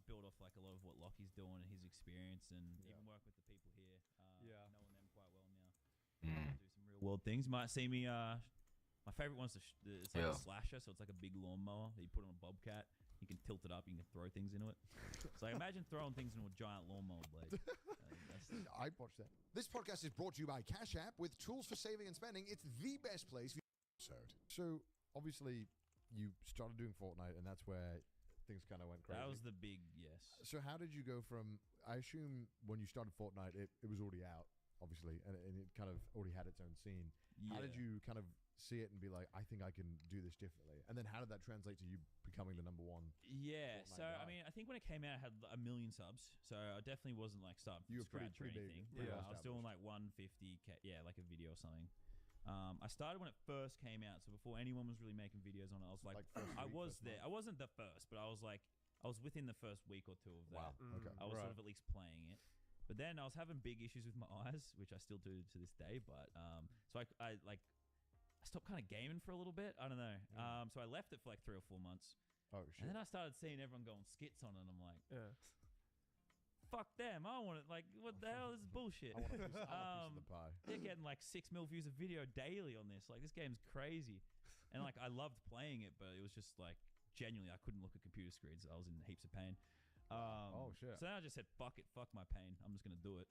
built off like a lot of what Lockie's doing and his experience, and even work with the people here. Knowing them quite well now. Do some real world things. You might see me. My favorite one's it's like a slasher, so it's like a big lawnmower that you put on a bobcat. You can tilt it up. You can throw things into it. So imagine throwing things into a giant lawnmower blade. I'd watch that. This podcast is brought to you by Cash App. With tools for saving and spending, it's the best place for episode. So obviously, you started doing Fortnite, and that's where things kind of went crazy. That was the big yes. So how did you go from? I assume when you started Fortnite, it was already out, obviously, and it kind of already had its own scene. Yeah. How did you kind of see it and be like, I think I can do this differently? And then how did that translate to you becoming the #1? Yeah, Fortnite so guy? I mean, I think when it came out, it had 1 million subs. So I definitely wasn't like starting from You were scratch pretty or big, anything. pretty well I was doing established. like 150K, like a video or something. I started when it first came out, so before anyone was really making videos on it. I was like first I week, was first there. month? I wasn't the first, but I was within the first week or two of that. Wow. Okay. I was sort of at least playing it. But then I was having big issues with my eyes, which I still do to this day. But so I stopped kind of gaming for a little bit. I don't know. So I left it for like 3 or 4 months. Oh shit. And then I started seeing everyone going skits on it, and I'm like, fuck them. I want it. Like, what the hell? This is bullshit. I want a piece of the pie. They're getting like 6 mil views a video daily on this. Like, this game's crazy. And like, I loved playing it, but it was just like, genuinely, I couldn't look at computer screens. I was in heaps of pain. Oh shit. So then I just said, fuck it, fuck my pain. I'm just going to do it.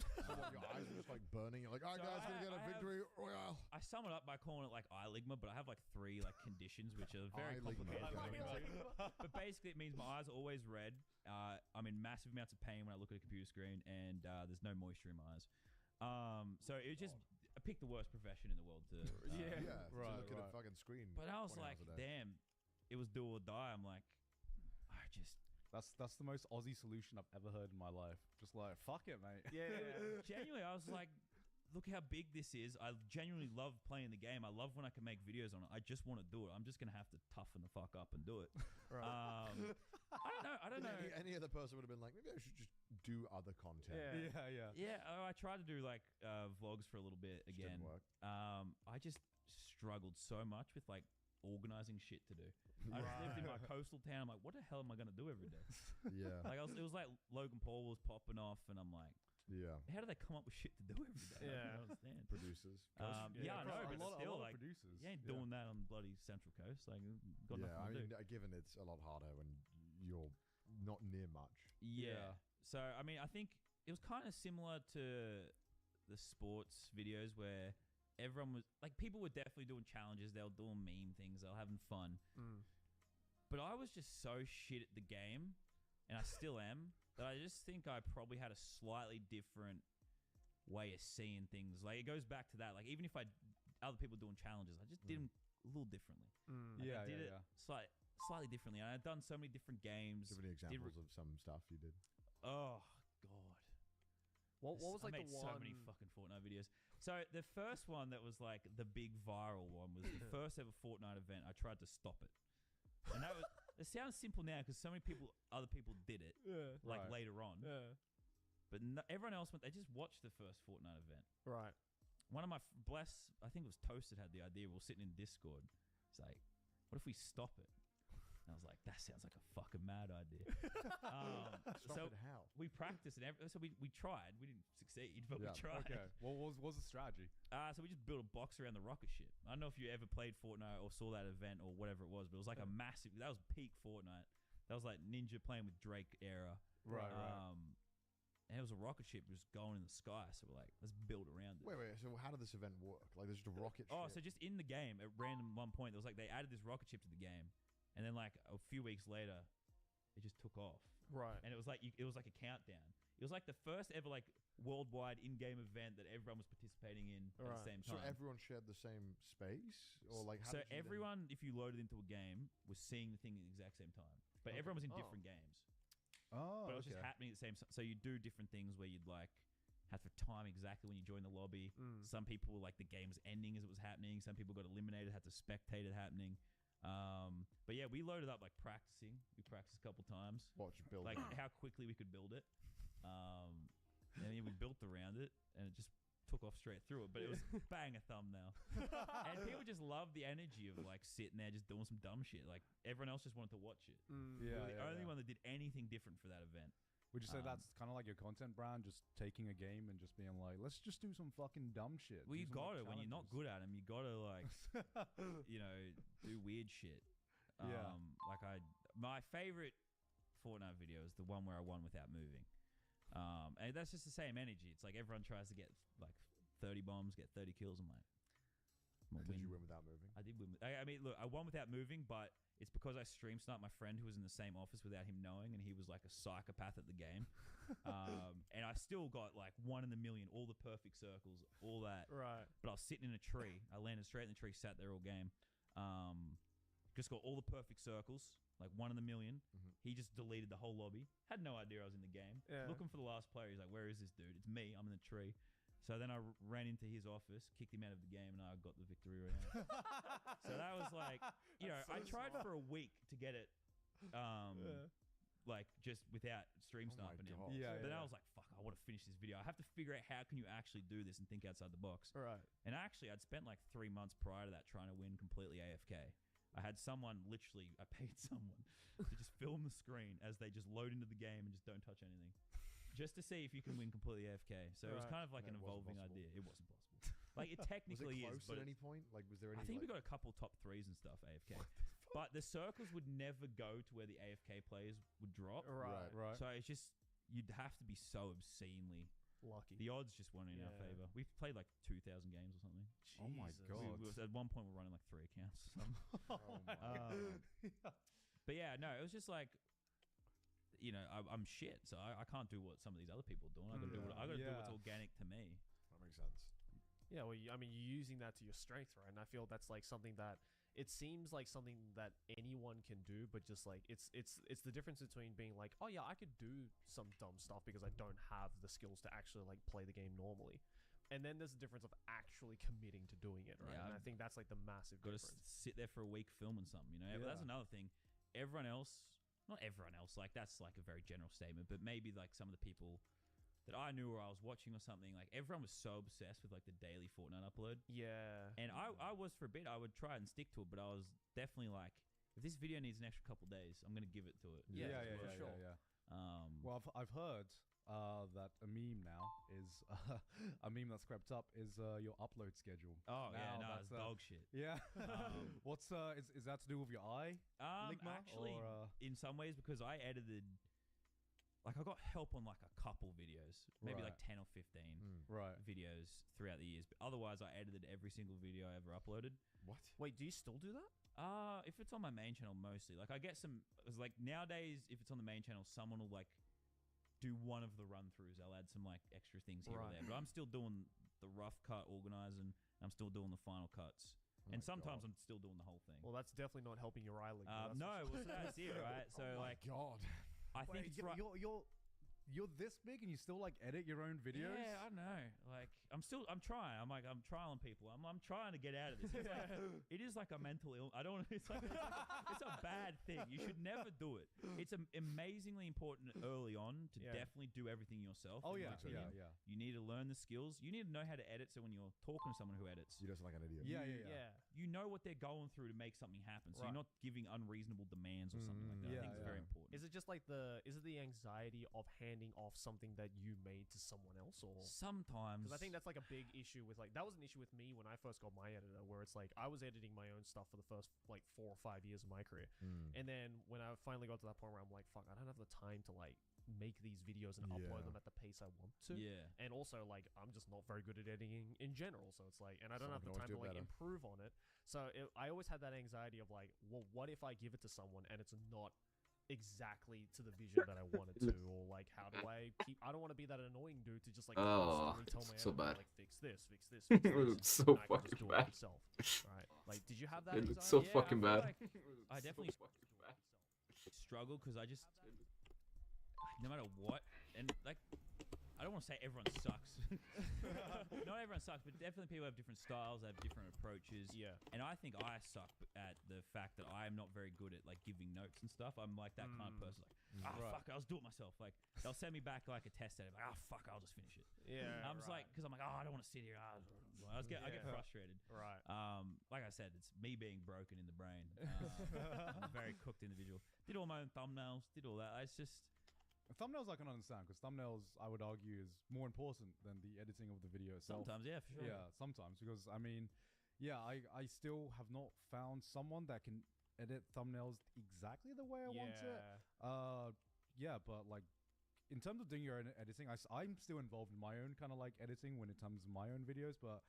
Your eyes are just like burning. You're like, all right, guys, gonna get a victory royale. I sum it up by calling it like eyeligma, but I have like 3 like conditions which are very Eyeligma. complicated. But basically, it means my eyes are always red. I'm in massive amounts of pain when I look at a computer screen, and there's no moisture in my eyes. So it was just I picked the worst profession in the world to. Yeah, Right, to look at a right. fucking screen. But I was 20 hours like, a day. damn, it was do or die. I'm like, I just. That's the most Aussie solution I've ever heard in my life. Just like, fuck it, mate. Genuinely, I was like, look how big this is. I genuinely love playing the game. I love when I can make videos on it. I just want to do it. I'm just going to have to toughen the fuck up and do it. I don't know. Any other person would have been like, maybe I should just do other content. Yeah. Yeah, I tried to do like vlogs for a little bit again. didn't work. I just struggled so much with like organizing shit to do. I just lived in my coastal town. I'm like, what the hell am I going to do every day? Yeah. Like it was like Logan Paul was popping off, and I'm like, Yeah. how do they come up with shit to do every day? I don't understand. Producers. Yeah, I know, A but lot still, of like, producers. you ain't doing that on bloody Central Coast. Like, got Yeah, I nothing to mean, do. given it's a lot harder when you're not near much. Yeah. So, I mean, I think it was kind of similar to the sports videos where everyone was like, people were definitely doing challenges. They were doing meme things. They were having fun. But I was just so shit at the game, and I still am, that I just think I probably had a slightly different way of seeing things. Like, it goes back to that. Like, even if other people doing challenges, I just did them a little differently. Like, I did it slightly differently. And I'd done so many different games. Give any examples of some stuff you did. Oh, God. What was like I made the so one? many fucking Fortnite videos. So the first one that was like the big viral one was the first ever Fortnite event. I tried to stop it, and that was. It sounds simple now because so many other people did it, like Right. later on. But everyone else went. They just watched the first Fortnite event. Right. One of my I think it was Toasted had the idea. We were sitting in Discord. He's like, "What if we stop it?" And I was like, that sounds like a fucking mad idea. Stop it how? We practiced and so we tried. We didn't succeed, but Yeah. we tried. Okay. What was the strategy? So we just built a box around the rocket ship. I don't know if you ever played Fortnite or saw that event or whatever it was, but it was like a massive. That was peak Fortnite. That was like Ninja playing with Drake era. Right. And it was a rocket ship just going in the sky. So we're like, let's build around it. Wait. So how did this event work? Like, there's just a rocket Oh, ship. so just in the game, at random one point, there was like they added this rocket ship to the game, and then like a few weeks later, it just took off. Right. And it was like a countdown. It was like the first ever like worldwide in-game event that everyone was participating in at the Right. same So time. everyone shared the same space? Or like, how So did you then- everyone, if you loaded into a game, was seeing the thing at the exact same time. But everyone was in different games. Oh, But it was just happening at the same time. So you do different things where you'd like have to time exactly when you join the lobby. Some people were like the game's ending as it was happening. Some people got eliminated, had to spectate it happening. But yeah, we loaded up like practicing. We practiced a couple times. Watch build Like it. how quickly we could build it. And then we built around it and it just took off straight through it. But it was bang a thumbnail. And people just loved the energy of like sitting there just doing some dumb shit. Like everyone else just wanted to watch it. We were the only one that did anything different for that event. Would you say that's kind of like your content brand, just taking a game and just being like, let's just do some fucking dumb shit? Well, do you some, got like, it when you're not challenges? good at them. You got to like, you know, do weird shit. Yeah. Like my favorite Fortnite video is the one where I won without moving. And that's just the same energy. It's like everyone tries to get like 30 bombs, get 30 kills. I'm like, Did you win without moving? I did win. I mean, look, I won without moving, but it's because I stream sniped my friend who was in the same office without him knowing, and he was like a psychopath at the game. And I still got like 1 in a million, all the perfect circles, all that. Right. But I was sitting in a tree. I landed straight in the tree, sat there all game. Just got all the perfect circles, like 1 in a million. He just deleted the whole lobby. Had no idea I was in the game. Yeah. Looking for the last player. He's like, "Where is this dude?" It's me. I'm in the tree. So then I ran into his office, kicked him out of the game, and I got the victory round. So that was like, you know, I tried for a week to get it, like just without stream Oh my sniping him. God. Yeah, But then yeah. I was like, fuck, I want to finish this video. I have to figure out how can you actually do this and think outside the box. Right. And actually, I'd spent like 3 months prior to that trying to win completely AFK. I had someone literally, I paid someone to just film the screen as they just load into the game and just don't touch anything. Just to see if you can win completely AFK. So it was Right. kind of like And an it wasn't evolving possible. idea. It wasn't possible. Like it Was technically it is, close but at any point? Like, was there any? I think we like, got a couple top threes and stuff AFK. But the circles would never go to where the AFK players would drop. Right. Right. So it's just, you'd have to be so obscenely. Lucky. The odds just weren't in our Yeah. favor. We've played like 2,000 games or something. Oh my Jesus. God. At one point, we're running like 3 accounts. Or something. Oh my But yeah, no, it was just like, you know, I'm shit, so I can't do what some of these other people are doing. I got to do what I got to do what's Yeah. organic to me. That makes sense. Yeah, well, I mean, you're using that to your strength, right? And I feel that's like something that it seems like something that anyone can do, but just like it's the difference between being like, oh yeah, I could do some dumb stuff because I don't have the skills to actually like play the game normally, and then there's the difference of actually committing to doing it, right? Yeah, and I think that's like the massive Got to difference. sit there for a week filming something, you know. But that's Yeah. another thing. Everyone else, not everyone else, like that's like a very general statement, but maybe like some of the people that I knew or I was watching or something, like everyone was so obsessed with like the daily Fortnite upload. Yeah, And I was for a bit. I would try and stick to it, but I was definitely like, if this video needs an extra couple days, I'm gonna give it to it. Yeah, yeah, for sure. yeah. Well, Well, I've heard that a meme now is a meme that's crept up is your upload schedule. oh yeah, now no, that's, it's dog shit. Yeah. Um, What's is that to do with your eye? Ligma, Actually, or, in some ways, because I edited, like I got help on like a couple videos, maybe like Right. 10 or 15 right. videos throughout the years. But otherwise, I edited every single video I ever uploaded. What? wait, do you still do that? If it's on my main channel, mostly. Like I get some, it's like nowadays, if it's on the main channel, someone will like do one of the run throughs. I'll add some like extra things here or Right. there. But I'm still doing the rough cut organizing. I'm still doing the final cuts. Oh And my sometimes God. I'm still doing the whole thing. Well, that's definitely not helping your eye leak. No, well, so that's it, right? So Oh my like, God. I think Wait, it's right. you're this big and you still like edit your own videos? Yeah, I know. Like, I'm trying. I'm trialing people. I'm trying to get out of this. It's like, it is like a mental illness. I don't. It's like it's a bad thing. You should never do it. It's amazingly important early on to Yeah. definitely do everything yourself. Oh in yeah, my yeah, opinion. yeah. You need to learn the skills. You need to know how to edit. So when you're talking to someone who edits, You just sound like an idiot. Yeah, You- yeah, yeah. you know what they're going through to make something happen. So Right. you're not giving unreasonable demands or something like that. Yeah, I think it's very yeah. important. Is it just like is it the anxiety of handing off something that you made to someone else, or? Sometimes Because I think that's like a big issue with like that was an issue with me when I first got my editor, where it's like I was editing my own stuff for the first like 4 or 5 years of my career, and then when I finally got to that point where I'm like, fuck, I don't have the time to like make these videos and upload Yeah. them at the pace I want to. yeah. And also, like, I'm just not very good at editing in general. So it's like, and I don't Someone have the can time always to do it like better. improve on it. So I always had that anxiety of like, well, what if I give it to someone and it's not exactly to the vision that I wanted to, or like, how do I keep? I don't want to be that annoying dude to just like Oh, constantly tell my so editor, bad. like, fix this, fix this, fix this. It's so and I can fucking just do bad. it myself. Right? Like, did you have that? It looks anxiety? so fucking I feel bad. like I definitely struggle because I just no matter what, and like I don't want to say everyone sucks. Not everyone sucks, but definitely people have different styles, have different approaches. Yeah. And I think I suck at the fact that I am not very good at like giving notes and stuff. I'm like that kind of person. Like, Right. fuck it, I'll just do it myself. Like they'll send me back like a test edit. Like, fuck, I'll just finish it. Yeah. And I'm just like, because I'm like, I don't want to sit here. I get Yeah. frustrated. right. Like I said, it's me being broken in the brain. I'm a very cooked individual. Did all my own thumbnails, did all that. It's just, thumbnails I can understand because thumbnails I would argue is more important than the editing of the video itself. Sometimes, yeah, for sure. Yeah, sometimes because I mean, yeah, I still have not found someone that can edit thumbnails exactly the way I want it. Yeah, but like in terms of doing your own editing, I'm still involved in my own kind of like editing when it comes to my own videos, but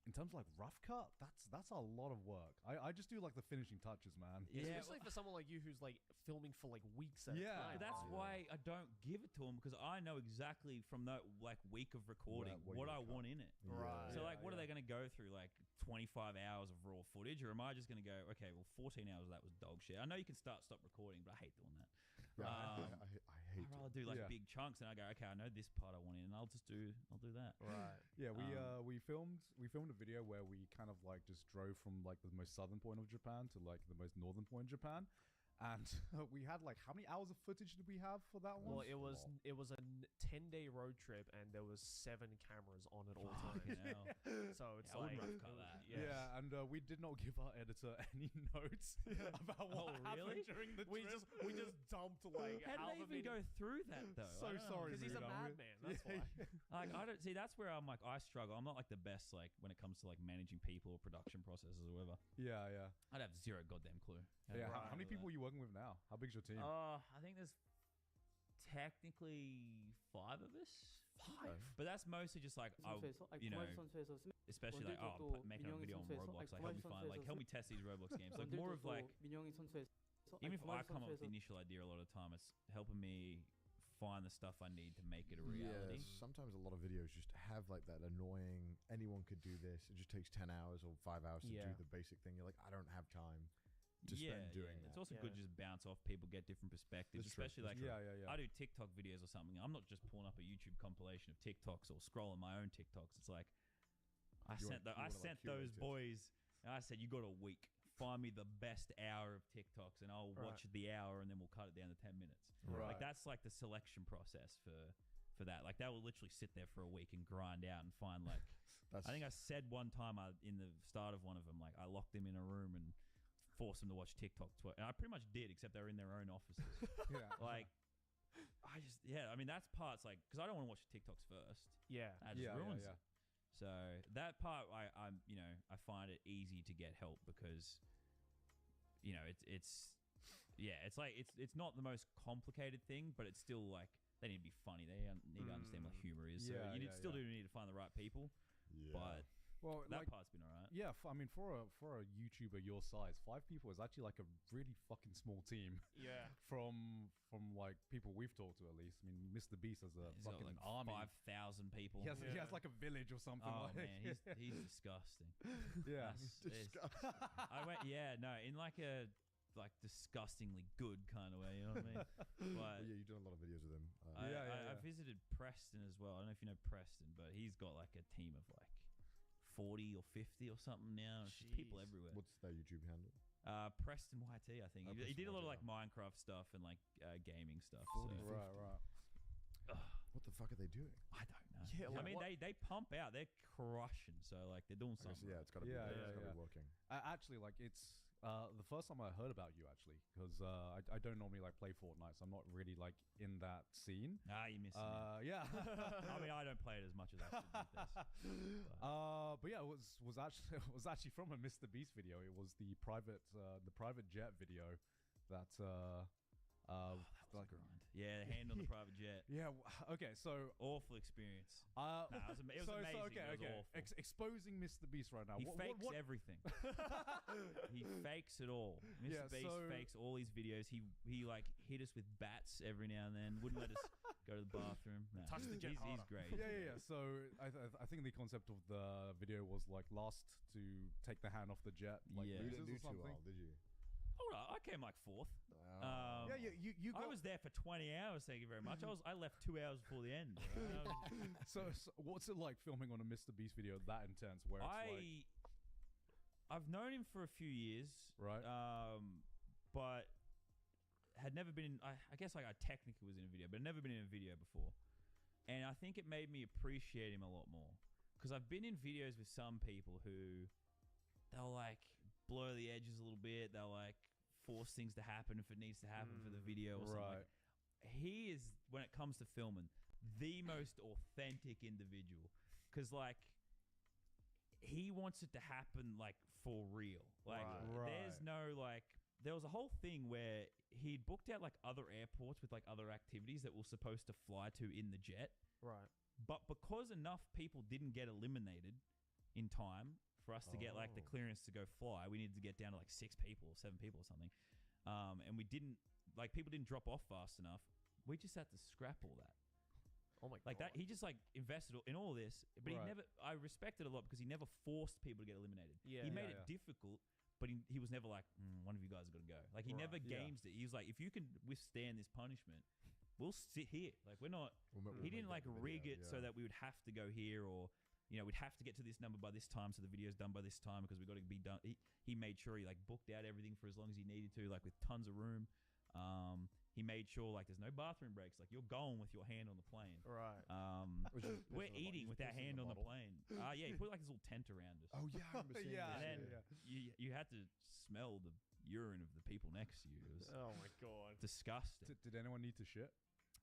in terms of like rough cut, that's a lot of work. I just do like the finishing touches, man. Yeah, Especially for someone like you who's like filming for like weeks at a Yeah. time. But that's Yeah. why I don't give it to him, because I know exactly from that like week of recording What what you I cut. want in it. Right. So Yeah, like, what are yeah. they going to go through? Like 25 hours of raw footage, or am I just going to go, okay, well, 14 hours of that was dog shit. I know you can stop recording, but I hate doing that. Yeah, Um, I hate I'd rather do like Yeah. big chunks, and I go, okay, I know this part I want in, and I'll do that. Right. Yeah, we Um, filmed a video where we kind of like just drove from like the most southern point of Japan to like the most northern point of Japan, and we had like how many hours of footage did we have for that one? Well, it was a 10-day road trip, and there was 7 cameras on at all times. Fucking hell. So it's Yeah, I like wouldn't rough cut that. yeah, and we did not give our editor any notes about what Oh, happened really? during the we trip. just dumped like How half did of they even it. go through that though? So sorry, Because he's a Bruno. madman. That's why. Like, I don't see. That's where I'm like, I struggle. I'm not like the best like when it comes to like managing people or production processes or whatever. Yeah. I'd have zero goddamn clue. Yeah, Right. how many people are you working with now? How big's your team? I think there's technically 5 of us. 5? But that's mostly just like, 선수에서 아니 you know, 구마유 선수에서 스매 especially like, oh, 원딜도 making a 민영이 video on 선수에서 Roblox, 아니 like help me 구마유 find, like 선수에서 help me test these Roblox games. Like more of 원딜도 like, 민영이 선수에서 even if I 구마유 come up with the 선수에서 initial idea, a lot of the time it's helping me find the stuff I need to make it a reality. Yeah, sometimes a lot of videos just have like that annoying, anyone could do this. It just takes 10 hours or 5 hours to do Yeah. the basic thing. You're like, I don't have time to spend doing that. It's also Yeah. good to just bounce off people, get different perspectives, That's true, especially that's like Yeah. I do TikTok videos or something. I'm not just pulling up a YouTube compilation of TikToks or scrolling my own TikToks. It's like I You sent want- you I wanna, like, sent those curate it. boys, and I said, you got a week. Find me the best hour of TikToks, and I'll watch the hour, and then we'll cut it down to 10 minutes. Right. Like that's like the selection process for that. Like they will literally sit there for a week and grind out and find like. That's I think I said one time in the start of one of them, like I locked them in a room and forced them to watch TikTok. And I pretty much did, except they were in their own offices. Yeah. Like, I mean, that's parts like, because I don't want to watch TikToks first. Yeah. That just Yeah, ruins yeah. it. So that part, I'm, you know, I find it easy to get help because, you know, it's like, it's not the most complicated thing, but it's still like, they need to be funny. They need to understand what humor is. So Yeah, you yeah, still yeah. do need to find the right people, yeah. but Well, that like, part's been all right. yeah, I mean, for a YouTuber your size, 5 people is actually like a really fucking small team Yeah. from like people we've talked to at least. I mean, Mr. Beast has a He's got fucking like army. 5,000 people. He has Yeah. like a village or something. Oh like. man, he's disgusting. yeah. It's- I went, in like a disgustingly good kind of way. You know what I mean? Well, But yeah, you've done a lot of videos with him. I visited Preston as well. I don't know if you know Preston, but he's got like a team of like 40 or 50 or something now. It's just people Jeez. everywhere. What's their YouTube handle? Preston YT, I think. Oh, He Preston did a lot of YT, like Minecraft stuff and like gaming stuff. 40, so- Right. What the fuck are they doing? I don't know. Yeah, I like mean, what- they pump out. They're crushing. So like they're doing I guess, something. yeah, it's got to be, Yeah, it's yeah, gotta yeah. be working. Actually, like it's the first time I heard about you actually, because I don't normally like play Fortnite, so I'm not really like in that scene. You missing out. Yeah. I mean, I don't play it as much as I should these days. But yeah, it was actually it was actually from a Mr. Beast video. It was the private jet video that That was a grind. Yeah, the hand on the private jet. yeah. Okay, so Awful experience. it was amazing, okay, but it was okay. awful. Exposing Mr. Beast right now. He What- fakes what- everything. He fakes it all. Mr. Yeah, Beast so- fakes all his videos. He like hit us with bats every now and then. Wouldn't let us go to the bathroom. No, Touch the jet he's harder. great. Yeah. So I think the concept of the video was like last to take the hand off the jet, like Yeah. You loses didn't or do too something. well, did you? Hold on, I came like 4th. Oh. Yeah, you got I was there for 20 hours. Thank you very much. I left 2 hours before the end. so what's it like filming on a Mr. Beast video that intense where it's like I've known him for a few years, right? but had never been in. I guess like I technically was in a video, but never been in a video before, and I think it made me appreciate him a lot more because I've been in videos with some people who they'll like blur the edges a little bit. They'll like force things to happen if it needs to happen for the video or something. right. Like, he is, when it comes to filming, the most authentic individual. Because, like, he wants it to happen, like, for real. Like, Right. there's no, like, there was a whole thing where he'd booked out, like, other airports with, like, other activities that we're supposed to fly to in the jet. Right. But because enough people didn't get eliminated in time for us to get, like, the Oh. clearance to go fly, we needed to get down to, like, 6 people, 7 people or something. And we didn't, like, people didn't drop off fast enough. We just had to scrap all that. Oh my Like god. that, he just like invested in all this, but he Right. never. I respected a lot because he never forced people to get eliminated. Yeah. He made Yeah, it difficult, but he was never like, one of you guys got to go. Like he Right. never Yeah. games it. He was like, if you can withstand this punishment, we'll sit here. Like we're not. We'll He didn't make like that the rig video, it so that we would have to go here, or we'd have to get to this number by this time, so the video's done by this time because we got to be done. He made sure he like booked out everything for as long as he needed to, like with tons of room. He made sure like there's no bathroom breaks. Like you're going with your hand on the plane. Right. Was it We're pissing the eating bo- with just our pissing hand on the bottle? plane. Yeah, he put like this little tent around us. Oh yeah, I remember seeing Yeah, this, and then yeah. you had to smell the urine of the people next to you. It was Oh my god. disgusting. Did anyone need to shit?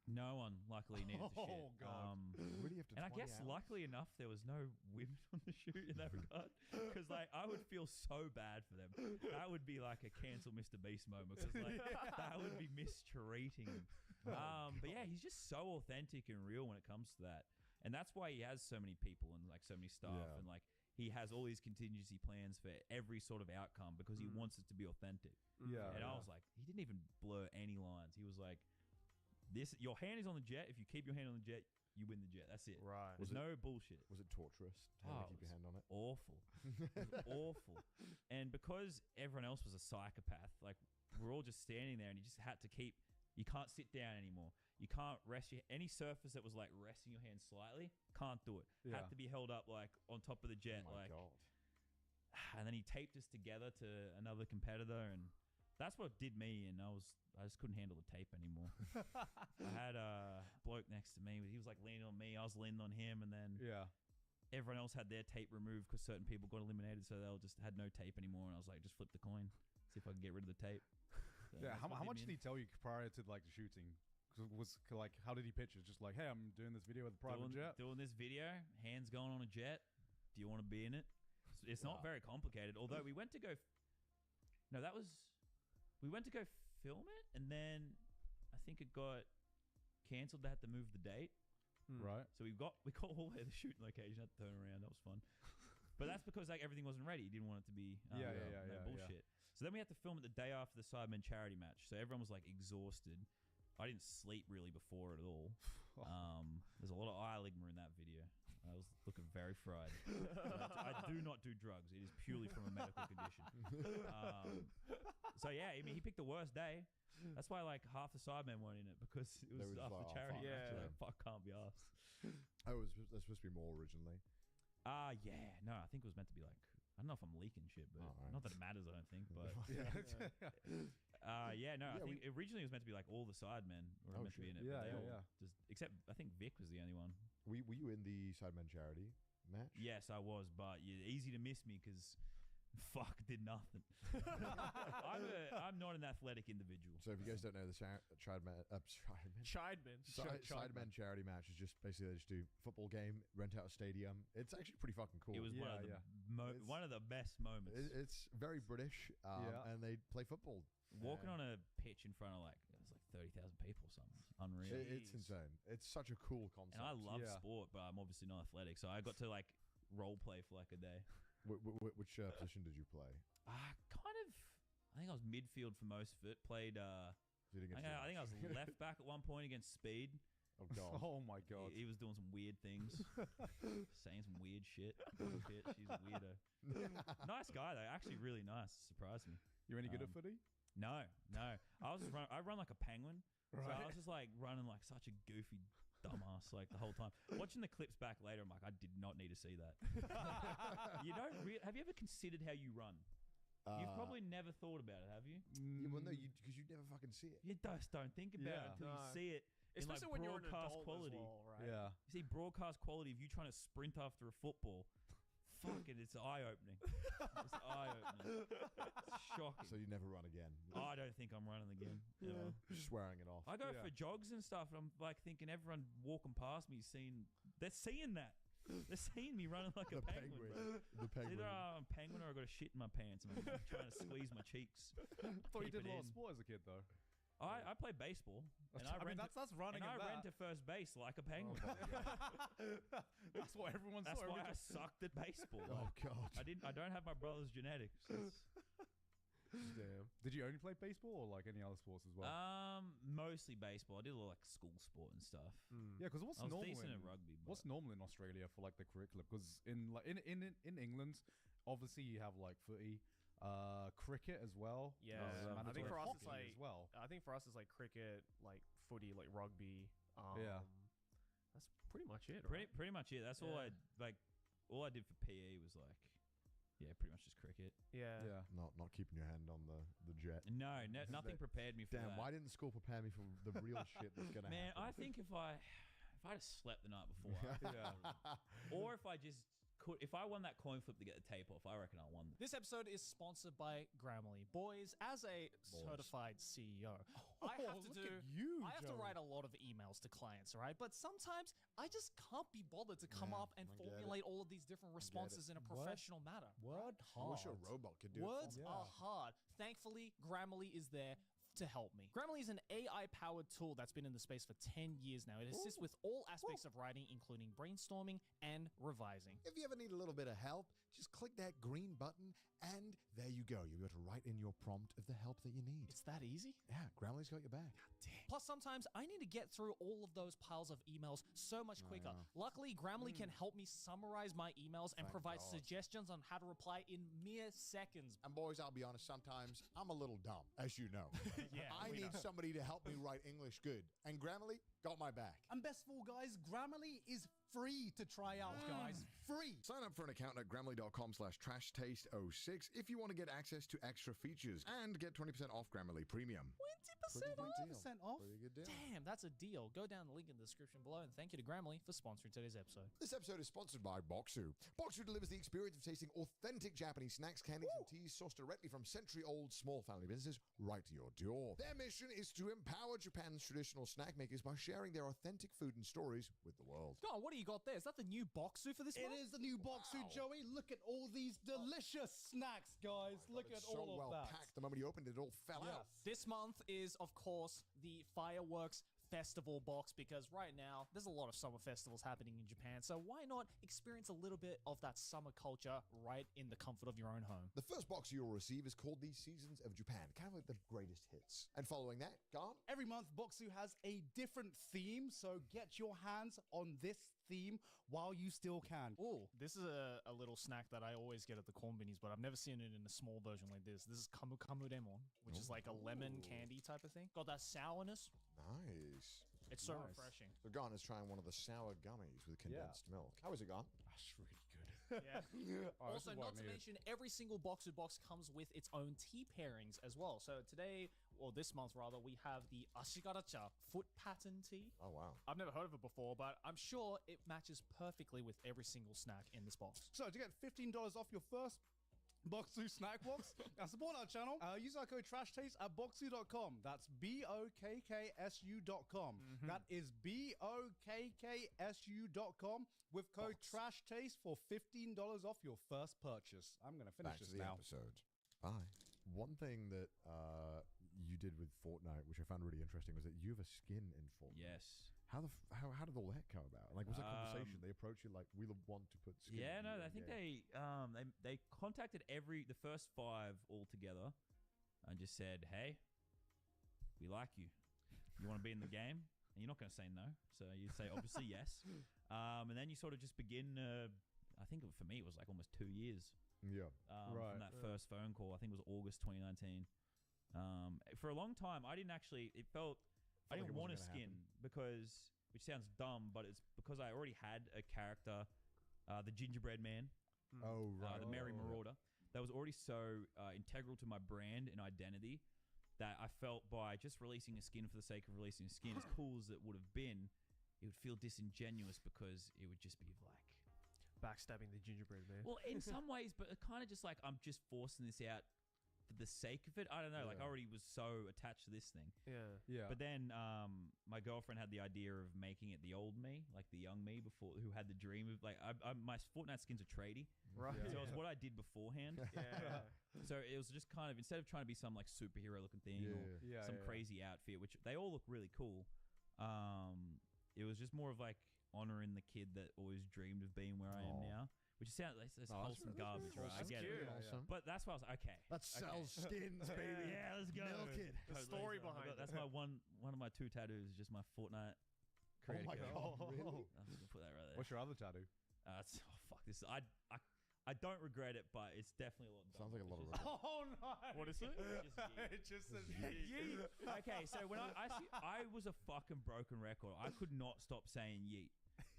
No one luckily needed to shit. Oh, God. Really have to. And I 20 guess hours? luckily enough there was no women on the shoot in that regard, because like I would feel so bad for them. That would be like a cancel Mr. Beast moment, because like that would be mistreating them. But yeah, he's just so authentic and real when it comes to that, and that's why he has so many people and like so many staff, Yeah. and like he has all these contingency plans for every sort of outcome because he wants it to be authentic. Yeah. And I was like, he didn't even blur any lines. He was like, "This, your hand is on the jet. If you keep your hand on the jet, you win the jet. That's it. Right. There's no bullshit." Was it torturous? To have Oh, to keep your hand on it. Awful. It was awful. And because everyone else was a psychopath, like we're all just standing there, and you just had to keep. You can't sit down anymore. You can't rest any surface that was like resting your hand slightly. Can't do it. Yeah. Had to be held up like on top of the jet, Oh my like. god. And then he taped us together to another competitor, and that's what did me. And I just couldn't handle the tape anymore. I had a bloke next to me. He was like leaning on me. I was leaning on him, and then Yeah. everyone else had their tape removed because certain people got eliminated, so they all just had no tape anymore. And I was like, just flip the coin, see if I can get rid of the tape. So Yeah. that's How what much me did he tell you prior to like the shooting? 'Cause it was like, how did he pitch it? Just like, hey, I'm doing this video with a private jet. doing this video, hands going on a jet. Do you want to be in it? It's not very complicated. Although we went to go. We went to go film it, and then I think it got cancelled. They had to move the date. Right. So we got all the way to the shooting location, had to turn around. That was fun. But that's because like everything wasn't ready. You didn't want it to be Yeah, no bullshit. So then we had to film it the day after the Sidemen charity match. So everyone was like exhausted. I didn't sleep really before it at all. There's a lot of eye ligma in that video. I was looking very fried. I do not do drugs. It is purely from a medical condition. So yeah, I mean, he picked the worst day. That's why like half the Sidemen weren't in it, because it They was were just after like, "Oh, charity fuck, match. yeah. Like, fuck, can't be asked. There's supposed to be more originally. Yeah. No, I think it was meant to be like, I don't know if I'm leaking shit, but Oh, right. not that it matters, I don't think. But Yeah. no, I Yeah, think originally it was meant to be like all the Sidemen were Oh, meant to be in it. shit. but Yeah, they yeah, all yeah. Just, except I think Vic was the only one. Were you in the Sidemen charity match? Yes, I was, but easy to miss me because fuck did nothing. I'm not an athletic individual. So if you guys don't know, the Chideman. Sidemen charity match is just basically they just do football game, rent out a stadium. It's actually pretty fucking cool. It was Yeah, It's- one of the best moments. It's very British, Yeah. and they play football. Walking on a pitch in front of like it was like 30,000 people or something. It's unreal. It's insane. It's such a cool concept. And I love Yeah. sport, but I'm obviously not athletic, so I got to like role play for like a day. Which position did you play? Kind of. I think I was midfield for most of it. Played. You didn't I get think, to I was left back at one point against Speed. Oh god. Oh my god. He was doing some weird things, saying some weird shit. Bullshit. She's a weirdo. Nice guy though. Actually, really nice. Surprised me. You any good at Um, footy? No. I was I run like a penguin. So I Right. was just like running like such a goofy dumbass like the whole time. Watching the clips back later, I'm like, I did not need to see that. You don't. Have you ever considered how you run? You've probably never thought about it, have you? Yeah, well, no, because you never fucking see it. You just don't think about Yeah. it until No. you see it. Especially in, like, when you're an broadcast adult quality. as well, right? Yeah. You see broadcast quality of you trying to sprint after a football. fucking, it's eye-opening. It's eye-opening. It's shocking. So you never run again. I don't think I'm running again. Yeah. Swearing it off. I go Yeah. for jogs and stuff, and I'm like thinking everyone walking past me they're seeing that. They're seeing me running like a The penguin. penguin. Bro. The penguin. Either I'm a penguin or I got a shit in my pants and I'm trying to squeeze my cheeks. I thought you Keep did it a lot of in. sport as a kid, though. I play baseball, and I ran that's running. and I at ran that. to first base like a penguin. That's what everyone That's saw. why I sucked at baseball. Oh God. I don't have my brother's genetics. Damn. Did you only play baseball or like any other sports as well? Mostly baseball. I did a lot like school sport and stuff. Yeah, because what's I was normal? decent in, at rugby. But What's normal in Australia for like the curriculum? Because in like in England, obviously you have like footy, cricket as well. Yeah, There's I think mandatory for us it's hockey like as well. I think for us it's like cricket, like footy, like rugby. Yeah. That's pretty much it. pretty much it. That's all Yeah. all I did for PE was like, yeah, pretty much just cricket. Yeah. Yeah. Not keeping your hand on the jet. No, nothing prepared me for Damn, that. why didn't school prepare me for the real shit that's gonna Man, I happen? think if I'd have slept the night before, or if I just if I won that coin flip to get the tape off, I reckon I won. This episode is sponsored by Grammarly. Boys, as a certified CEO, I have to look at you, I have to Joey. write a lot of emails to clients, all right? But sometimes I just can't be bothered to come Yeah, up and I get it. formulate all of these different responses in a What? professional manner. Word I wish a hard. robot could do Words it. are hard. Thankfully, Grammarly is there to help me. Grammarly is an AI-powered tool that's been in the space for 10 years now. It assists with all aspects of writing, including brainstorming and revising. If you ever need a little bit of help, just click that green button, and there you go. You'll be able to write in your prompt of the help that you need. It's that easy? Yeah, Grammarly's got your back. Plus, sometimes I need to get through all of those piles of emails so much quicker. Luckily, Grammarly can help me summarize my emails and Thank provide God. suggestions on how to reply in mere seconds. And boys, I'll be honest, sometimes I'm a little dumb, as you know. Yeah, I we need know. somebody to help me write English good. And Grammarly got my back. And best of all, guys, Grammarly is free to try out, guys. Free. Sign up for an account at grammarly.com/trashtaste06 if you want to get access to extra features and get 20% off Grammarly Premium. 20% off? 20% off? Pretty good deal. Damn, that's a deal. Go down the link in the description below, and thank you to Grammarly for sponsoring today's episode. This episode is sponsored by Boxu. Boxu delivers the experience of tasting authentic Japanese snacks, candies, and teas sourced directly from century-old small family businesses right to your door. Their mission is to empower Japan's traditional snack makers by sharing their authentic food and stories with the world. Go on, what do you got there? Is that the new Boxu for this It month? is the new Boxu, Joey. Look at all these delicious snacks, guys. Look at It's so all of well that. packed. The moment you opened it, it all fell out. This month is, of course, the Fireworks Festival box, because right now there's a lot of summer festivals happening in Japan. So why not experience a little bit of that summer culture right in the comfort of your own home? The first box you'll receive is called the Seasons of Japan, kind of like the greatest hits. And following that, gone. Every month, Boxu has a different theme, so get your hands on this theme while you still can. Oh, this is a little snack that I always get at the Konbinis, but I've never seen it in a small version like this. This is Kamu Kamu Demon, which is like a lemon candy type of thing. Got that sourness. Nice. It's so Nice. refreshing. So Gon is trying one of the sour gummies with condensed milk. How is it, Gon? That's really good. Yeah. Oh, this Also, is what I not to needed. mention, every single Boxu box comes with its own tea pairings as well. So today, or this month rather, we have the Ashigaracha foot pattern tea. Oh, wow. I've never heard of it before, but I'm sure it matches perfectly with every single snack in this box. So to get $15 off your first Boxu snack box and support our channel, use our code TRASHTASTE at boxu.com. That's BOKKSU.com. That is BOKKSU.com with code TRASHTASTE for $15 off your first purchase. I'm going to finish Back to this the now. episode. Bye. One thing that you did with Fortnite, which I found really interesting, was that you have a skin in Fortnite. Yes. How did all that come about? Like, was that conversation? They approached you like, we want to put skin. Yeah, in no, your I think game. they contacted the first 5 all together and just said, "Hey, we like you. You want to be in the game?" And you're not going to say no, so you say obviously yes. And then you sort of just begin. I think for me it was like almost 2 years Yeah. Right. from that first phone call. I think it was August 2019. For a long time, I didn't actually. It felt I Felt like didn't it want a wasn't gonna skin because, which sounds dumb, but it's because I already had a character, the Gingerbread Man, Oh, right. the Merry Oh, Marauder, that was already so integral to my brand and identity that I felt by just releasing a skin for the sake of releasing a skin, as cool as it would have been, it would feel disingenuous because it would just be like, backstabbing the gingerbread man. Well, in some ways, but it kind of just like I'm just forcing this out for the sake of it. I don't know. Like I Yeah. already was so attached to this thing. Yeah. Yeah. But then my girlfriend had the idea of making it the old me, like the young me before, who had the dream of like my Fortnite skin's a tradie, Right. so it was what I did beforehand. Yeah. So it was just kind of instead of trying to be some like superhero looking thing Yeah. or yeah, some yeah. crazy outfit, which they all look really cool. It was just more of like honoring the kid that always dreamed of being where I am Aw. now, which sounds like it's Oh, that's wholesome really- that's garbage, really right? I wholesome. get Cute. it. Yeah, Awesome. But that's why I was like, okay. That sells skins, baby. Yeah, let's go. Milk it. The Code story Laser. behind That's it. my one of my 2 tattoos, is just my Fortnite Oh creator my code. god, really? I'm just gonna put that right there. What's your other tattoo? Fuck this. I don't regret it, but it's definitely a lot. Sounds like a lot of It's regret. Oh no! What is it? It just says yeet. Okay, so when I was a fucking broken record. I could not stop saying yeet.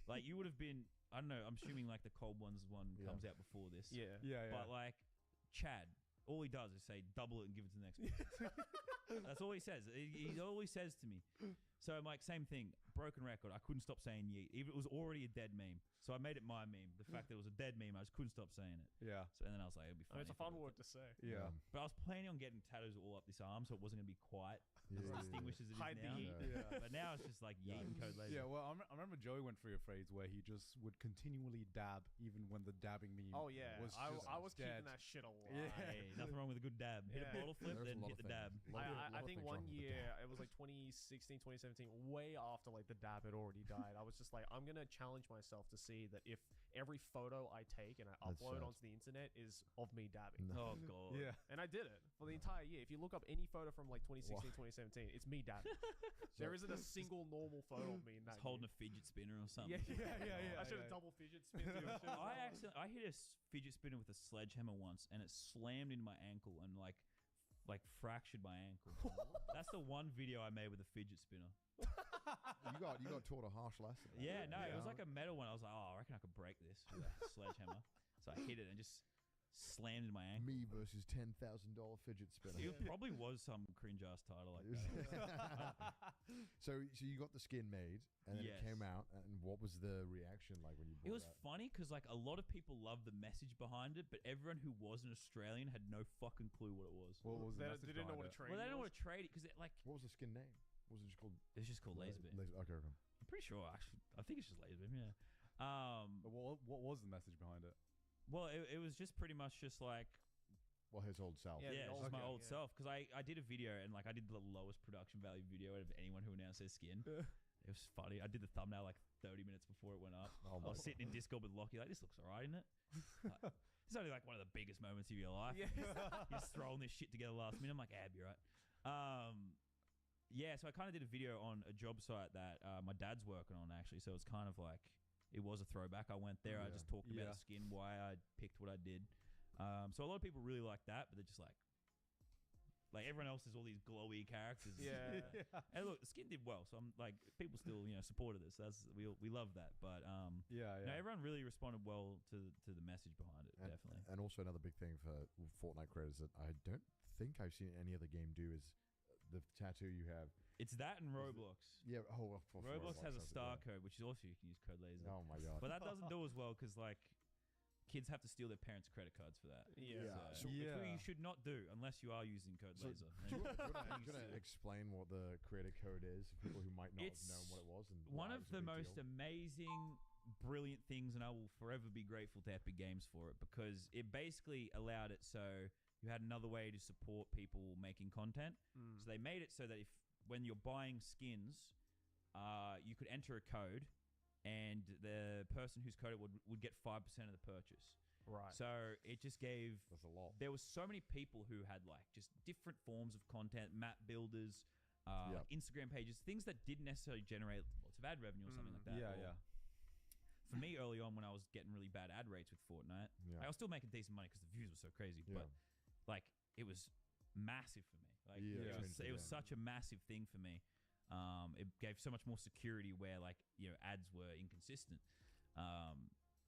Like you would have been. I don't know. I'm assuming like the Cold Ones one Yeah. comes out before this. Yeah. Yeah, yeah. But like Chad, all he does is say double it and give it to the next person. That's all he says. He always says to me. So I'm like, same thing. Broken record. I couldn't stop saying yeet. Even it was already a dead meme. So I made it my meme. The fact that it was a dead meme, I just couldn't stop saying it. yeah. So then I was like, it'd be I funny. mean, it's a if I fun did word it. to say. Yeah. But I was planning on getting tattoos all up this arm, so it wasn't gonna be quite Yeah, as yeah, distinguished as it is Hide the now. yeet. Yeah. But now it's just like yeet and code laser. Yeah, well, I remember Joey went through a phase where he just would continually dab, even when the dabbing meme Oh yeah. was I just was dead. keeping that shit alive. Yeah. Hey, nothing wrong with a good dab. Hit a Yeah. bottle flip, There's a then lot hit of the dab. things. Lot of I think things one wrong with the year, dab. it was like 2016, 2017, way after like the dab had already died. I was just like, I'm gonna challenge myself to see that if every photo I take and I That's upload sad. onto the internet is of me dabbing. No. Oh god. Yeah. And I did it for the entire year. If you look up any photo from like 2016, 2017, it's me dabbing. There isn't a single normal photo of me in that. Just holding year. a fidget spinner or something. Yeah. I should have yeah. double fidget spinned you. I hit a fidget spinner with a sledgehammer once, and it slammed into my ankle and like fractured my ankle. That's the one video I made with a fidget spinner. You got taught a harsh lesson. Yeah, no, it was Yeah. like a metal one. I was like, oh, I reckon I could break this with a sledgehammer. So I hit it and just slammed into my ankle. Me versus $10,000 fidget spinner. It probably was some cringe ass title like that. So you got the skin made, and then it came Yes. out. And what was the reaction like when you It brought was out? funny because like a lot of people loved the message behind it, but everyone who wasn't Australian had no fucking clue what it was. What was the They message didn't know behind what a it? trade Well, they don't was. want to trade it because like What was the skin name? Was it just called? it's just called laser beam. Okay. I'm pretty sure actually. I think it's just laser beam. Yeah. But what was the message behind it? Well, it was just pretty much just like Well, his old self. Yeah, yeah, the it's old just my guy, old yeah. self because I did a video and like I did the lowest production value video out of anyone who announced their skin. It was funny. I did the thumbnail like 30 minutes before it went up. Oh I my was sitting in Discord with Lockie like, this looks alright, isn't it? It's only like one of the biggest moments of your life. Yeah. You're just throwing this shit together last minute. I'm like, Ab, you're right. Yeah, so I kind of did a video on a job site that my dad's working on actually. So it's kind of like it was a throwback. I went there. I Yeah. just talked about Yeah. the skin, why I picked what I did. So a lot of people really like that, but they're just like everyone else is all these glowy characters. Yeah. And look, the skin did well, so I'm like people still supported this. That's we love that, but Yeah, no, yeah. everyone really responded well to the message behind it. And, Definitely. and also another big thing for Fortnite creators that I don't think I've seen any other game do is the tattoo you have. It's that and Roblox. Yeah. Oh, for Roblox has a that's it, star yeah. code, which is also you can use code laser. Oh my god. But that doesn't do as well because like kids have to steal their parents' credit cards for that. Yeah. So, which Yeah. you should not do unless you are using code So, laser. Do you want to explain what the creator code is for people who might not It's have known what it was? And One why of it was a the big most deal? amazing, brilliant things, and I will forever be grateful to Epic Games for it because it basically allowed it so you had another way to support people making content. Mm. So they made it so that if when you're buying skins, you could enter a code, and the person whose code it would get 5% of the purchase. Right. So it just gave. That's a lot. There was so many people who had like just different forms of content, map builders, Yep. like Instagram pages, things that didn't necessarily generate lots of ad revenue or something like that. Yeah, or- yeah. For me, early on when I was getting really bad ad rates with Fortnite, Yeah. I was still making decent money because the views were so crazy. Yeah. But like, it was massive for me. Like, Yeah, it was yeah. such a massive thing for me. It gave so much more security where like ads were inconsistent.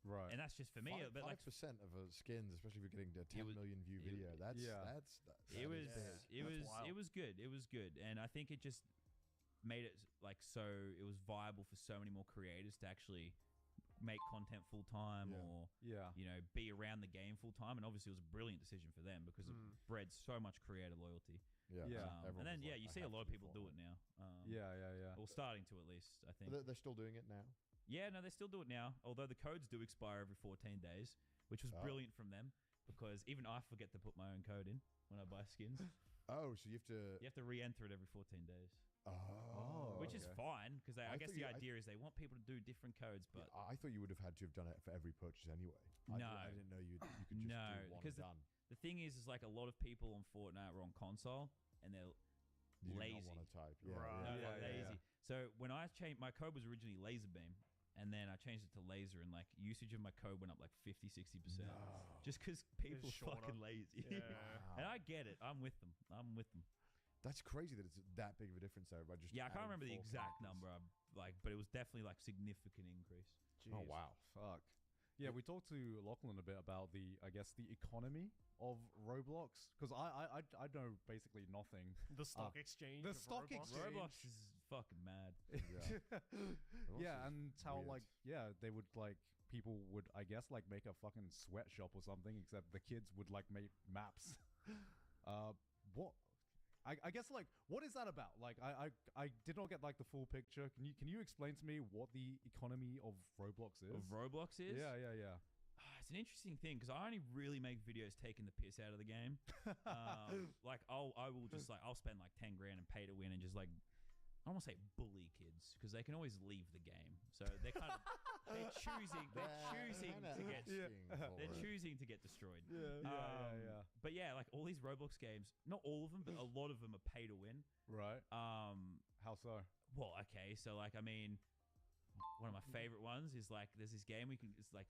Right. And that's just for me. But like 5% of a skins, especially if you're getting a 10 was- million view it- video. That's yeah. that it is was big. it was good. It was good, and I think it just made it like so it was viable for so many more creators to actually make content full time Yeah. or Yeah. be around the game full time. And obviously, it was a brilliant decision for them because it bred so much creator loyalty. Yeah. Yeah. Everyone And then was like, you "I see a have lot to of people do Fortnite." it now. Yeah. Well, starting to at least, I think. They're still doing it now. Yeah, no, they still do it now. Although the codes do expire every 14 days, which was Oh. brilliant from them because even I forget to put my own code in when I buy skins. Oh, so you have to. You have to re-enter it every 14 days, Oh, which is okay. fine because I I guess thought the you- idea is they want people to do different codes, Yeah, but I thought you would have had to have done it for every purchase anyway. I No. didn't know you could just No, do one because and done. the thing is like a lot of people on Fortnite were on console and they're You do lazy. not want to type. Yeah, Right. no, yeah. they're yeah, lazy. yeah. So when I changed, my code was originally Laserbeam, and then I changed it to Laser, and like usage of my code went up like 50-60%. No. Just because people are shorter. fucking lazy. Yeah. And I get it. I'm with them. That's crazy that it's that big of a difference there. By just Yeah, I can't adding remember the 4 exact characters. number, but it was definitely like significant increase. Oh Jeez. wow. Fuck. Yeah, we talked to Lachlan a bit about the economy of Roblox because I know basically nothing. The stock exchange. the of stock Roblox. exchange. Roblox is fucking mad. Yeah. Yeah, is and how weird. they would people would I guess make a fucking sweatshop or something, except the kids would make maps. What? I guess what is that about? I did not get the full picture. Can you explain to me what the economy of Roblox is? Of Roblox is? Yeah. It's an interesting thing because I only really make videos taking the piss out of the game. I will just I'll spend 10 grand and pay to win and just I don't want to say bully kids because they can always leave the game. So they're kind of they're choosing to get they're choosing to get destroyed. Yeah. But yeah, all these Roblox games, not all of them, but a lot of them are pay to win. Right. How so? Well, okay, so I mean, one of my favorite ones is there's this game it's like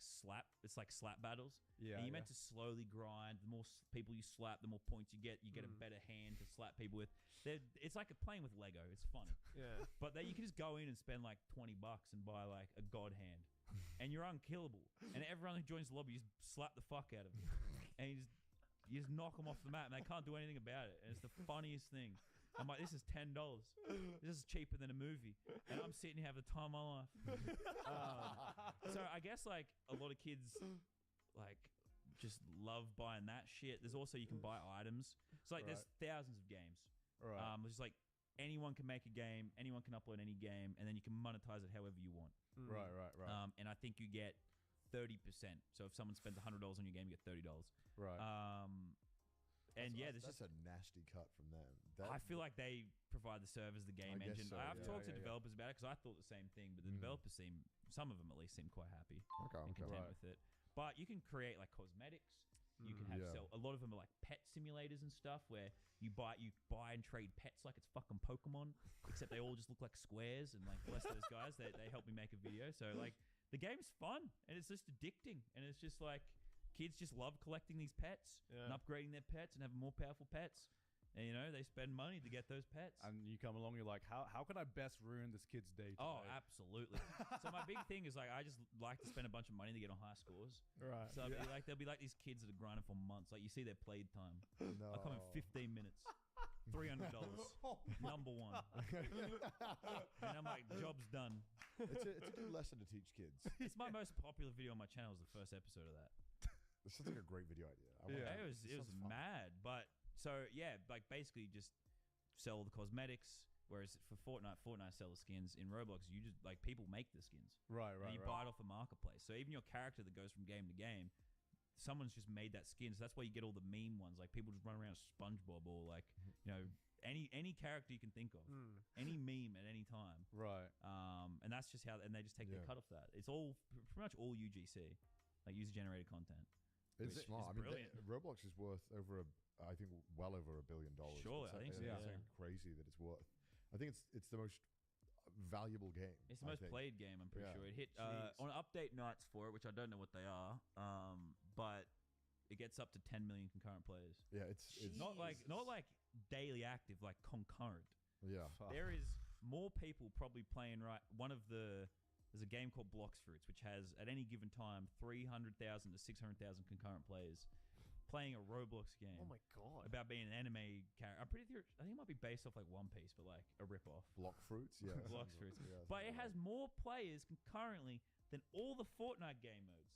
slap battles. Yeah. And you're meant to slowly grind. The more people you slap, the more points you get. You get a better hand to slap people with. It's like playing with Lego. It's funny. Yeah. But then you can just go in and spend $20 and buy a god hand, and you're unkillable. And everyone who joins the lobby, you just slap the fuck out of them, and you just knock them off the map, and they can't do anything about it. And it's the funniest thing. I'm like, this is $10. This is cheaper than a movie, and I'm sitting here having the time of my life. So I guess a lot of kids just love buying that shit. There's also you can buy items. So there's thousands of games. Right. It's just anyone can make a game, anyone can upload any game, and then you can monetize it however you want. Right. And I think you get 30%. So if someone spends $100 on your game, you get $30. Right. And yeah, that's a nasty cut from them. I feel like they provide the servers, the game I guess engine. so, I've yeah. talked to Yeah. developers about it because I thought the same thing, but the developers some of them at least seem quite happy and content Right. with it. But you can create cosmetics. You can have Yeah. sell. A lot of them are pet simulators and stuff where you buy and trade pets like it's fucking Pokemon, except they all just look like squares. And bless those guys, they helped me make a video. So the game's fun and it's just addicting, and it's just kids just love collecting these pets and upgrading their pets and having more powerful pets. And they spend money to get those pets. And you come along, you're like, how can I best ruin this kid's day? Oh, today? absolutely. So my big thing is I just like to spend a bunch of money to get on high scores. Right. So there'll be these kids that are grinding for months. You see their played time. No. I come in 15 minutes, $300, number one, and I'm like, job's done. It's a good lesson to teach kids. It's my most popular video on my channel. Is the first episode of that. This sounds like a great video idea. Yeah. It was sounds fun. mad, but so yeah, basically just sell the cosmetics. Whereas for Fortnite sell the skins. In Roblox, you just people make the skins. Right. And you buy it off a marketplace. So even your character that goes from game to game, someone's just made that skin. So that's why you get all the meme ones. People just run around as SpongeBob or any character you can think of, any meme at any time. Right. And that's just how. And they just take their cut off that. It's all pretty much all UGC, user generated content. It's Which smart. is I mean, brilliant. Roblox is worth I think well over $1 billion. Surely, I think so, It's yeah. crazy that it's worth. I think it's the most valuable game. It's the most played game, I'm pretty Yeah. sure. It hit Jeez. on update nights for it, which I don't know what they are, but it gets up to 10 million concurrent players. Yeah, it's Not like daily active, like concurrent. yeah. Fuck. There is more people probably playing there's a game called Blox Fruits, which has at any given time 300,000 to 600,000 concurrent players playing a Roblox game. Oh my god. About being an anime character. I think it might be based off One Piece, but a rip-off. Block fruits. Yeah. Blox sounds Fruits. like- yeah, But sounds it has right. more players concurrently than all the Fortnite game modes.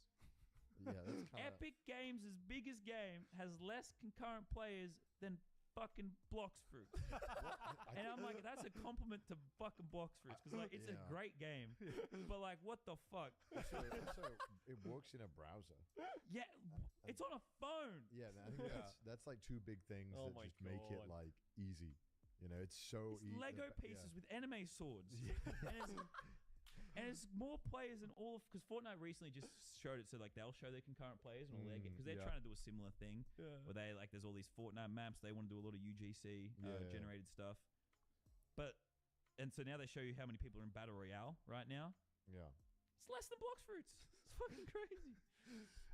Yeah, that's kind of. Epic Games' biggest game has less concurrent players than fucking Blox Fruits. And I'm like, that's a compliment to fucking Blox Fruits because like it's a Yeah. great game, but like what the fuck? Also, it works in a browser. Yeah, it's on a phone. Yeah, I think that's like two big things Oh that my just make it God. like easy. You know, it's so It's easy. Lego pieces with anime swords. And it's more players than all of because Fortnite recently just showed it so like they'll show their concurrent players and all their because they're yeah. trying to do a similar thing where they like there's all these Fortnite maps they want to do a lot of UGC generated stuff, but and so now they show you how many people are in Battle Royale right now. Yeah. It's less than Blox Fruits. It's fucking crazy.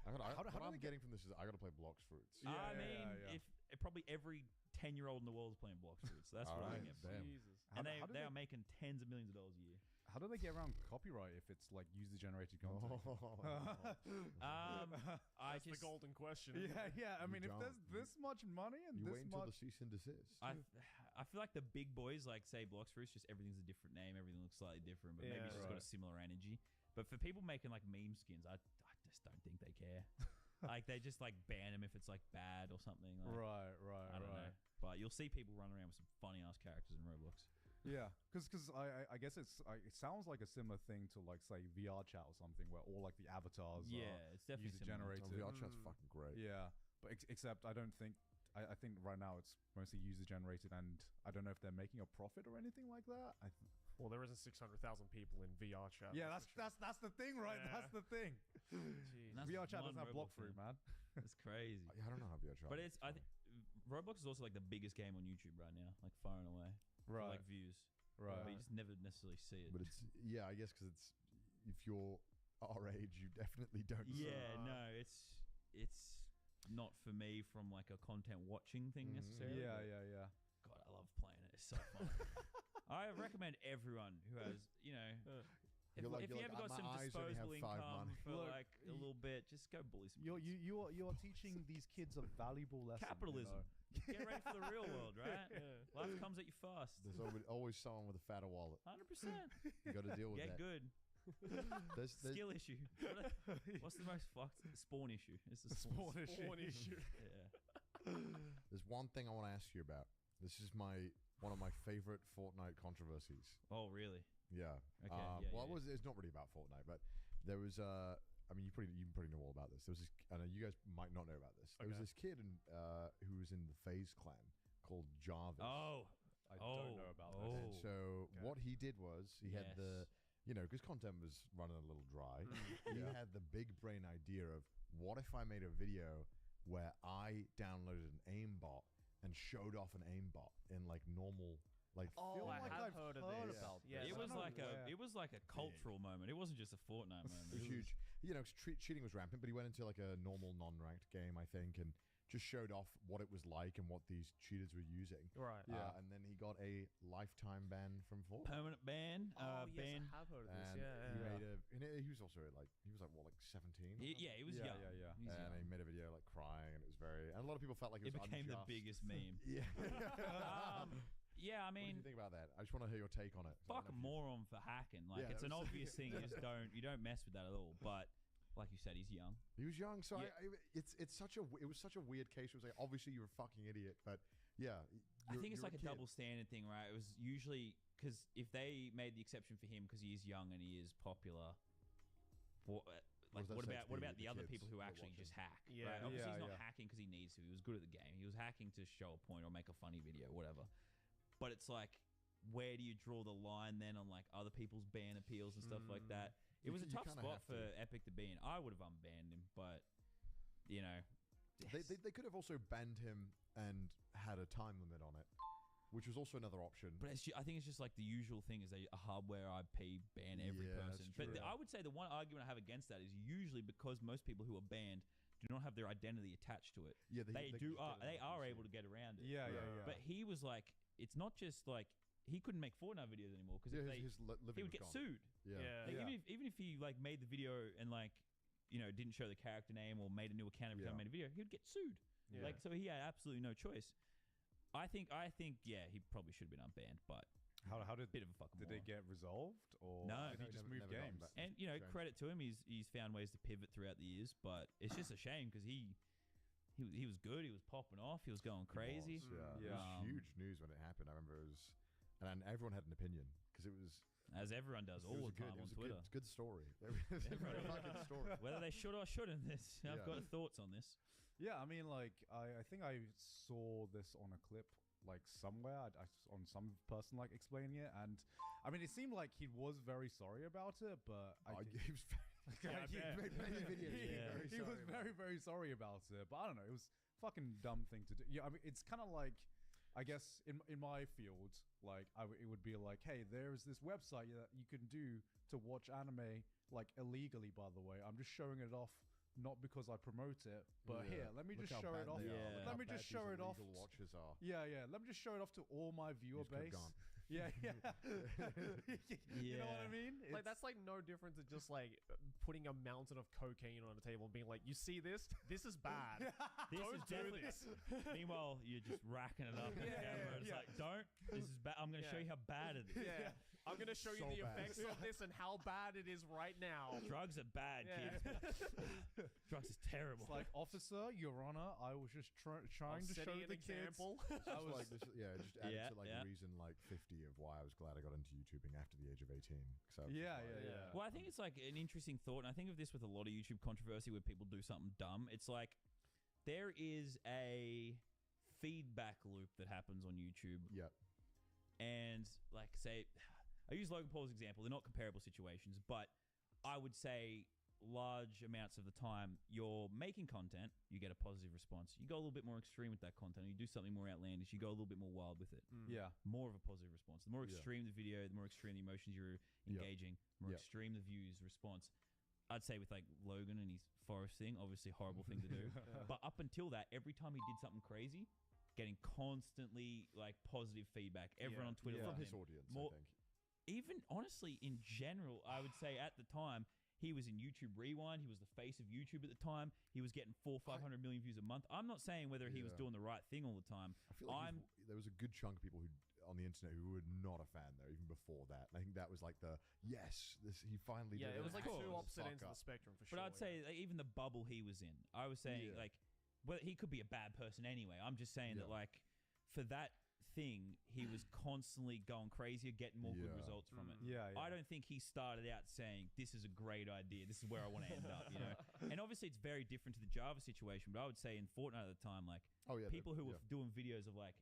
What do I'm they getting from this is I got to play Blox Fruits. I mean, if probably every 10-year-old in the world is playing Blox Fruits, so that's what I Alright, get. damn. Jesus. And How do they are making tens of millions of dollars a year. How do they get around copyright if it's like user-generated content? I That's just the golden question. Yeah. I You mean, if there's don't. this much money and You this wait until much, the cease and desist. I feel like the big boys, like say Blox Fruits, just everything's a different name, everything looks slightly different, but maybe Yeah. it's just got a similar energy. But for people making like meme skins, I just don't think they care. Like they just like ban them if it's like bad or something. Like, right. I don't know. But you'll see people run around with some funny ass characters in Roblox. Yeah, because I guess it sounds like a similar thing to like say VR chat or something where all like the avatars Yeah, are it's definitely similar. user-generated. VR chat's fucking great. Yeah, but except I don't think I think right now it's mostly user-generated, and I don't know if they're making a profit or anything like that. Well, there isn't 600,000 people in VR chat. Yeah, for sure. that's the thing, right? Yeah. That's the thing. Jeez. And that's VR chat one doesn't have block Roblox fruit, game. man. It's crazy. I don't know how VR chat. But works, I think Roblox is also like the biggest game on YouTube right now, like far and away. For, Right, like views. right. But you just never necessarily see it. But it's I guess because it's if you're our age, you definitely don't. see it. Yeah, no, it's not for me from like a content watching thing necessarily. Yeah, but yeah. God, I love playing it. It's so fun. I recommend everyone who has, if You're like- you you're ever like, got some "My eyes only have disposable 5 income money." for Look, like a little bit, just go bully some You kids. you are teaching these kids a valuable lesson. Capitalism. You know? Get ready for the real world, right? Life comes at you fast. There's always someone with a fatter wallet. 100%. You got to deal with Get that. good. There's Skill issue. What's the most fucked? Spawn issue. It's the Spawn spawn, issue. One issue. Yeah. there's one thing I want to ask you about. This is one of my favorite Fortnite controversies. Oh, really? Yeah. Okay, Well, it's not really about Fortnite, but there was I mean, you probably know all about this. There was this. I know you guys might not know about this. There was Okay. this kid who was in the FaZe clan called Jarvis. Oh. I don't know about this. And so Okay. what he did was he had the, Yes. because content was running a little dry. Mm. He had the big brain idea of what if I made a video where I downloaded an aimbot and showed off an aimbot in like normal, like Oh, I like have I've heard of heard this. about Yeah, this. It I was don't like know where. it was like a cultural moment. It wasn't just a Fortnite moment. it was huge. 'Cause cheating was rampant, but he went into like a normal non-ranked game, I think, and just showed off what it was like and what these cheaters were using. Right. Yeah. And then he got a lifetime ban from Fortnite. Permanent ban. Oh, yes, ban. I have heard of this. And Yeah, he yeah. made he was also like what, like 17? or Yeah, he was Yeah, young. yeah. He was and young. he made a video like crying, and it was very. And a lot of people felt like it It was became the unjust. biggest meme. Yeah. Yeah, I What do mean, you think about that? I just want to hear your take on it. fuck a moron for hacking. Like, Yeah, it's an that's- obvious thing. You don't mess with that at all. But like you said, he's young. He was young, so Yeah. it was such a weird case. It was like obviously you're a fucking idiot, but yeah. I think it's you're like a kid. double standard thing, right? It was usually because if they made the exception for him because he is young and he is popular, what, What does that what say about to the the other kids people who that are actually just watching? hack? Yeah. Right? Obviously, he's Yeah, not yeah. hacking because he needs to. He was good at the game. He was hacking to show a point or make a funny video, whatever. But it's like, where do you draw the line then on like other people's ban appeals and stuff like that? It You was a c- you tough kinda spot have for to. Epic to be in. I would have unbanned him, but you know, They could have also banned him and had a time limit on it, which was also another option. But I think it's just like the usual thing is a hardware IP ban every Yeah, that's person. But true. I would say the one argument I have against that is usually because most people who are banned do not have their identity attached to it. yeah, They can do just get it they on are PC. able to get around it. Yeah. But he was like, it's not just like he couldn't make Fortnite videos anymore because Yeah, if his living he would was get gone. sued. Yeah. Like, Yeah. even if he like made the video and like didn't show the character name or made a new account every time he Yeah. made a video, he would get sued. Yeah. Like so he had absolutely no choice. I think yeah he probably should have been unbanned, but How did bit of a fucking did they moron. get resolved or No. did he No, just never- move never got games? back. And Strange. credit to him, he's found ways to pivot throughout the years, but it's just a shame because he was good. He was popping off. He was going crazy. It was, yeah. Yeah. It was huge news when it happened. I remember it was, and everyone had an opinion because it was As everyone does it all was the time it on was Twitter. A good story. It was a Everyone- fucking story. Whether they should or shouldn't, I've Yeah. got thoughts on this. Yeah, I mean, like I think I saw this on a clip like somewhere on some person like explaining it, and I mean, it seemed like he was very sorry about it, but Oh, I think he was he made many videos. being Yeah. very he was sorry about very, it. very sorry about it. But I don't know, it was a fucking dumb thing to do. Yeah, I mean, it's kind of like, I guess in my field, like it would be like, hey, there's this website that you can do to watch anime like illegally. By the way, I'm just showing it off. Not because I promote it, but Yeah. here, let me Look just how show bad it off. they are. Yeah. Look Let how me just bad show these it off. illegal watches are. Yeah, let me just show it off to all my viewer These could've base. gone. Yeah, You know what I Yeah. mean? Like that's like no different to just like putting a mountain of cocaine on a table and being like, "You see this? This is bad. This Don't is do definitely. this." Meanwhile, you're just racking it up on Yeah, camera. It's yeah. like, don't. This is bad. I'm going to show Yeah. you how bad it is. Yeah, I'm gonna show you So the bad. effects of this and how bad it is right now. Drugs are bad, Yeah. kids. Drugs is terrible. It's like, officer, Your Honor, I was just trying to show setting an the kids. example. I was like, this, just added Yeah, to like yeah. reason like 50 of why I was glad I got into YouTubing after the age of 18. 'cause I was just Yeah, like, yeah. Well, I think it's like an interesting thought, and I think of this with a lot of YouTube controversy where people do something dumb. It's like there is a feedback loop that happens on YouTube, Yep. and like say, I use Logan Paul's example. They're not comparable situations, but I would say large amounts of the time you're making content, you get a positive response. You go a little bit more extreme with that content, or you do something more outlandish, you go a little bit more wild with it. Yeah. More of a positive response. The more Yeah. extreme the video, the more extreme the emotions you're Yep. engaging, the more Yep. extreme the views response. I'd say with like Logan and his forest thing, obviously horrible thing to do. But up until that, every time he did something crazy, getting constantly like positive feedback. Everyone Yeah. on Twitter Yeah. From loved his him. audience, More- I think. Even honestly, in general, I would say at the time he was in YouTube Rewind. He was the face of YouTube at the time. He was getting 500 million views a month. I'm not saying whether he was Yeah. doing the right thing all the time. I feel like I'm- there was a good chunk of people who on the internet who were not a fan though, even before that. And I think that was like the he finally Yeah, did it was like Cool. two Shut the opposite fuck ends of the up. spectrum for But sure. I'd say like, even the bubble he was in, I was saying Yeah. like, well, he could be a bad person anyway. I'm just saying that Yeah. like for that thing, he was constantly going crazier, getting more good Yeah. results from it. Yeah, yeah. I don't think he started out saying this is a great idea. This is where I want to end up. You know, and obviously it's very different to the Java situation. But I would say in Fortnite at the time, like Oh yeah, people who yeah. were doing videos of like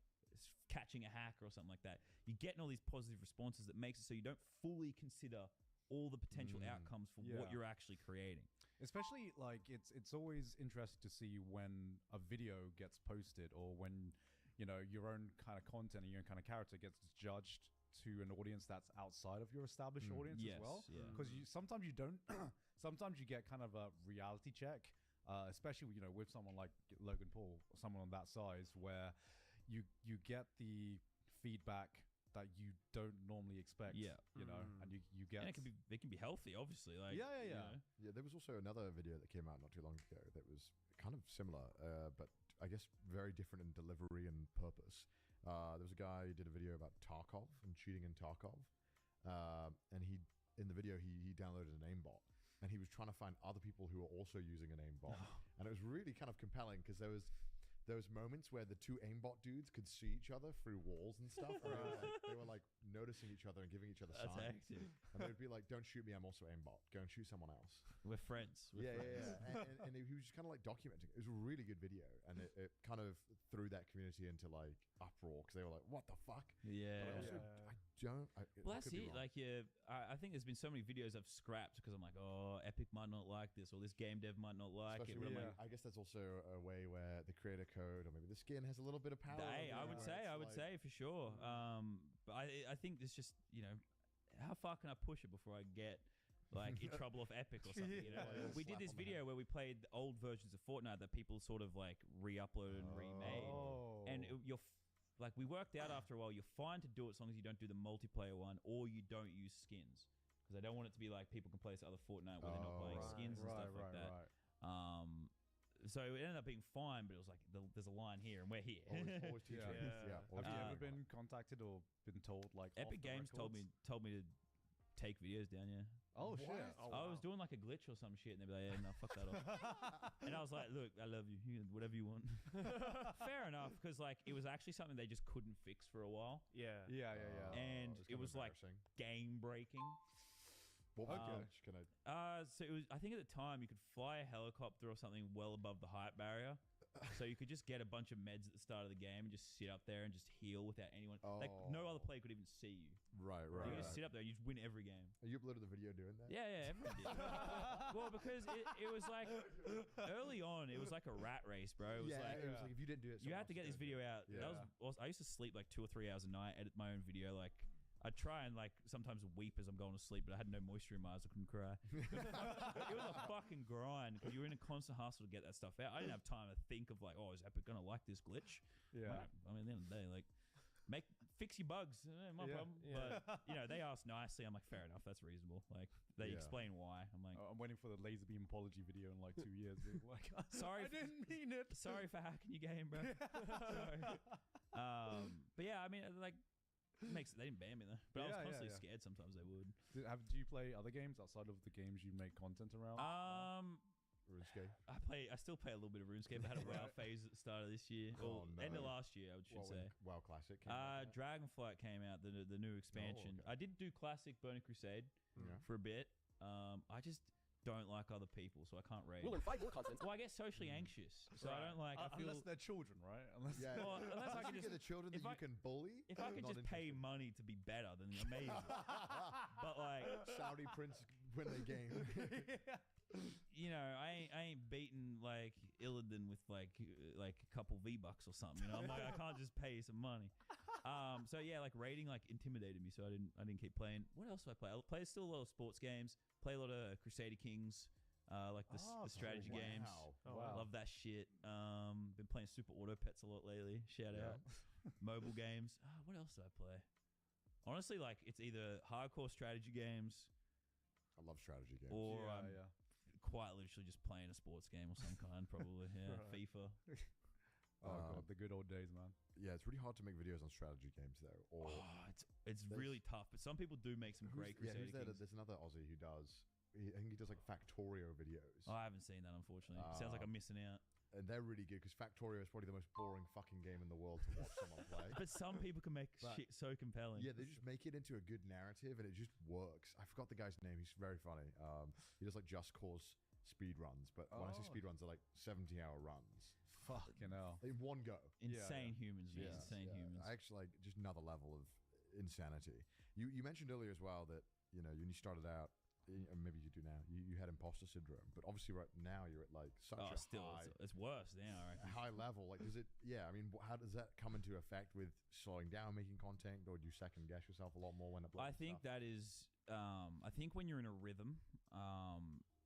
catching a hacker or something like that, you're getting all these positive responses that makes it so you don't fully consider all the potential outcomes for Yeah. what you're actually creating. Especially like it's always interesting to see when a video gets posted or when your own kind of content and your own kind of character gets judged to an audience that's outside of your established audience Yes, as well. yeah. Because sometimes you don't, sometimes you get kind of a reality check, especially with someone like Logan Paul, or someone on that size, where you get the feedback that you don't normally expect. Yeah. And you get And it can be healthy, obviously. Like Yeah, yeah, you yeah. know. Yeah, there was also another video that came out not too long ago that was kind of similar, but I guess very different in delivery and purpose. There was a guy who did a video about Tarkov and cheating in Tarkov, and in the video he downloaded an aimbot, and he was trying to find other people who were also using an aimbot, and it was really kind of compelling because there was moments where the two aimbot dudes could see each other through walls and stuff. And they were like noticing each other and giving each other That's signs. active. And they would be like, "Don't shoot me, I'm also aimbot. Go and shoot someone else." We're friends. We're Yeah, friends. yeah. And he was just kind of like documenting. It was a really good video, and it kind of threw that community into like uproar because they were like, "What the fuck?" Yeah. But I also, Well, that's it. Like, I think there's been so many videos I've scrapped because I'm like, oh, Epic might not like this, or this game dev might not like especially it. when But I'm like, I guess that's also a way where the creator code or maybe the skin has a little bit of power. Hey, over I it, would where say, it's I would like- say for sure. But I think there's just how far can I push it before I get like in trouble off Epic or something? You know, Yeah, we did slap this on the video where we played the old versions of Fortnite that people sort of like re-uploaded and remade, and we worked out after a while you're fine to do it as long as you don't do the multiplayer one or you don't use skins. Because I don't want it to be like people can play this other Fortnite where they're not buying skins and stuff like that. So it ended up being fine, but it was like there's a line here and we're here. Always teach Yeah. me. Yeah. always Have you teach ever me. been contacted or been told like off Epic the Games told me records? to take videos down. Yeah. Oh shit! Oh, I was wow. doing like a glitch or some shit, and they'd be like, "Yeah, no, fuck that off." And I was like, "Look, I love you. You can do whatever you want." Fair enough, because like it was actually something they just couldn't fix for a while, Yeah. Yeah. and it's it kinda was like embarrassing. game breaking. What was the Okay. glitch? Can I? So it was. I think at the time you could fly a helicopter or something well above the height barrier, so you could just get a bunch of meds at the start of the game and just sit up there and just heal without anyone. Like no other player could even see you. Right. You could Right. just sit up there and you just win every game. You uploaded the video doing that? Yeah, everyone did. Well, because it was like early on, it was like a rat race, bro. It was like it was like if you didn't do it, you someone had to else get was this gonna do video it. out. Yeah. I used to sleep like 2 or 3 hours a night, edit my own video. Like I'd try and like sometimes weep as I'm going to sleep, but I had no moisture in my eyes. I couldn't cry. It was a fucking grind because you were in a constant hustle to get that stuff out. I didn't have time to think of like, oh, is Epic gonna like this glitch? Yeah. I mean, at the end of the day, like. Fix your bugs, my Yeah. problem. Yeah. But they asked nicely. I'm like, fair enough, that's reasonable. Like they Yeah. explain why. I'm like, I'm waiting for the laser beam apology video in like 2 years. Being like, Sorry I didn't mean it. sorry for hacking your game, bro. Sorry. But yeah, I mean, like, they didn't ban me though. But I was Yeah, yeah, constantly yeah. scared. Sometimes they would. Do you play other games outside of the games you make content around? RuneScape. I still play a little bit of RuneScape. I had a WoW phase at the start of this year, Oh, or end of no. last year, I should say. WoW Classic. came out, yeah. Dragonflight came out, the new expansion. okay. I did do classic Burning Crusade Yeah. for a bit. I just don't like other people, so I can't raid. We'll learn 5 more consonants. Well, I get socially anxious, so I don't like. I feel Unless they're children, right? Unless Yeah. well, unless I could you just get the children that if you I- can bully. if I could not just pay interested. money to be better, then amazing. But like, Saudi prince win the game. I ain't beating like Illidan with like a couple V-bucks or something. I'm like, I can't just pay some money. So yeah, like raiding like intimidated me, so I didn't keep playing. What else do I play? I play still a lot of sports games. Play a lot of Crusader Kings, like the strategy games. Wow. Wow. Love that shit. Been playing Super Auto Pets a lot lately. Shout Yeah. out. Mobile games. What else do I play? Honestly, like it's either hardcore strategy games I love strategy games. or yeah, I'm yeah. quite literally just playing a sports game of some kind, probably. Yeah, Right. FIFA. Oh god, the good old days, man. Yeah, it's really hard to make videos on strategy games though. Or It's There's- really tough, but some people do make some great Crusader who's there? Kings. There's another Aussie who does. I think he does like Factorio videos, Oh, I haven't seen that, unfortunately. Sounds like I'm missing out. and they're really good because Factorio is probably the most boring fucking game in the world to watch someone play. But some people can make But- shit so compelling. Yeah, they just make it into a good narrative, and it just works. I forgot the guy's name. He's very funny. He does like Just Cause speed runs, but when I say Oh. speed runs, they're like 70-hour runs Fucking hell. in one go. Insane humans, man. Yeah, Insane yeah. humans. Actually, like just another level of insanity. You mentioned earlier as well that when you started out, and maybe you do now. You had imposter syndrome, but obviously right now you're at like such a Still, high, it's worse now, I reckon. high level. Like, does it? Yeah, I mean, how does that come into effect with slowing down making content, or do you second guess yourself a lot more when I think that is. I think when you're in a rhythm,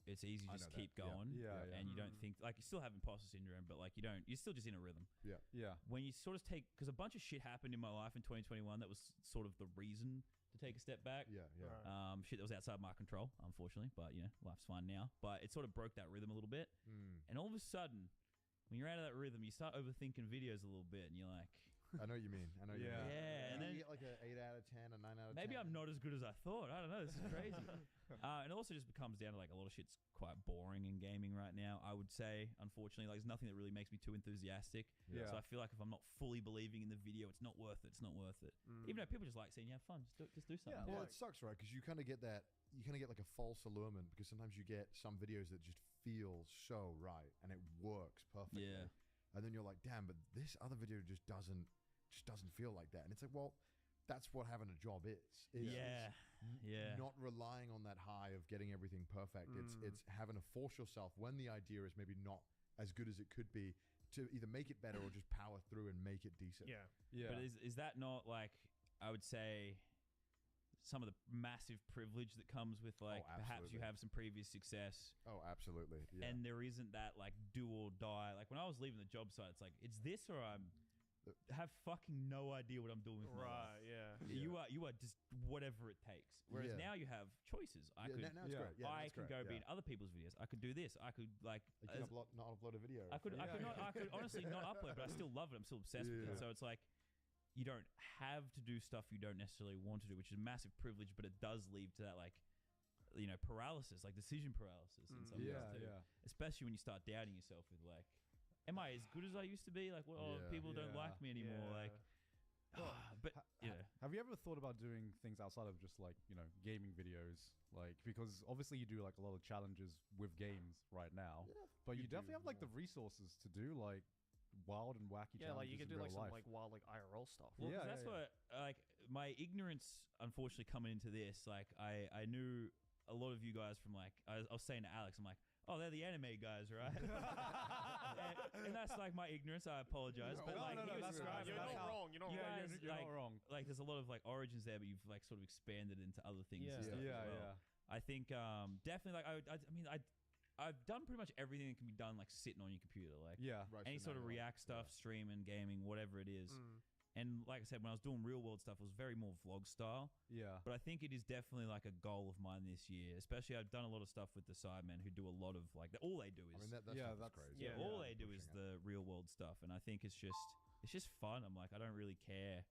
it's easy to I just know keep that, yeah. going. Yeah, yeah. And you don't think like you still have imposter syndrome, but like you're still just in a rhythm. Yeah. When you sort of because a bunch of shit happened in my life in 2021 that was sort of the reason to take a step back. Yeah. Right. Shit that was outside my control, unfortunately, but life's fine now. But it sort of broke that rhythm a little bit, and all of a sudden, when you're out of that rhythm, you start overthinking videos a little bit, and you're like, I know what you mean. I know. What you Yeah. mean. Yeah, and You then- get like an 8 out of 10, a 9 out of 10. maybe I'm not as good as I thought. I don't know. This is crazy. And it also just becomes down to like a lot of shit's quite boring in gaming right now. I would say, unfortunately, like there's nothing that really makes me too enthusiastic. Yeah. So I feel like if I'm not fully believing in the video, it's not worth it. It's not worth it. Even though people just like seeing you have fun, just do something. Well, it sucks, right? Because you kind of get that. You kind of get like a false allurement because sometimes you get some videos that just feel so right and it works perfectly. Yeah. And then you're like, damn, but this other video just doesn't feel like that. And it's like, well, that's what having a job is. Yeah. Yeah. Not relying on that high of getting everything perfect. It's having to force yourself when the idea is maybe not as good as it could be to either make it better or just power through and make it decent. Yeah. Yeah. But is that not like, I would say, some of the massive privilege that comes with like perhaps you absolutely. have some previous success Oh, absolutely. Yeah. and there isn't that like do or die. Like when I was leaving the job site, it's like, it's this or I'm have fucking no idea what I'm doing with my life. Right, yeah. You are just whatever it takes. Whereas Yeah. now you have choices. I Yeah, could now it's yeah. great. Yeah, I that's can great. go be in yeah. other people's videos. I could do this. I could like You can as- not upload a video. I could for- I could not I could honestly not upload, but I still love it. I'm still obsessed with Yeah. it. So it's like you don't have to do stuff you don't necessarily want to do, which is a massive privilege, but it does lead to that like paralysis, like decision paralysis in some ways Yeah, too. yeah. Especially when you start doubting yourself with like, am I as good as I used to be? Like, well, Yeah. people don't Yeah. like me anymore. Like, but yeah. Have you ever thought about doing things outside of just like gaming videos? Like because obviously you do like a lot of challenges with games right now, Yeah, but you could do definitely have like the more. resources to do like wild and wacky Yeah, challenges. like you can in do real like some life. like wild like IRL stuff. Well, 'cause Yeah, that's yeah, what like my ignorance, unfortunately, coming into this. Like, I knew a lot of you guys from like I was saying to Alex, I'm like, oh, they're the anime guys, right? and that's like my ignorance. I apologize, but No, like no, he no, was that's describing, right. You're like, not wrong. You're not you wrong. guys, you're like, not wrong. like there's a lot of like origins there, but you've like sort of expanded into other things. Yeah. and stuff Yeah, as well. yeah. I think definitely like I mean I've done pretty much everything that can be done like sitting on your computer, like Yeah. Right, any so sort now of you're like- React stuff, streaming, gaming, whatever it is. Mm. And like I said, when I was doing real world stuff, it was very more vlog style. Yeah. But I think it is definitely like a goal of mine this year. Especially, I've done a lot of stuff with the Sidemen who do a lot of like all they do is I mean, that's Yeah, that's that's- crazy. yeah, all yeah, they do is pushing it. the real world stuff, and I think it's just fun. I'm like, I don't really care.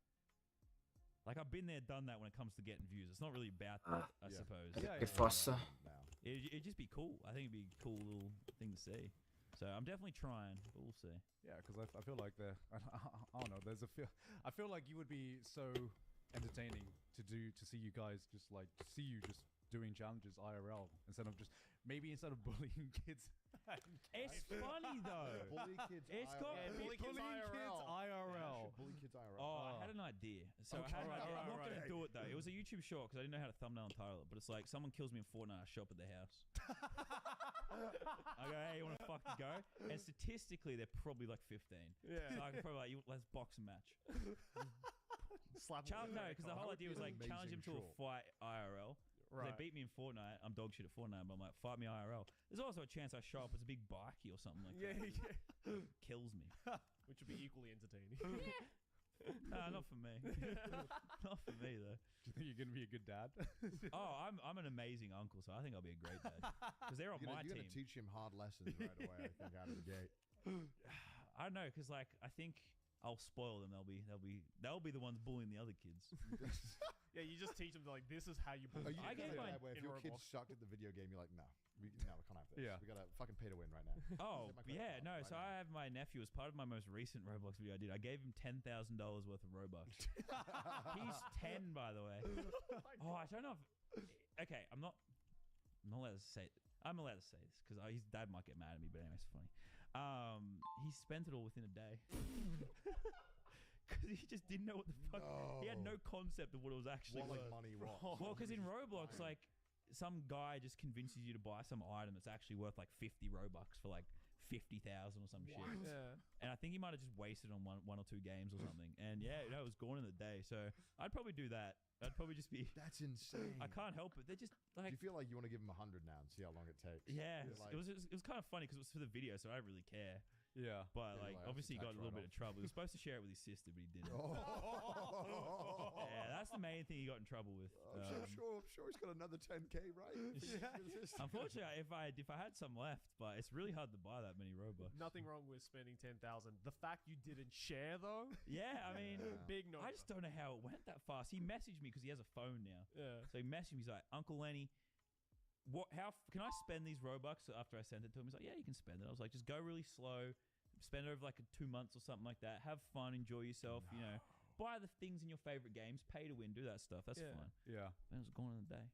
Like I've been there, done that when it comes to getting views. It's not really about that, I Yeah. suppose. Yeah, Che yeah, fossa. Now. It'd just be cool. I think it'd be a cool little thing to see. So I'm definitely trying, but we'll see. Yeah, because I feel like I don't know. There's a feel. I feel like you would be so entertaining to see you guys just like see you just doing challenges IRL instead of bullying kids. It's funny though. Bully kids. It's IRL. got- Yeah, bully kids IRL. IRL. Bully kids IRL. Oh, I had an idea. So I had an idea. I'm not going to do it though. It was a YouTube short because I didn't know how to thumbnail and title it. But it's like someone kills me in Fortnite, I show up at their house. I go, hey, you want to fucking go? And statistically, they're probably like 15. Yeah. So I could probably like, let's box a match. Slap No, because the That whole would idea be was an like challenge them amazing to a short. fight IRL. 'Cause Right. They beat me in Fortnite. I'm dog shit at Fortnite, but I'm like, fight me IRL. There's also a chance I show up as a big bikey or something like Yeah, that. yeah. Kills me. Which would be equally entertaining. Nah, not for me. Not for me though. Do you think you're gonna be a good dad? Oh, I'm an amazing uncle, so I think I'll be a great dad. Because they're on You're my gonna team. teach him hard lessons right away. I think out of the gate. I don't know, because like I think I'll spoil them. They'll be the ones bullying the other kids. Yeah, you just teach them like this is how you. Are you I the gave kind of my- dad where if in your kid Roblox. sucked at the video game, you're like, no, we can't have this. Yeah. We gotta fucking pay to win right now. Oh Get my credit yeah, card no. right So now. I have my nephew as part of my most recent Roblox video I did. I gave him $10,000 worth of Robux. He's 10, by the way. Oh, I don't know if. Okay, I'm not allowed to say. I'm allowed to say this because his dad might get mad at me, but anyway, it's funny. He spent it all within a day. Because he just didn't know what the fuck. He had no concept of what it was actually What like worth. money? What? Well, because in Roblox, Fine. like some guy just convinces you to buy some item that's actually worth like 50 Robux for like 50,000 or some shit. Yeah. And I think he might have just wasted on one or two games or something. And yeah, it was gone in the day. So I'd probably do that. I'd probably just be. That's insane. I can't help it. They're just Do like. you feel like you want to give him 100 now and see how long it takes? Yeah, You're like- it was kind of funny because it was for the video, so I don't really care. Yeah. But Yeah, like, like, that's obviously, a he got tax a little bit write-off. of trouble. He was supposed to share it with his sister, but he didn't. Oh. Yeah, that's the main thing he got in trouble with. I'm sure he's got another 10k, right? Unfortunately, if I had some left, but it's really hard to buy that many Robux. Nothing wrong with spending 10,000. The fact you didn't share though, Yeah, I mean, Yeah. big no. I just don't know how it went that fast. He messaged me because he has a phone now. Yeah. So he messaged me. He's like, Uncle Lenny, can I spend these Robux? So after I sent it to him, he's like, yeah, you can spend it. I was like, just go really slow, spend it over like 2 months or something like that. Have fun, enjoy yourself. You know, buy the things in your favorite games, pay to win, do that stuff. That's Yeah. fine. Yeah. Then it was gone in a day.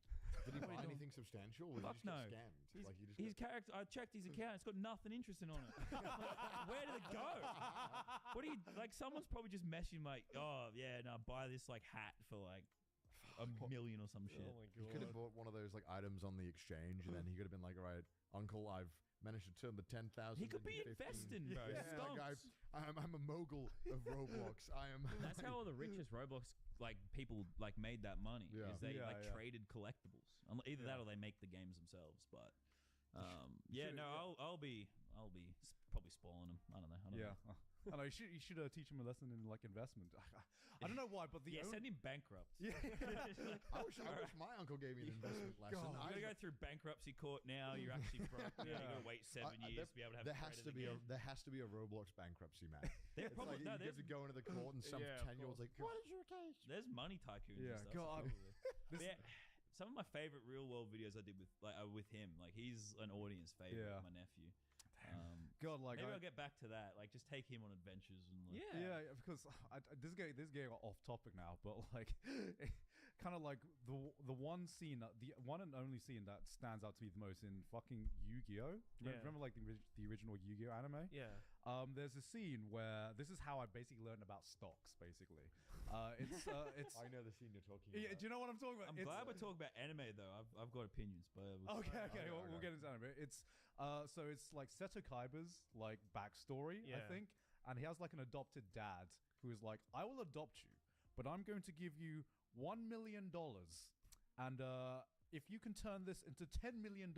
Did he What are buy you doing? anything substantial? Or Fuck did you just no. get scammed? His, Like you just his character, I checked his account. It's got nothing interesting on it. Where did it go? What do you like? Someone's probably just messaging like, oh yeah, no, buy this like hat for like $1 million or some shit. Oh my He could have god. bought one of those like items on the exchange, and then he could have been like, "All right, Uncle, I've managed to turn the 10,000. He could be into 15." investing, bro. Yeah, like, Stonks. I'm a mogul of Roblox. I am. That's how all the richest Roblox like people like made that money. Yeah. Is they Yeah, like yeah. traded collectibles. Either that or they make the games themselves. But yeah, Sure, no, yeah. I'll be probably spoiling them. I don't know. Yeah. I know you should teach him a lesson in like investment. I don't know why, but the send him bankrupt. yeah. I wish my uncle gave me an investment lesson. God. You gotta go through bankruptcy court now. You're actually broke. Now. You gotta wait 7 years to be able to have there has credit to be again. there has to be a Roblox bankruptcy, man. There It's probably like no. you have to go into the court and some Yeah, of 10-year-old's like, course. what is your case? There's money tycoons. Yeah, and stuff, God. probably. This- But yeah, some of my favorite real world videos I did with him. Like he's an audience favorite. Yeah. My nephew. God, like Maybe I'll get back to that. Like just take him on adventures and like, yeah, because this getting off topic now, but like, kind of like the one scene, the one and only scene that stands out to me the most in fucking Yu-Gi-Oh. Remember like the original Yu-Gi-Oh anime? Yeah. There's a scene where this is how I basically learned about stocks. Basically, it's I know the scene you're talking yeah, about. do you know what I'm talking about? I'm glad we're talking about anime though. I've got opinions, but Okay, Okay, we'll okay. get into that in a bit. It's so it's like Seto Kaiba's like backstory, I Yeah. think, and he has like an adopted dad who is like, I will adopt you, but I'm going to give you $1 million, and if you can turn this into $10 million,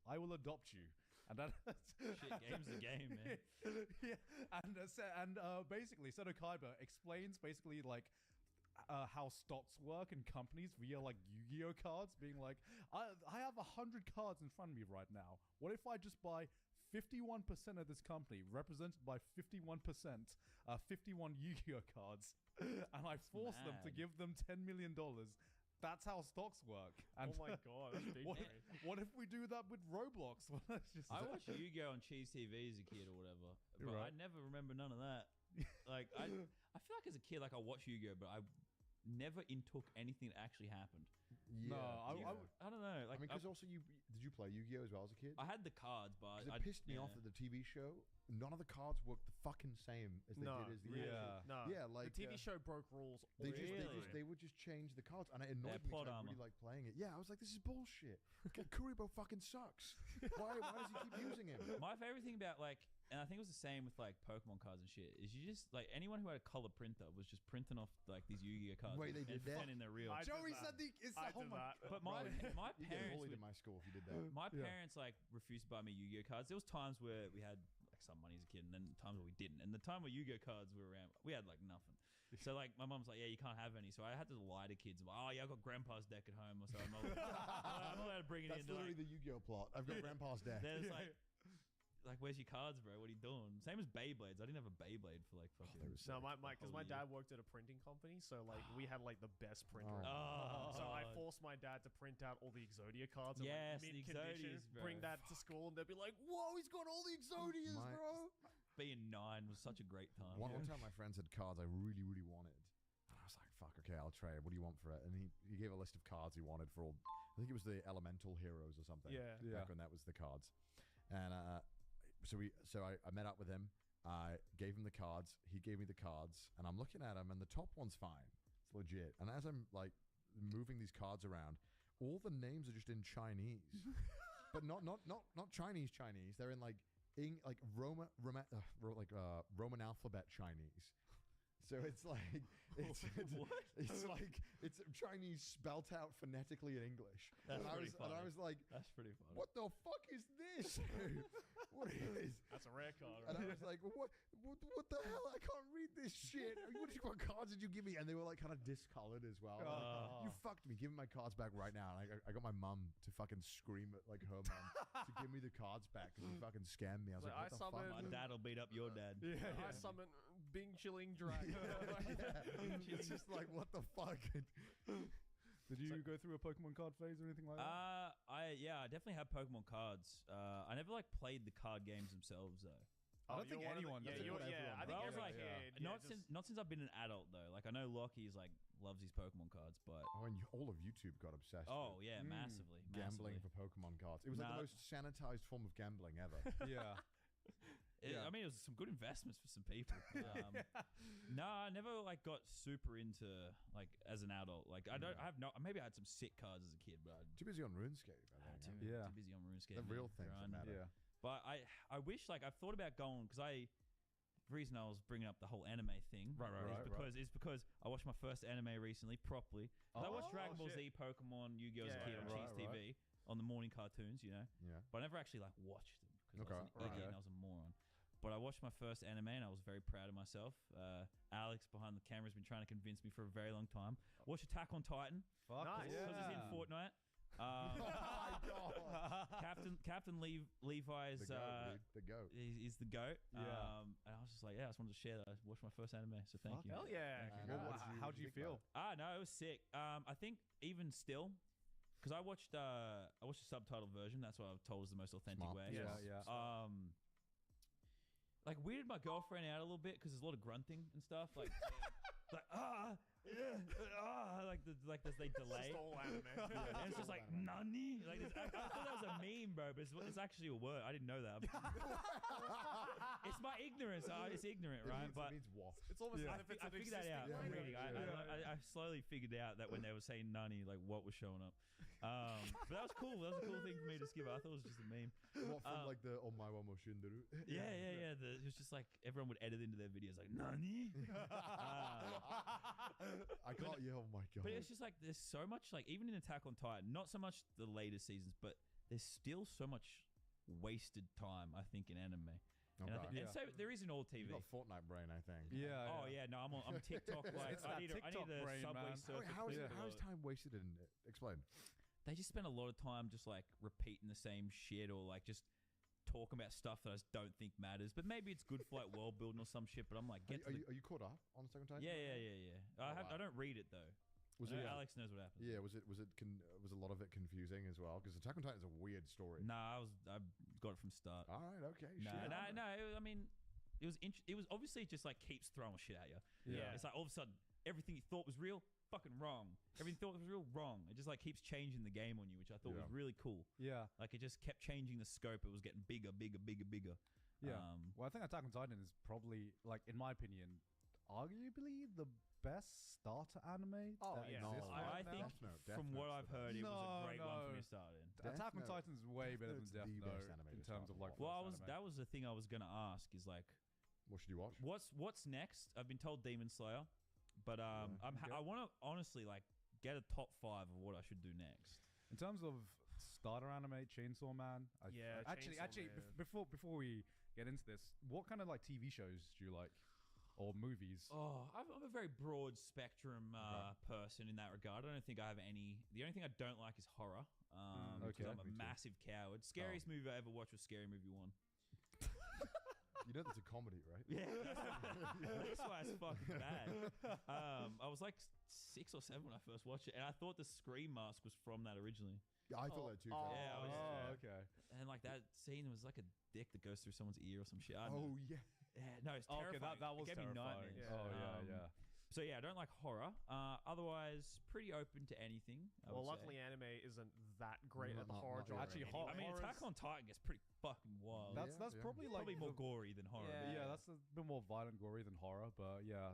I will adopt you. And that shit, game's the game, man. yeah, and basically Seto Kaiba explains basically like how stocks work in companies via like Yu-Gi-Oh cards, being like, I have 100 cards in front of me right now. What if I just buy 51% of this company, represented by 51%, 51 Yu-Gi-Oh cards, and I force them to mad. give them $10 million. That's how stocks work. And Oh my god, that's big what, brain. what if we do that with Roblox? I watched Yu-Gi-Oh on Cheese TV as a kid or whatever, but Right. I never remember none of that. Like I feel like as a kid, like I watched Yu-Gi-Oh, but I never intook anything that actually happened. No, yeah. I don't know. Like I mean, because also did you play Yu-Gi-Oh as well as a kid? I had the cards, but 'Cause I it pissed me off yeah. at the TV show. None of the cards worked the fucking same as they No, did as the really? actual. No. Yeah, like the TV show broke rules. They would just change the cards, and it annoyed me. 'cause plot I armor. really like playing it. Yeah, I was like, this is bullshit. Kuribo fucking sucks. Why does he keep using him? My favorite thing about like, and I think it was the same with like Pokemon cards and shit, is you just like anyone who had a color printer was just printing off like these Yu-Gi-Oh cards. Wait, they and did that? pretending they're real. I did Joey that. said it's I oh did my that. But my Bro, my you get parents bullied would, in my school if you did that. my Yeah. parents like refused to buy me Yu-Gi-Oh cards. There was times where we had like some money as a kid, and then times where we didn't. And the time where Yu-Gi-Oh cards were around, we had like nothing. So like my mom's like, yeah, you can't have any. So I had to lie to kids. Oh yeah, I got Grandpa's deck at home, or so I'm not allowed to bring it That's in. literally the Yu-Gi-Oh plot. I've got Grandpa's deck. There's like, where's your cards, bro? What are you doing? Same as Beyblades. I didn't have a Beyblade for like fucking. they were No, sick. because whole my year. dad worked at a printing company, so like we had like the best printer. Oh. So I forced my dad to print out all the Exodia cards. in, Yes, like, the mint condition, Exodias, bro. bring that to school, and they'd be like, "Whoa, he's got all the Exodias, My- bro!" Being 9 was such a great time. One time my friends had cards I really, really wanted. And I was like, fuck, okay, I'll trade. What do you want for it? And he gave a list of cards he wanted for all, I think it was the Elemental Heroes or something. Yeah. Yeah. Back when that was the cards. And so I met up with him. I gave him the cards. He gave me the cards. And I'm looking at them, and the top one's fine. It's legit. And as I'm like moving these cards around, all the names are just in Chinese. But not Chinese. They're in like Roman alphabet Chinese. So it's like What? it's like it's Chinese spelt out phonetically in English. That's and I pretty was funny. like, That's pretty funny. what the fuck is this? What is? That's a rare card. And I was like, what the hell? I can't read this shit. What cards did you give me? And they were like kind of discolored as well. Oh. You fucked me. Give me my cards back right now. And I got my mum to fucking scream at like her mum to give me the cards back because you fucking scammed me. I was Like, like, I what the fuck? summoned- My dad'll beat up your dad. I summon Bing Chilling Dragon. Yeah. It's just like, what the fuck? Did you go through a Pokemon card phase or anything like that? I definitely have Pokemon cards. I never like played the card games themselves though. I don't think you're one of anyone The, does. yeah, That's what yeah, I everyone think does. every Like, kid. Not since I've been an adult though. Like I know Lockie's like loves his Pokemon cards, but Oh, and all of YouTube got obsessed oh with yeah, Mm. massively, gambling massively. for Pokemon cards. It was like Nah. the most sanitized form of gambling ever. Yeah. Yeah. I mean, it was some good investments for some people. No, I never like got super into like as an adult. Like I don't. I have no. Maybe I had some sick cards as a kid, but I Too busy on RuneScape, I think. too, Yeah. too busy on RuneScape. The man. real things that Grind. matter. Yeah. But I wish like I've thought about going because the reason I was bringing up the whole anime thing Right, is because I watched my first anime recently properly. 'Cause I watched Oh, Dragon Ball shit. Z, Pokemon, Yu-Gi-Oh as a Yeah, kid on right, Cheese TV on the morning cartoons, you know. Yeah. But I never actually like watched them because I was an Okay. idiot Right. and I was a moron. But I watched my first anime and I was very proud of myself. Alex behind the camera has been trying to convince me for a very long time. Watch Attack on Titan Fuck Nice. because it's in yeah. Fortnite. Oh my god. Captain Levi's The goat, dude. The goat. is the goat. Yeah. And I was just like, I just wanted to share that. I watched my first anime, so thank Fuck you. Hell yeah. And, Well, how what do you think about feel? it? No, it was sick. I think even still, because I watched the subtitle version. That's what I was told was the most authentic Smart. way. Yeah, Yes. yeah. Like weirded my girlfriend out a little bit because there's a lot of grunting and stuff. Like, like as they delay. Just all anime. And it's just like nani. Like I thought that was a meme, bro, but it's actually a word. I didn't know that. It's my ignorance. It's ignorant, right? It But means waft. It's almost Yeah. as if it's I an figured that out Yeah, from yeah, reading. yeah. I slowly figured out that when they were saying nani, like what was showing up. But that was cool. That was a cool thing for me to skip. I thought it was just a meme. What from Um, like the Omae wa mo shinduru? Yeah. It was just like everyone would edit into their videos like nani. I can't. Yeah. Oh my god. But it's just like there's so much like even in Attack on Titan, not so much the later seasons, but there's still so much wasted time. I think in anime. And, I Okay. think, and so there is in all TV. You got Fortnite brain, I think. Yeah. Oh yeah, no, I'm TikTok. Like It's I that need TikTok a brain, Subway man. Surfer. How is, clip how is or- time wasted in it? Explain. They just spend a lot of time just like repeating the same shit or like just talking about stuff that I just don't think matters. But maybe it's good for like world building or some shit. But I'm like, get to the Are you caught up on Second Titan? yeah. Oh, I wow. don't read it though. Was it? Alex knows what happens. Yeah. Was a lot of it confusing as well? Because Attack on Titan is a weird story. Nah, I got it from start. All right. Okay. No, shit. no. I mean, it was it was obviously just like keeps throwing shit at you. Yeah. It's like all of a sudden everything you thought was real, fucking wrong. Everything you thought was real, wrong. It just like keeps changing the game on you, which I thought was Yeah. really cool. Yeah. Like it just kept changing the scope. It was getting bigger. Yeah. Well, I think Attack on Titan is probably, like, in my opinion, arguably the best starter anime Oh, that yeah. exists No. right I now. think Death Note, Death from what Note's I've the heard, it was a No, great one for no. me to start in. Death Attack on Note- Titan's way Death better Note's than Death the best Note anime in to terms start of with. like. Well, first anime. that was the thing I was gonna ask. Is like, What should you watch? what's next? I've been told Demon Slayer, but Okay. I want to honestly like get a top 5 of what I should do next. In terms of starter anime, Chainsaw Man. Yeah, Actually, Chainsaw Man. before we get into this, what kind of like TV shows do you like, or movies? Oh, I'm a very broad spectrum person in that regard. I don't think I have any. The only thing I don't like is horror. Because okay. I'm a Me too. massive coward. Scariest movie I ever watched was Scary Movie 1. You know that's a comedy, right? Yeah, that's why it's fucking bad. I was like 6 or 7 when I first watched it, and I thought the scream mask was from that originally. Yeah, I thought that too. Oh, Yeah, I was- Oh, okay. And like that scene was like a dick that goes through someone's ear or some shit. I don't know. Oh yeah. Yeah, no, it's Oh, okay, terrifying. that was it gave me terrifying. nightmares. Oh yeah, Um, yeah. So yeah, I don't like horror. Otherwise, pretty open to anything. I Well, would luckily, say. anime isn't that great at the Not- horror not genre. Actually, anyway. I mean, horror's- Attack on Titan gets pretty fucking wild. That's Yeah, yeah. probably like Probably more the- gory than horror. Yeah. but Yeah, that's a bit more violent, gory than horror, but yeah,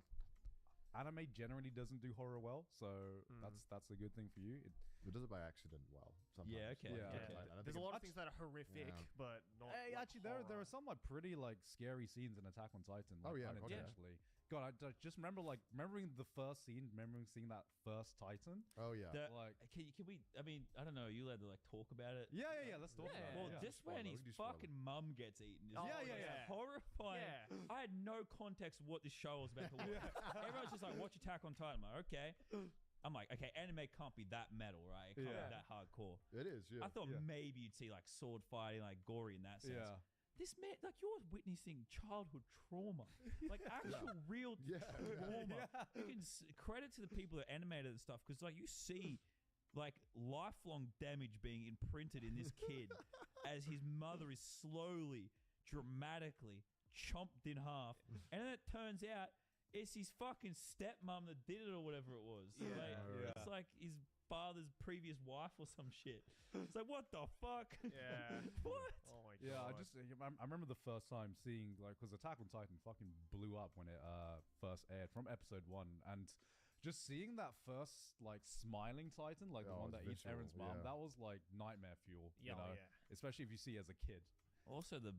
anime generally doesn't do horror well, so that's a good thing for you. It does it by accident well. Sometimes. Yeah, okay, Yeah. Like, okay. I don't There's think a lot of Actu- things that are horrific, Yeah. but not. Hey, like actually, there horror. are some like pretty like scary scenes in Attack on Titan. Like, Oh, yeah, of course, yeah. unintentionally. God, just remember remembering the first scene, remembering seeing that first Titan. Oh yeah. The- Like, can we? I mean, I don't know. You allowed to like talk about it. yeah. Let's talk Yeah. about Well, it. Yeah. just Spoiler, when we his can do spoiler. fucking mum gets eaten. Is Oh, Yeah, it's yeah. horrifying. Yeah. I had no context what this show was about to watch. Everyone's just like, watch Attack on Titan. I'm like, okay. I'm like, okay, anime can't be that metal, right? It can't Yeah. be that hardcore. It is. Yeah. I thought Yeah. maybe you'd see like sword fighting, like gory in that sense. Yeah. This man, like you're witnessing childhood trauma, like actual real Yeah. trauma. You can credit to the people that animated and stuff because like you see like lifelong damage being imprinted in this kid as his mother is slowly, dramatically chomped in half, and then it turns out it's his fucking stepmom that did it or whatever it was. Yeah. Like, Yeah. It's like his father's previous wife or some shit. It's like what the fuck? Yeah. What? Oh my god. Yeah, I remember the first time seeing like because Attack on Titan fucking blew up when it first aired from episode 1, and just seeing that first like smiling Titan, like the Oh, one it's that eats visceral, Eren's mom, yeah. that was like nightmare fuel. Yeah, you know, yeah. especially if you see as a kid. Also, the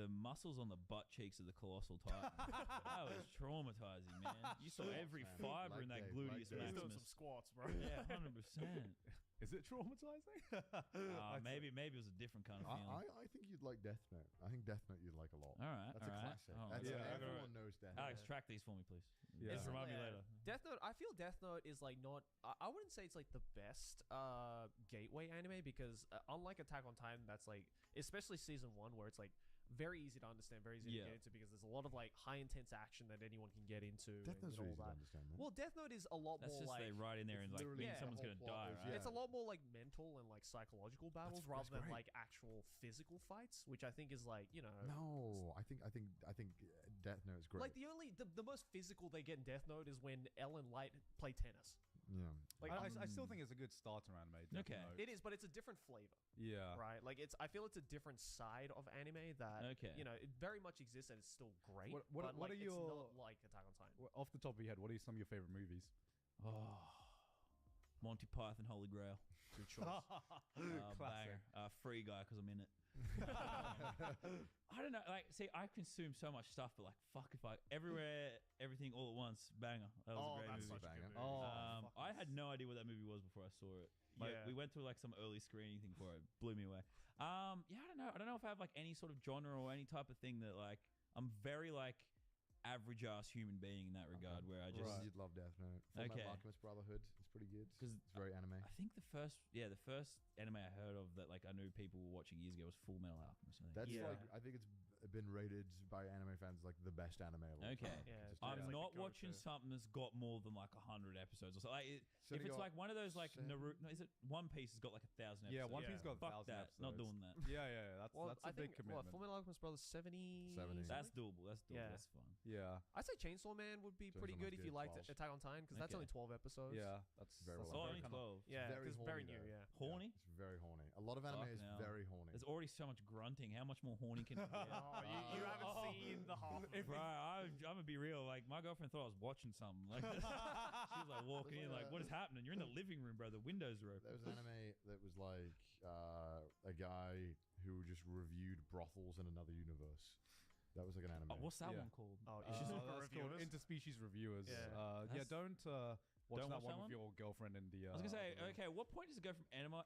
muscles on the butt cheeks of the colossal titan. That was traumatizing, man. You saw every man. fiber Like in that Dave, gluteus like Dave. He's doing some maximus. squats, bro. Yeah, 100%. Is it traumatizing? Maybe it was a different kind of feeling. I think you'd like Death Note. I think Death Note you'd like a lot. All right, That's all a right. classic. Oh, That's yeah. everyone knows Death Note. Alex, track these for me, please. Yeah. Just remind me later. Death Note. I feel Death Note is like not. I wouldn't say it's like the best gateway anime because unlike Attack on Titan, that's like especially season 1 where it's like very easy to understand, very easy to get into because there's a lot of like high intense action that anyone can get into. Death and Note's really all easy to that. understand, man. Well, Death Note is a lot That's more just like they write in there and it's like literally mean the someone's whole gonna plot die, is, right? yeah. it's a lot more like mental and like psychological battles rather than great. like actual physical fights, which I think is like No, I think Death Note is great. like the most physical they get in Death Note is when Elle and Light play tennis. yeah. Like I still think it's a good starter anime. Death Okay. Note. it is, but it's a different flavor. Yeah. Right, like I feel it's a different side of anime that Okay. it very much exists and it's still great. What but are like, it's your- not like Attack on Titan? Well, off the top of your head, what are some of your favorite movies? Oh, Monty Python, Holy Grail. Good choice. Banger. Free Guy because I'm in it. I don't know. Like, see, I consume so much stuff, but like, fuck if I everywhere, everything all at once. Banger. That was a great that's movie. such a good Banger. movie. I had no idea what that movie was before I saw it. Like, Yeah. we went to like some early screening thing for it. Blew me away. Yeah, I don't know. I don't know if I have like any sort of genre or any type of thing that like I'm very like average ass human being in that regard, where I just Right. You'd love Death Note. Fullmetal Okay. Alchemist Brotherhood. It's pretty good. 'Cause It's very anime. I think the first anime I heard of that like I knew people were watching years ago was Full Metal Alchemist. I think. That's Yeah. like I think it's been rated by anime fans like the best anime of all Okay. time. Yeah, Just- it's I'm like the not go-to. watching something that's got more than like 100 episodes or so. Like, So if they it's got like one of those like 7? Naruto, no, is it One Piece has got like 1,000 episodes? Yeah, One Piece Yeah. got Fuck 1,000 that. episodes. Not doing that. Yeah. That's Well, that's I a big think commitment. Fullmetal Alchemist Brothers 70. 70. That's doable. That's doable. Yeah. That's fun. Yeah, I say Chainsaw Man would be Chainsaw pretty Man's good if you good, liked 12. Attack on Titan because that's Okay. only 12 episodes. yeah. That's Very that's well Oh, done. only kinda- 12. Yeah, Very because very horny, new. though. Yeah. Horny? It's very horny. A lot of anime Fuck is no. very horny. There's already so much grunting. How much more horny can it get? Oh, you haven't seen the half. Of it. Bro, I'm gonna be real. Like, my girlfriend thought I was watching something. Like, she was like walking in, like, "What is happening? You're in the living room, bro. The windows are There open." was an anime that was like a guy who just reviewed brothels in another universe. That was like an anime. Oh, what's that Yeah. one called? Oh, it's just that's for called reviewers. interspecies reviewers. Yeah. Yeah. That's- Don't watch Don't that watch one that with your girlfriend in the. I was gonna say, other room. okay, what point does it go from anime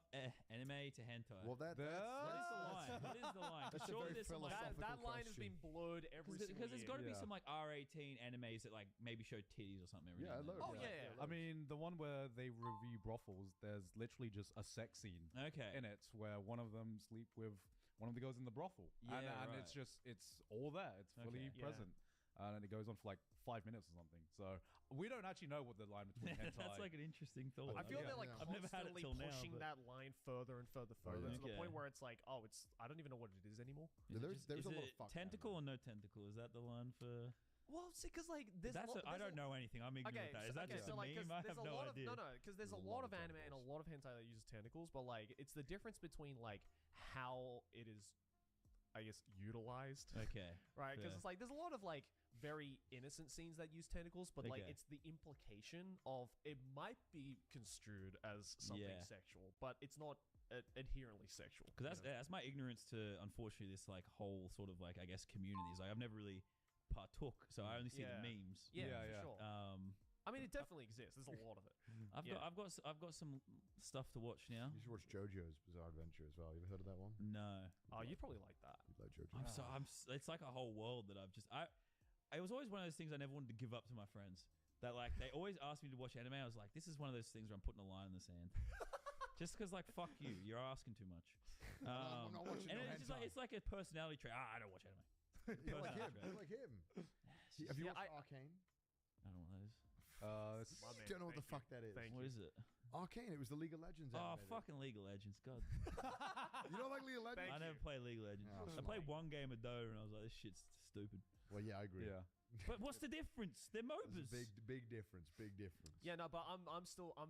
to hentai? Well, what is the line? What is the line? 'Cause That's a surely very there's some like philosophical that line has question. been blurred every single because there's year. got to be Yeah. some like R18 animes that like maybe show titties or something. Every Yeah, now and then. loads. Oh, yeah. I mean, the one where they review brothels, there's literally just a sex scene Okay. in it where one of them sleep with one of the girls in the brothel. Yeah, and right. it's all there. It's fully Okay. Yeah. present. And it goes on for like 5 minutes or something. So we don't actually know what the line between hentai. That's like an interesting thought. I feel Yeah, they're like yeah. I've never had it constantly till now, pushing but- that line further and further, Oh, further yeah. to the Okay. point where it's like, I don't even know what it is anymore. Is it There's- just- there's is a lot of it fuck tentacle anime. or no tentacle? Is that the line for? Well, see, because like there's I don't know anything. I'm ignorant Okay, with that. so, Is that okay, just so a like, 'cause meme? I there's have a no lot idea. of because there's a There's a lot lot of of anime and a tentacles. lot of hentai that uses tentacles, but like it's the difference between like how it is, I guess, utilized. Okay. Right, because Fair. it's like there's a lot of like very innocent scenes that use tentacles, but like Okay. it's the implication of it might be construed as something Yeah. sexual, but it's not adherently sexual. Because you know? that's my ignorance to unfortunately this like whole sort of like I guess communities. Like I've never really partook, so I only see Yeah. the memes. yeah, Yeah, for yeah. sure. I mean, it definitely exists. There's a lot of it. I've got some stuff to watch now. You should watch JoJo's Bizarre Adventure as well. You ever heard of that one? No. Oh, you'd probably like that. You'd like JoJo. It's like a whole world that I've just it was always one of those things I never wanted to give up to my friends. That like they always asked me to watch anime. I was like, this is one of those things where I'm putting a line in the sand. Just because like fuck you, you're asking too much. I'm not watching and no it's just like hentai. it's like a personality trait. I don't watch anime. You're like him. Personality You're like him. Have you Yeah, watched I- Arcane? I don't know what that is. My man, Don't know what the thank fuck that is. Thank What is it? Arcane. It was the League of Legends. Oh, anime that- fucking League of Legends. God. You don't like League of Legends? I never played League of Legends. Oh, I played one game of Dota and I was like, this shit's stupid. Well, yeah, I agree. Yeah. But what's the difference? They're There's MOBAs. a big difference. Big difference. Yeah, no, but I'm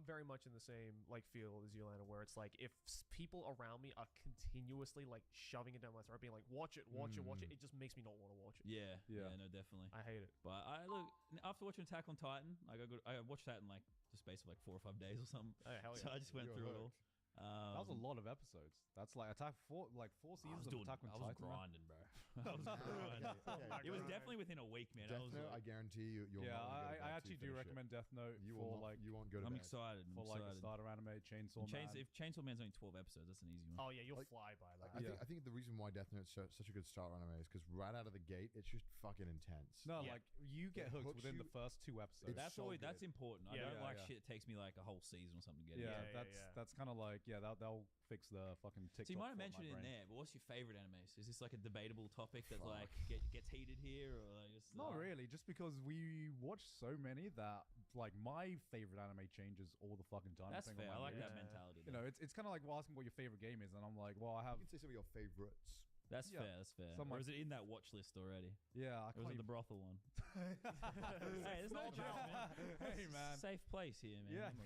very much in the same like field as you, Lana, where it's like if people around me are continuously like shoving it down my throat, being like, watch it, watch it, watch it, it just makes me not want to watch it. Yeah, yeah, Yeah. no, definitely. I hate it. But I look after watching Attack on Titan, like I watched that in like the space of like 4 or 5 days or something. Oh, hell So yeah. I just went You're through it all. hooked. That was a lot of episodes. That's like four seasons of Attack on I was Titan. grinding, bro. I was grinding. It was definitely within a week, man. Death Note, I guarantee you, you'll Yeah, not wanna go to I bed actually till do you finish recommend Death Note it. You for will not, like you won't go to I'm bed. excited. for like a starter anime. Chainsaw Man. If Chainsaw Man's only 12 episodes, that's an easy one. Oh yeah, you'll Like, fly by that. I think the reason why Death Note's such a good start anime is because right out of the gate, it's just fucking intense. No, Yeah. like you get It hooked hooks within you- the first 2 episodes. It's That's so always that's good. important. I Yeah, don't yeah, like yeah. shit that takes me like a whole season or something to get yeah, into. that's kind of like they'll fix the fucking TikTok. So you might have for my mentioned it in brain. there, but what's your favorite animes? Is this like a debatable topic that Fuck. like gets heated here, or like just Not really, just because we watch so many that like my favorite anime changes all the fucking time. That's depending fair. on I my like mood. that Yeah. mentality. You know, it's kind of like asking what your favorite game is, and I'm like, well, I have. You can say some of your favorites. that's yeah. fair. That's fair. Some Or like- is it in that watch list already? Yeah, I Or was can't it the even. brothel one? Hey, there's no Small judgment. town. Hey man. Safe place here, man. Yeah, I'm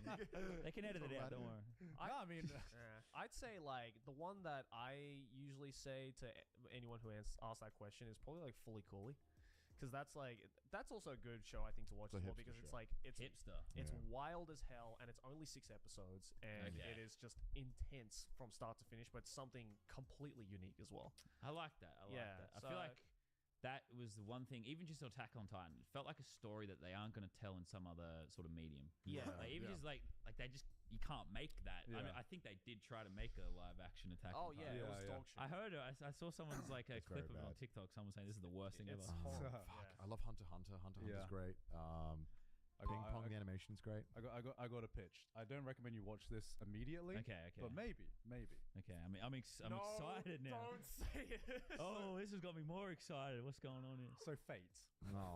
not yeah, fucking- They can edit it out. Don't worry. I mean, I'd say like the one that I usually say to anyone who asks that question is probably like Fully Cooley, because that's also a good show I think to watch It's a as well, hipster because it's show. like it's Hipster. it's Yeah. wild as hell, and it's only 6 episodes, and Okay. it is just intense from start to finish, but something completely unique as well. I like that. I like Yeah, that. I feel so- like that was the one thing, even just Attack on Titan, it felt like a story that they aren't going to tell in some other sort of medium. Yeah. Like, even just like they just, you can't make that. I mean, Yeah. I think they did try to make a live action Attack Oh on yeah, Titan. it was Yeah, yeah. dog shit. I heard it. I saw someone's like a It's clip very of it on bad. TikTok. Someone saying this is the worst thing It's ever. horrible. Fuck. Yeah. I love Hunter x Hunter. Hunter x Hunter's Yeah. great. Ping Pong, the animation's great. I got a pitch. I don't recommend you watch this immediately. Okay, But maybe. okay. I mean, I'm excited now. Don't say it. Oh, this has got me more excited. What's going on here? So Fate. No.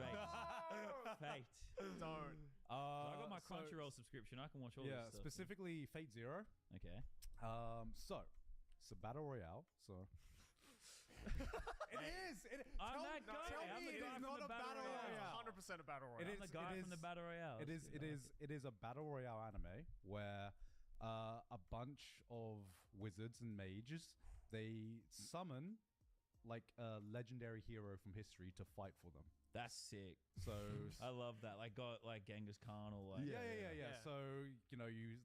Fate. Don't. So I got my so- Crunchyroll subscription. I can watch all Yeah, this stuff. specifically Fate Zero. Okay. So it's a battle royale. So it is. I'm that guy. Tell I'm me the it guy is from not the a battle royale. 100% a battle royale. It I'm is- the guy it from the is- Battle Royale. It is a battle royale anime where a bunch of wizards and mages they summon like a legendary hero from history to fight for them. That's sick. So I love that. Like got like Genghis Khan or like. yeah. Yeah. So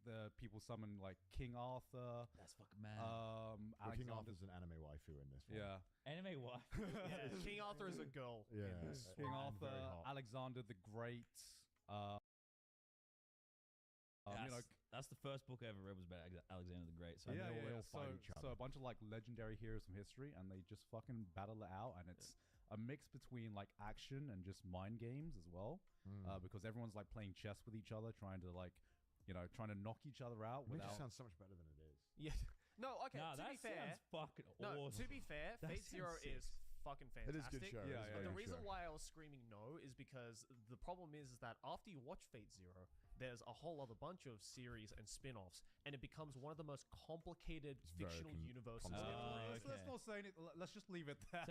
the people summon like King Arthur. That's fucking mad. Well, King Alexander. Arthur's an anime waifu in this one. Yeah, Anime wife. Yeah, King Arthur is a girl. Yeah. in this. King And Arthur, very hot. Alexander the Great. That's the first book I ever read was about Alexander the Great. So And yeah, they all yeah, fight each So other. a bunch of like legendary heroes from history, and they just fucking battle it out, and it's a mix between like action and just mind games as well, because everyone's like playing chess with each other, trying to knock each other out It makes without. it sound so much better than it is. Yeah. No, okay. Nah, to that be fair, sounds fucking no. awesome. To be fair, That Fate Zero sounds sick. is fucking It fantastic. is a good show. Yeah, It is a yeah, But very the good reason show. why I was screaming no is because the problem is that after you watch Fate Zero, there's a whole other bunch of series and spin-offs, and it becomes one of the most complicated It's very fictional universes. complex. ever. Let's not say it. Let's just leave it there.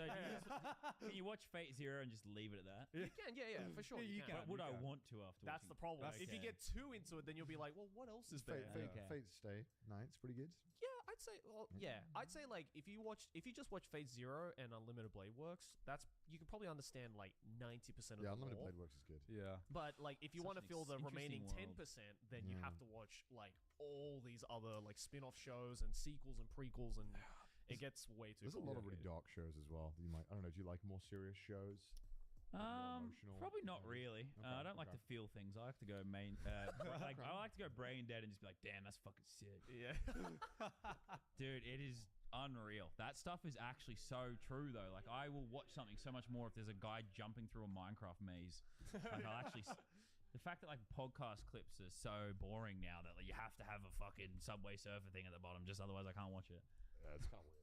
So can you watch Fate Zero and just leave it at that? You can, yeah, for sure. Yeah, you you can. But would I can. want to after? That's watching the problem. That's- If you Okay. get too into it, then you'll be like, well, what else is there? Fate, Okay. Fate Stay Night's pretty good. Yeah, I'd say. Well, yeah, I'd say like if you just watch Fate Zero and Unlimited Blade Works, you can probably understand like 90% of Yeah, the Unlimited lore. Blade Works is good. Yeah. But like if you Such want to an feel the interesting remaining world. 10%, then you Yeah. have to watch like all these other like spin-off shows and sequels and prequels, and it gets way too. There's a lot of really complicated. dark shows as well. That you might, I don't know. Do you like more serious shows? more emotional, Probably not maybe? really. Okay, I don't like okay. to feel things. I like to go like I like to go brain dead and just be like, damn, that's fucking sick, Yeah. dude. It is unreal. That stuff is actually so true though. Like I will watch something so much more if there's a guy jumping through a Minecraft maze. Like I'll actually. The fact that like podcast clips are so boring now that like, you have to have a fucking Subway Surfer thing at the bottom, just otherwise I can't watch it. Yeah, it's kind of weird.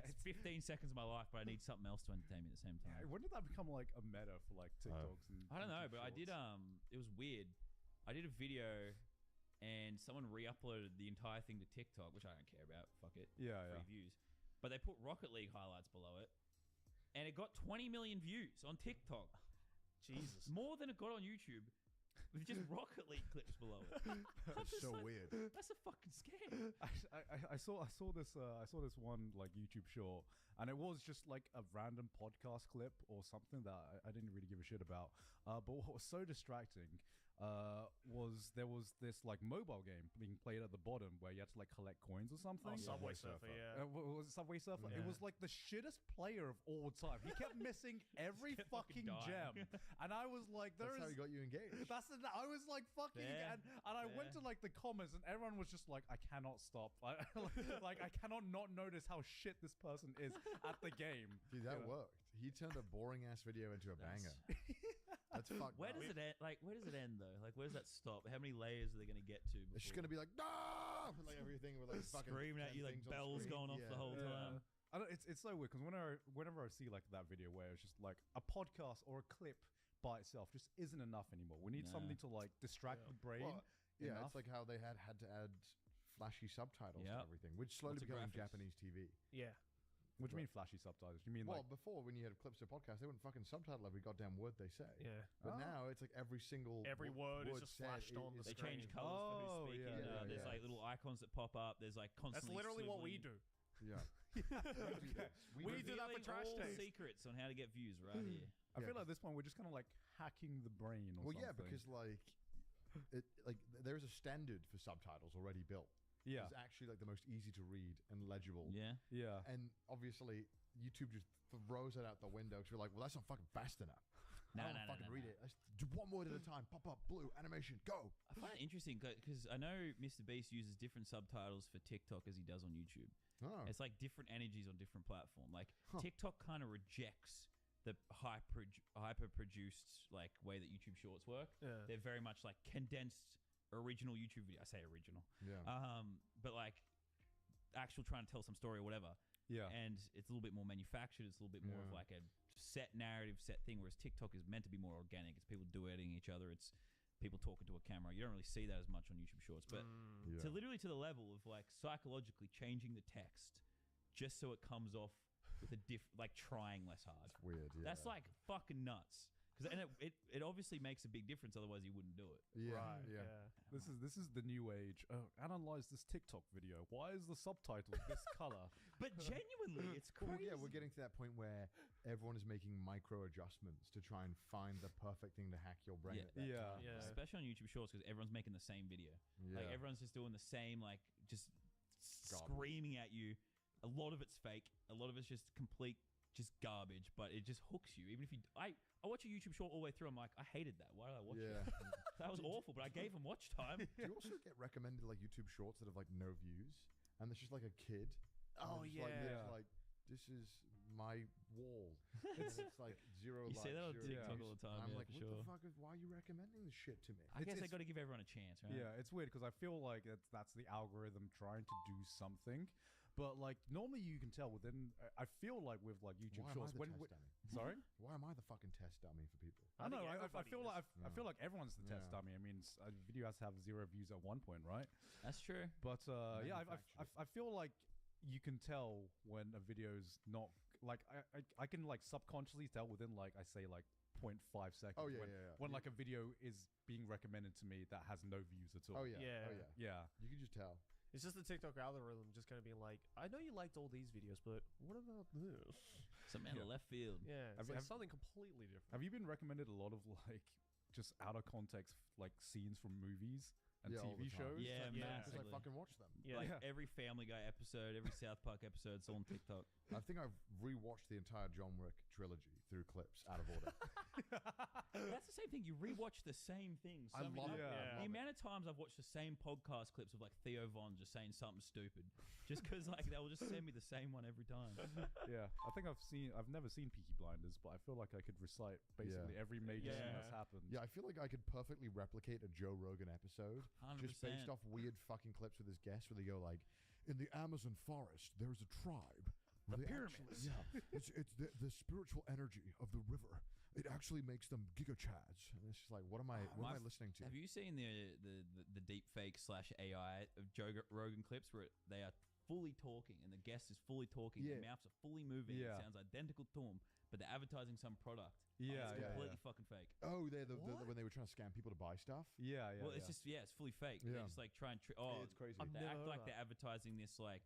It's 15 seconds of my life, but I need something else to entertain me at the same time. When did that become like a meta for like TikToks? And I don't know, YouTube but I did. Shorts? It was weird. I did a video, and someone re-uploaded the entire thing to TikTok, which I don't care about. Fuck it. Yeah, Free yeah. views. But they put Rocket League highlights below it, and it got 20 million views on TikTok. Jesus. More than it got on YouTube. With just Rocket League clips below it. That's just so like, weird. That's a fucking scam. I saw this one like YouTube short, and it was just like a random podcast clip or something that I didn't really give a shit about. But what was so distracting there was this like mobile game being played at the bottom where you had to like collect coins or something. Oh, Subway Surfer, yeah. Was it Subway Surfer? It Yeah. was like the shittest player of all time. He kept missing every kept fucking fucking dying. gem, and I was like, That's how he got you engaged. I was like fucking Fair. and I went to like the comments and everyone was just like, I cannot stop. Like I cannot not notice how shit this person is at the game. Dude, that You know? worked. He turned a boring ass video into a banger. That's fucked Where up. does it end? Like, where does it end though? Like, where does that stop? How many layers are they going to get to? It's just before- gonna be like, no, like everything with like fucking Screaming at 10 you, like things on bells screen. going off the Yeah. whole time. I don't, it's so weird because whenever I see like that video where it's just like a podcast or a clip by itself just isn't enough anymore. We need No. something to like distract Yeah. the brain. Well, yeah, enough. it's like how they had to add flashy subtitles Yep. and everything, which slowly Lots of became graphics. Japanese TV. Yeah. What do you mean flashy subtitles? You mean Well, like before when you had clips of podcasts, they wouldn't fucking subtitle every goddamn word they say. Yeah. But Oh. now it's like every single Every word is just said flashed on the They screen. change colors for Oh, who's speaking. yeah, yeah, There's yeah. like little icons that pop up. There's like That's constantly. literally what we swiveling. do. Yeah. Okay. We do that for Revealing Trash all Taste. secrets on how to get views right here. I Yeah, feel like at this point we're just kind of like hacking the brain or Well, something. yeah, because there's a standard for subtitles already built. yeah, It's actually like the most easy to read and legible. Yeah. yeah. And obviously, YouTube just throws that out the window because you're like, well, that's not fucking fast enough. I don't fucking read it. Let's do one word at a time. Pop up, blue, animation, go. I find it interesting because I know Mr. Beast uses different subtitles for TikTok as he does on YouTube. Oh. It's like different energies on different platform. Like Huh. TikTok kind of rejects the hyper produced like way that YouTube Shorts work. Yeah. They're very much like condensed original YouTube video. I say original, Yeah. but like actual trying to tell some story or whatever. Yeah. And it's a little bit more manufactured. It's a little bit more of Yeah. like a set narrative, set thing. Whereas TikTok is meant to be more organic. It's people duetting each other. It's people talking to a camera. You don't really see that as much on YouTube Shorts, but Yeah. to literally to the level of like psychologically changing the text just so it comes off with a like trying less hard. It's weird. Yeah. That's like fucking nuts. Because it obviously makes a big difference. Otherwise, you wouldn't do it. yeah. Right. Yeah. This is the new age. Analyze this TikTok video. Why is the subtitle this color? But genuinely, it's Well, crazy. yeah, we're getting to that point where everyone is making micro adjustments to try and find the perfect thing to hack your brain. Yeah. At that Yeah. time. Yeah. Especially on YouTube Shorts because everyone's making the same video. Yeah. Like everyone's just doing the same, like just Garbage. screaming at you. A lot of it's fake. A lot of it's just complete, just garbage. But it just hooks you. Even if you, I watch a YouTube short all the way through. I'm like, I hated that. Why did I watch Yeah. it? That was awful. But I gave them watch time. Do you also get recommended like YouTube shorts that have like no views? And it's just like a kid. and Oh, it's just, yeah. It's like, this is my wall. And it's like zero You likes. say that on zero TikTok views. all the time, I'm yeah, like, for what sure. the fuck why are you recommending this shit to me? I guess It's- I got to give everyone a chance, right? Yeah, it's weird because I feel like that's the algorithm trying to do something, but like normally you can tell within. I feel like with like YouTube Why am I Shorts, the when test dummy? sorry, Why am I the fucking test dummy for people? I know. think I everybody feel is. like I feel like everyone's the test Yeah. dummy. I mean, a video has to have 0 views at one point, right? That's true. But yeah, Manufactured. I feel like you can tell when a video's not like I can like subconsciously tell within like I say like 0.5 seconds. Oh, yeah, when, yeah, yeah. when like a video is being recommended to me that has no views at all. Oh yeah. Yeah. Oh yeah. Yeah. You can just tell. It's just the TikTok algorithm just kind of being like, I know you liked all these videos, but what about this? Something out of left field. Yeah, it's Have- like have- something completely different. Have you been recommended a lot of like just out of context like scenes from movies and Yeah, all the TV time. shows? Yeah, Because I massively. fucking watch them. Yeah. Like Yeah. every Family Guy episode, every South Park episode, it's all on TikTok. I think I've rewatched the entire John Wick trilogy through clips out of order. That's the same thing. You rewatch the same thing. I love it. Yeah. Yeah. The amount of times I've watched the same podcast clips of like Theo Von just saying something stupid, just because like they'll just send me the same one every time. Yeah, I think I've never seen Peaky Blinders, but I feel like I could recite basically every major scene Yeah. that's happened. Yeah, I feel like I could perfectly replicate a Joe Rogan episode 100%. just based off weird fucking clips with his guests where they go like, in the Amazon forest, there's a tribe. where The they pyramids. actually- yeah, it's the spiritual energy of the river. It actually makes them gigachads. And it's just like, what am I listening to? Have you seen the deep fake / AI of Joe Rogan clips where they are fully talking and the guest is fully talking, Yeah. their mouths are fully moving, Yeah. it sounds identical to them, but they're advertising some product. Yeah, it's yeah, completely fucking fake. Oh, they're the What? when they were trying to scam people to buy stuff. Yeah, yeah. Well, it's yeah. just it's fully fake. Yeah. They just like try and It's crazy. I've they never act heard like that. they're advertising this like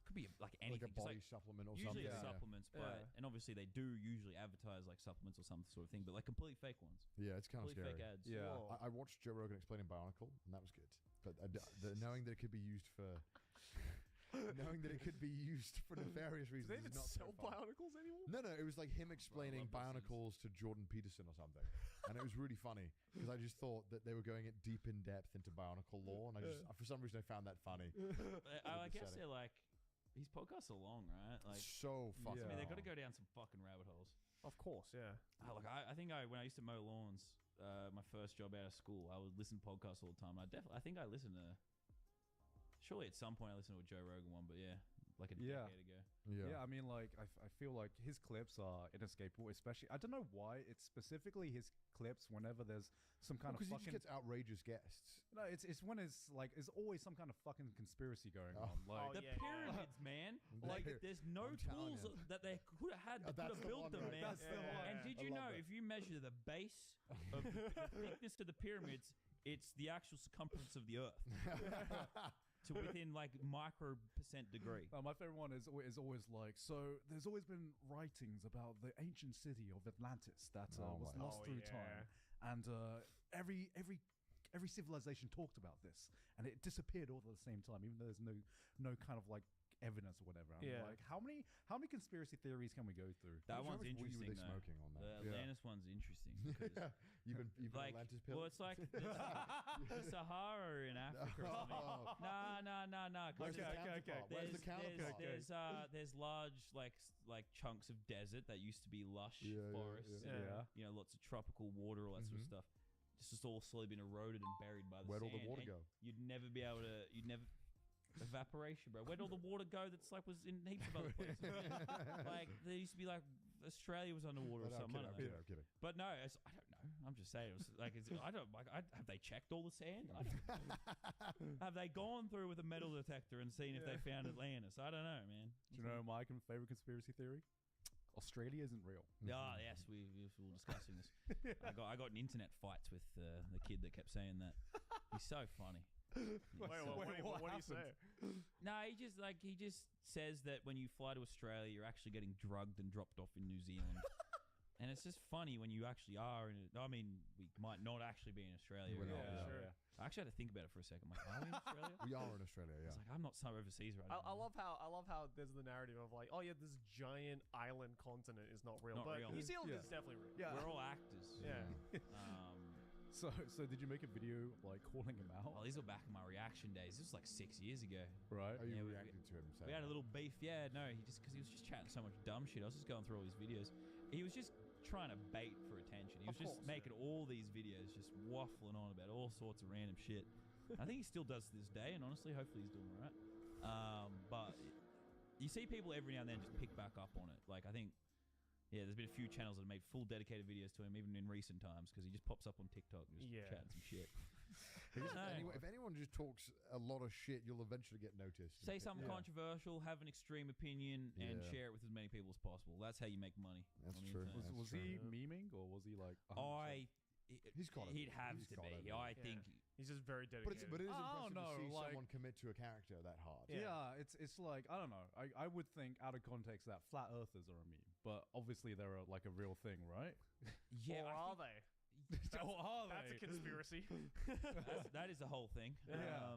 could be like like anything. a 'cause, body supplement or usually something. it's Yeah. supplements, but Yeah. and obviously they do usually advertise like supplements or some sort of thing, but like completely fake ones, Yeah, it's kind of completely scary. fake ads. Yeah. Whoa. I watched Joe Rogan explaining Bionicle, and that was good. But knowing that it could be used for knowing that it could be used for nefarious Do reasons they is even not sell so fun. Bionicles anymore? No, it was like him explaining love those things. Bionicles to Jordan Peterson or something, and it was really funny because I just thought that they were going it deep in depth into Bionicle lore, and I just for some reason I found that funny. I the guess setting. they're like these podcasts are long, right? Like, So fucking. I mean, they got to long. go down some fucking rabbit holes. Of course, yeah. Look, I think when I used to mow lawns, my first job out of school, I would listen to podcasts all the time. I think I listened to. Surely at some point I listened to a Joe Rogan one, but yeah, like a Yeah. decade ago. Yeah, I mean, like, I feel like his clips are inescapable, especially. I don't know why it's specifically his clips whenever there's some kind of Because he fucking. just gets outrageous guests. No, it's when it's like, there's always some kind of fucking conspiracy going Oh. on. Like, Oh, The yeah, pyramids, man. The Like, pyra- there's no I'm telling tools you. that they could have had that could That's have the built one, them, right? man. That's the Yeah. one. And did I you love know it. if you measure the base of the thickness of the pyramids, it's the actual circumference of the Earth to within like micro percent degree. my favorite one is always like, so there's always been writings about the ancient city of Atlantis that Oh was my lost God. through Oh, time, and every civilization talked about this, and it disappeared all at the same time, even though there's no kind of like evidence or whatever. I'm Yeah. like, how many conspiracy theories can we go through? That How one's much weed were interesting. they though. smoking on that? The Atlantis one's interesting. because, Yeah. You've been like, Atlantis pill. well, it's like the Sahara in Africa or something. Oh. Nah. 'cause Where's the there's- counterpart? Where's the counterpart? there's large like chunks of desert that used to be lush Yeah, forests. yeah. and, Yeah. You know, lots of tropical water, all that sort of Mhm. stuff. It's just all slowly been eroded and buried by the Where'd all sand. the water and go? You'd never be able to. You'd never. Evaporation, bro. Where'd all the water go? That's like was in heaps of other places. Like there used to be like Australia was underwater or No, something. I I'm don't kidding, know. I'm kidding. But no, I don't know. I'm just saying. It was like, I don't like. Have they checked all the sand? I don't know. Have they gone through with a metal detector and seen if they found Atlantis? I don't know, man. Do you know my favorite conspiracy theory? Australia isn't real. Oh yes, we were discussing this. I got in internet fights with the kid that kept saying that. He's so funny. Wait, what do you say? No, he just says that when you fly to Australia, you're actually getting drugged and dropped off in New Zealand. And it's just funny when you actually are in it. I mean, we might not actually be in Australia. We're We're not, not. yeah. Sure. I actually had to think about it for a second. I'm like, are we in Australia? We are in Australia, It's yeah. like, I'm not so overseas right I now. love how there's the narrative of like, oh yeah, this giant island continent is not real, Not but real. New Zealand Yeah. is definitely real. Yeah. We're all actors. Yeah. So did you make a video like calling him out? Well, these were back in my reaction days. This was like 6 years ago. Right? Are you Yeah, we- reacting to him saying We had a that? little beef. Yeah, no, because he was just chatting so much dumb shit. I was just going through all his videos. He was just trying to bait for attention. He was Of just course, making all these videos, just waffling on about all sorts of random shit. I think he still does to this day, and honestly, hopefully he's doing all right. But you see people every now and then just pick back up on it. Like, I think, yeah, there's been a few channels that have made full dedicated videos to him, even in recent times, because he just pops up on TikTok and just Yeah. chatting some shit. Because No. if anyone just talks a lot of shit, you'll eventually get noticed. Say something Yeah. controversial, have an extreme opinion, and Yeah. share it with as many people as possible. That's how you make money. That's on the true. internet. Was, That's was true. he memeing or was he like? 100%? He's gotta He'd be. have He's to gotta be. be. I Yeah. think. He's just very But dedicated. it is I impressive don't to see know, like- someone commit to a character that hard. Yeah. Yeah, it's like, I don't know. I would think out of context that flat earthers are a meme, but obviously they're like a real thing, right? Yeah, or I are think they? Or are That's a they? conspiracy. that is the whole thing. Yeah.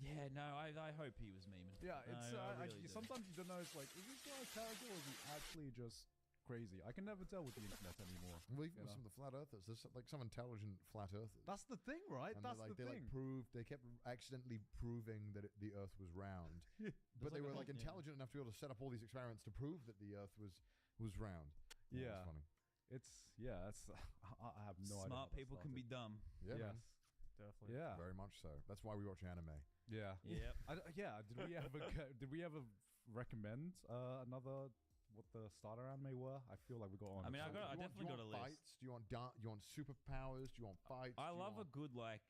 Yeah, no, I hope he was memeing. Yeah, it's No, I really do. sometimes you don't know. It's like, is this guy a character or is he actually just crazy? I can never tell with the internet anymore. Well, even You with know? some of the flat earthers, there's like some intelligent flat earthers. That's the thing, right? and That's they, like, the they thing. like proved they kept accidentally proving that the Earth was round, but There's they like a were whole- like intelligent enough to be able to set up all these experiments to prove that the Earth was round. Yeah. That's funny. It's I have no idea. how Smart that people can be started. dumb. Yeah, Yes. man. Definitely. Yeah. Very much so. That's why we watch anime. Yeah. Yep. Yeah. Did we ever recommend another what the starter anime were? I feel like we got on. I mean, I Do got- you definitely got a want list. fights? Do you want do you want superpowers? Do you want fights? I Do you love a want- good like.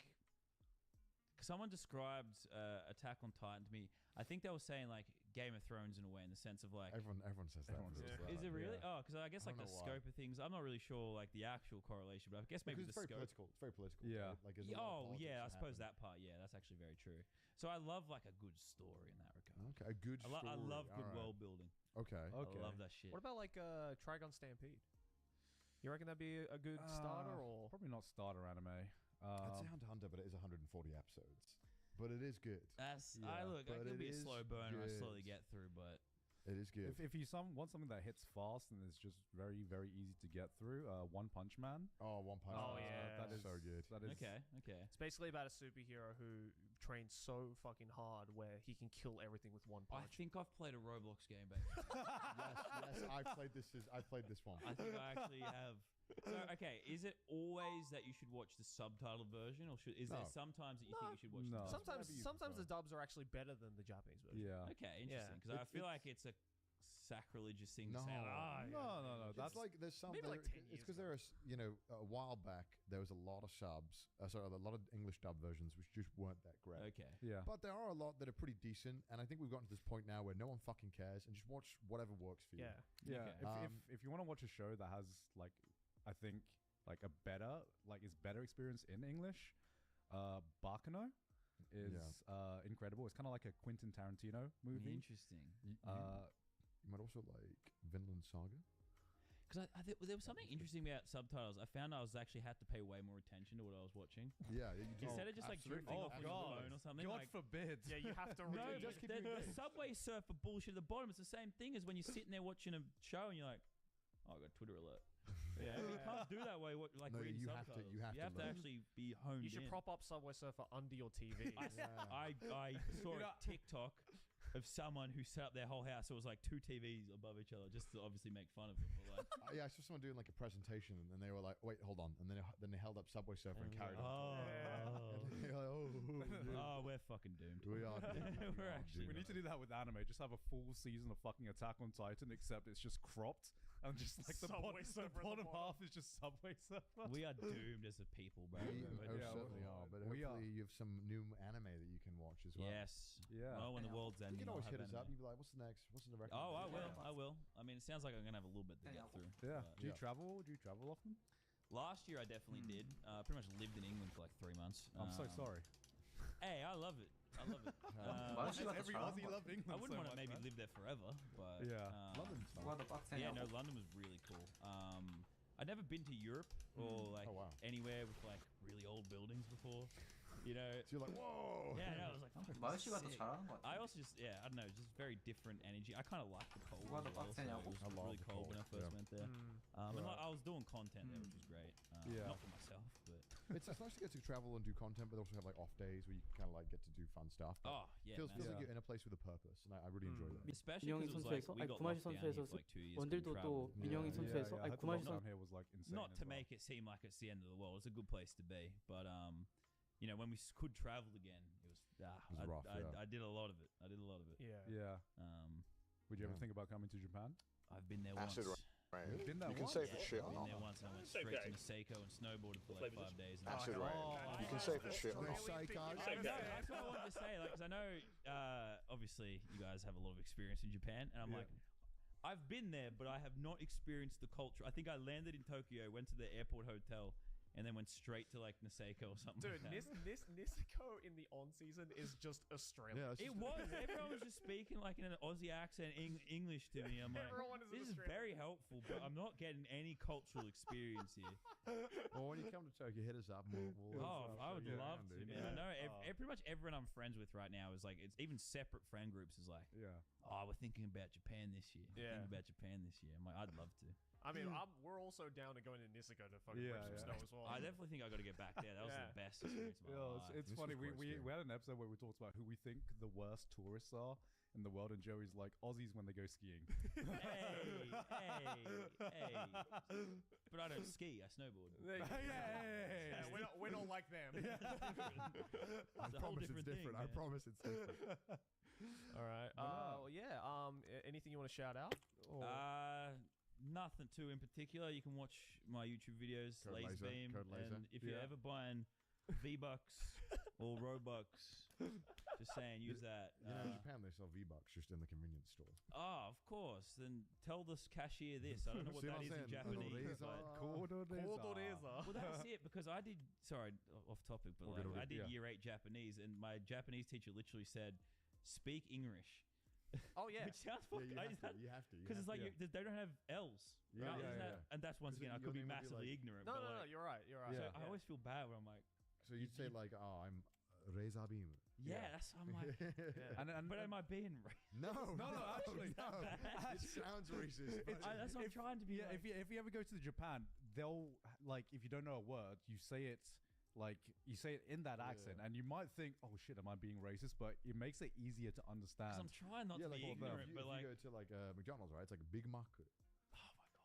Someone described Attack on Titan to me. I think they were saying like Game of Thrones in a way, in the sense of like. Everyone says that. Everyone but says it's that. right. Is it really? Yeah. Oh, because I guess I like don't the know why. scope of things. I'm not really sure like the actual correlation, but I guess maybe Because the it's very scope. political. It's very political. Yeah. right? Like there's a lot of Oh politics yeah, I that suppose happen. that part. Yeah, that's actually very true. So I love like a good story in that regard. Okay, a good story. I love good All right. world building. Okay. Okay. I love that shit. What about like Trigon Stampede? You reckon that'd be a good starter or? Probably not starter anime. I'd say Hunter x Hunter, but it is 140 episodes. But it is good. That's Yeah, I but could it be a is slow burner. I slowly good. get through, but It is good. If you want something that hits fast and is just very very easy to get through, One Punch Man. One Punch Oh, Man. yeah. that is so good. That is okay. It's basically about a superhero who trains so fucking hard where he can kill everything with one I punch. think I've played a Roblox game, but yes, I played this. I played this one. I think I actually have. So, okay, is it always that you should watch the subtitled version, or is there No. sometimes that you think you should watch No. the sometimes whatever you sometimes the prefer. dubs are actually better than the Japanese version. yeah. Okay, interesting. Because I It's- feel like it's a sacrilegious thing to No. say. No. That's like there's some. Maybe like 10 it's years because there are a while back there was a lot of subs. Sorry, a lot of English dub versions which just weren't that great. Okay. Yeah. But there are a lot that are pretty decent, and I think we've gotten to this point now where no one fucking cares and just watch whatever works for you. Yeah. Yeah, Okay. if you want to watch a show that has like, I think like a better better experience in English, Bakano is incredible. It's kind of like a Quentin Tarantino movie. Interesting. You might also like Vinland Saga. Because there was something interesting about subtitles. I found I was actually had to pay way more attention to what I was watching. Yeah, you do. Instead of just like absolutely. drifting Oh, off on your God. phone or something. God like, forbid. Yeah, you have to no, read. just keep the, you the engaged. Subway Surfer bullshit at the bottom. It's the same thing as when you're sitting there watching a show and you're like, oh, I got Twitter alert. Yeah. You can't do that way. Like No, reading you have to- subtitles. you have to learn. actually be honed You should in. prop up Subway Surfer under your TV. I saw a TikTok of someone who set up their whole house. So it was like two TVs above each other, just to obviously make fun of it. But like, I saw someone doing like a presentation, and they were like, "Wait, hold on," and then they held up Subway Surfer and carried on. And they're like, oh, we're fucking doomed. we are. doomed. We're are actually- We doomed. need to do that with anime. Just have a full season of fucking Attack on Titan, except it's just cropped and just like the, Subway the Surfer at the bottom bottom. half is just Subway Surfer. We are doomed as a people, bro. We But- most yeah, certainly are, but we are. hopefully you have some new anime that you can watch as well. Yes. Yeah. Well, when the world's You ending, can always I'll hit have us up. anime. You'd be like, "What's the next? What's the Oh, I will. recommendation?" I will. I mean, it sounds like I'm gonna have a little bit to get through. Yeah. but- Do you Yeah. travel? Do you travel often? Last year I definitely did. Pretty much lived in England for like 3 months. I'm so sorry. Hey, I love it. I love it. Why don't you like Every the Aussie travel? love England. I wouldn't so want to much, maybe man. live there forever, but Yeah. London's fun. What about yeah, no, London was really cool. I'd never been to Europe or like Oh, wow. anywhere with like really old buildings before. You know, So you're like, "Whoa!" yeah, no, it was like fucking Why don't you like the sick. travel? I also just I don't know, just very different energy. I kind of like the cold. What as about well, so Kenya? it was I love really the cold when I cold, first yeah. went there. And like, I was doing content there, which was great. Yeah. Not for myself, but It's nice to get to travel and do content, but also have like off days where you can kind of like get to do fun stuff. But oh yeah, feels man. like Yeah. you're in a place with a purpose, and I really enjoy that. Especially 민영이 because it was like 선수에서 we 아니 got 구마시 locked down here 선수에서 for like 2 years. 원딜도 couldn't 또 travel. 민영이 Yeah, 선수에서 yeah, I 아니 heard the 구마시 lockdown 선 here was like insane. Not as to well. make it seem like it's the end of the world. It's a good place to be, but you know, when we could travel again, it was was rough, yeah. I did a lot of it. I did a lot of it. Yeah. Yeah. Would you ever Yeah. think about coming to Japan? I've been there Acid once. rain. You've been there You can once? say for shit I've or been not. there once and I went straight to Niseko and snowboarded for like 5 days. And Acid Oh, rain. oh, You can say for shit or No not. psycho. I know, that's what I wanted to say. Like, 'cause I know, obviously, you guys have a lot of experience in Japan, and I'm Yeah. like, I've been there, but I have not experienced the culture. I think I landed in Tokyo, went to the airport hotel, and then went straight to like Niseko or something. Dude, like that. Niseko in the on season is just Australian. Yeah, it's It just- was. Everyone was just speaking like in an Aussie accent, English to me. I'm like, Everyone is an this is Australian. very helpful, but I'm not getting any cultural experience here. Well, when you come to Tokyo, hit us up. And we'll Oh, I would yeah, love man, to, dude. man. I know Oh. pretty much everyone I'm friends with right now is like, it's even separate friend groups is like, Yeah. oh, we're thinking about Japan this year. We're Yeah. thinking about Japan this year. I'm like, I'd love to. I mean, we're also down to going to Niseko to fucking Yeah, rip some yeah. snow as well. I definitely think I got to get back there. That was Yeah. the best experience of my Yeah, life. it's This funny. was We, quite we, scary. we had an episode where we talked about who we think the worst tourists are in the world, and Joey's like Aussies when they go skiing. hey. But I don't ski. I snowboard. Yeah, we're not like them. I It's a whole promise it's different thing, different. I man. promise it's different. All right. Well, yeah. Anything you want to shout out? Or- Nothing too in particular. You can watch my YouTube videos, Code Laser, Laserbeam, Code Laser. and if you're Yeah. ever buying V-Bucks or Robux, just saying, use that. You know, in Japan they sell V-Bucks just in the convenience store. Oh, of course. Then tell this cashier this. I don't know what See that what is I'm in saying? Japanese. Cordoreza. But well, that's it because I did. Sorry, off topic, but All like, good, all I good, did yeah. year 8 Japanese, and my Japanese teacher literally said, speak English. Oh yeah. Which sounds Yeah, fucking. you have to. Because it's like they don't have L's. Yeah, right? yeah, Isn't yeah. And that's once 'Cause again, I your could be name would be massively like- ignorant. No, but no, no. like, You're right. You're right. So Yeah. I always feel bad when I'm like, So you'd say like, "Oh, I'm Reza Beam." yeah, that's I'm like, but am I being racist? No, actually, no. It sounds racist. but- That's what I'm trying to be. Yeah, like, if you ever go to Japan, they'll like if you don't know a word, you say it like you say it in that accent, and you might think, "Oh shit, am I being racist?" But it makes it easier to 'cause understand. I'm trying not yeah, to like be if ignorant, you, but if like, you go to like McDonald's, right? It's like a Big Mac. oh my god,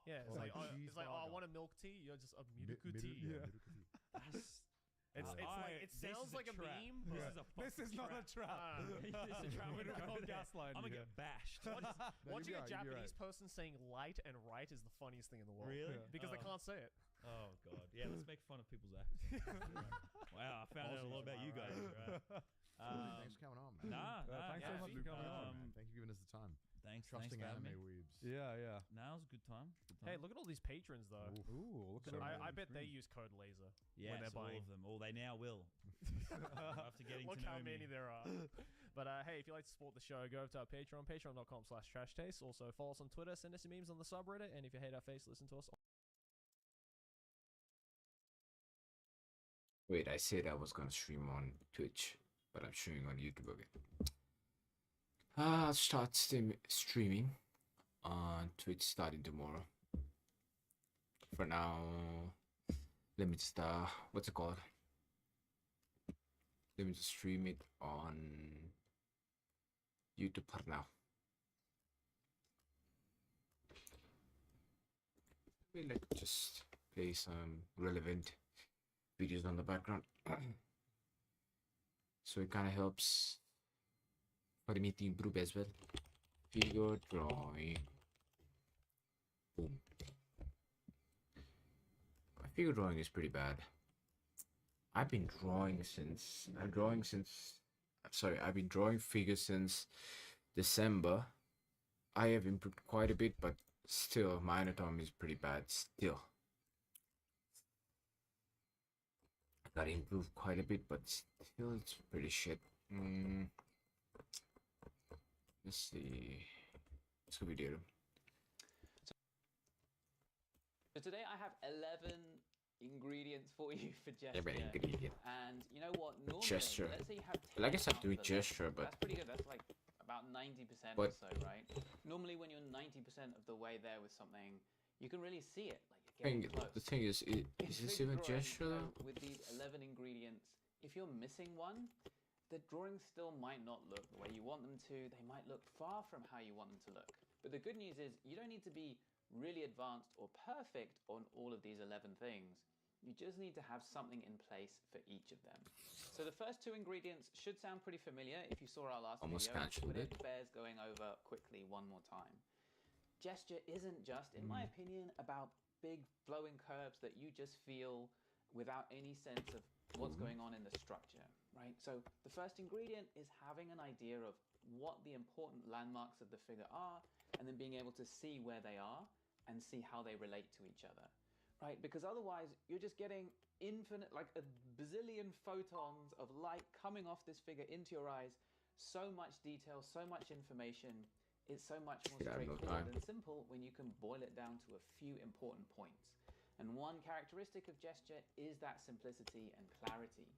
Yeah, it's Or like, like it's like, oh, I cheeseburger. want a milk tea. You're just a Mi- miruku miru- tea. yeah, Yeah. miruku tea. that's. It's I- like it this sounds is like a trap. meme. This But is a This fucking is not a trap. Ah. This is a trap. We're We're gonna going there. gaslight I'm gonna you get bashed. Watching you'd a be right, you'd be Japanese right. person saying light and right is the funniest thing in the world. Really? Yeah. Because they Oh. can't say it. Oh god, yeah. Let's make fun of people's accents. Wow, I found out a lot about you guys. Right? Thanks for coming on, man. Nah, thanks so yeah, much for coming on, man. Thank you for giving us the time. Thanks, Trusting thanks for having anime me. weebs. Yeah. Now's a good time. Hey, look at all these patrons though. Ooh, look at So that. I bet they use code laser. Yes, they're all buying. of them. All they now will. After getting Look to know how many me. there are. But hey, if you'd like to support the show, go over to our Patreon, patreon.com/trashtaste. Also follow us on Twitter, send us your memes on the subreddit, and if you hate our face, listen to us on Wait, I said I was gonna stream on Twitch, but I'm streaming on YouTube again. I'll start streaming on Twitch starting tomorrow. For now, let me just what's it called? Let me just stream it on YouTube for now. Let's just play some relevant videos on the background. So it kind of helps for me to improve as well. Figure drawing. Boom. My figure drawing is pretty bad. I've been drawing figures since December. I have improved quite a bit, but still my anatomy is pretty bad still. I gotta improve quite a bit, but still it's pretty shit. Let's see. Let's go video. So today I have 11 ingredients for you for gesture. Every ingredient. And you know what? Normally, Gesture. let's say you have 10 Well, I guess I have to do pounds of gesture, left. but That's pretty good. That's like about 90% or But- so, right? Normally when you're 90% of the way there with something, you can really see it. Like you're thing, getting close. the thing is, In is this figure even drawing, gesture you though? know, with these 11 ingredients, if you're missing one, the drawings still might not look the way you want them to. They might look far from how you want them to look. But the good news is you don't need to be really advanced or perfect on all of these 11 things. You just need to have something in place for each of them. So the first two ingredients should sound pretty familiar if you saw our last Almost video, cancelled but it it. bears going over quickly one more time. Gesture isn't just, in my opinion, about big flowing curves that you just feel without any sense of what's going on in the structure, right? So the first ingredient is having an idea of what the important landmarks of the figure are, and then being able to see where they are and see how they relate to each other, right? Because otherwise you're just getting infinite, like a bazillion photons of light coming off this figure into your eyes, so much detail, so much information. It's so much more Shit, I have no straightforward time. and simple when you can boil it down to a few important points. And one characteristic of gesture is that simplicity and clarity.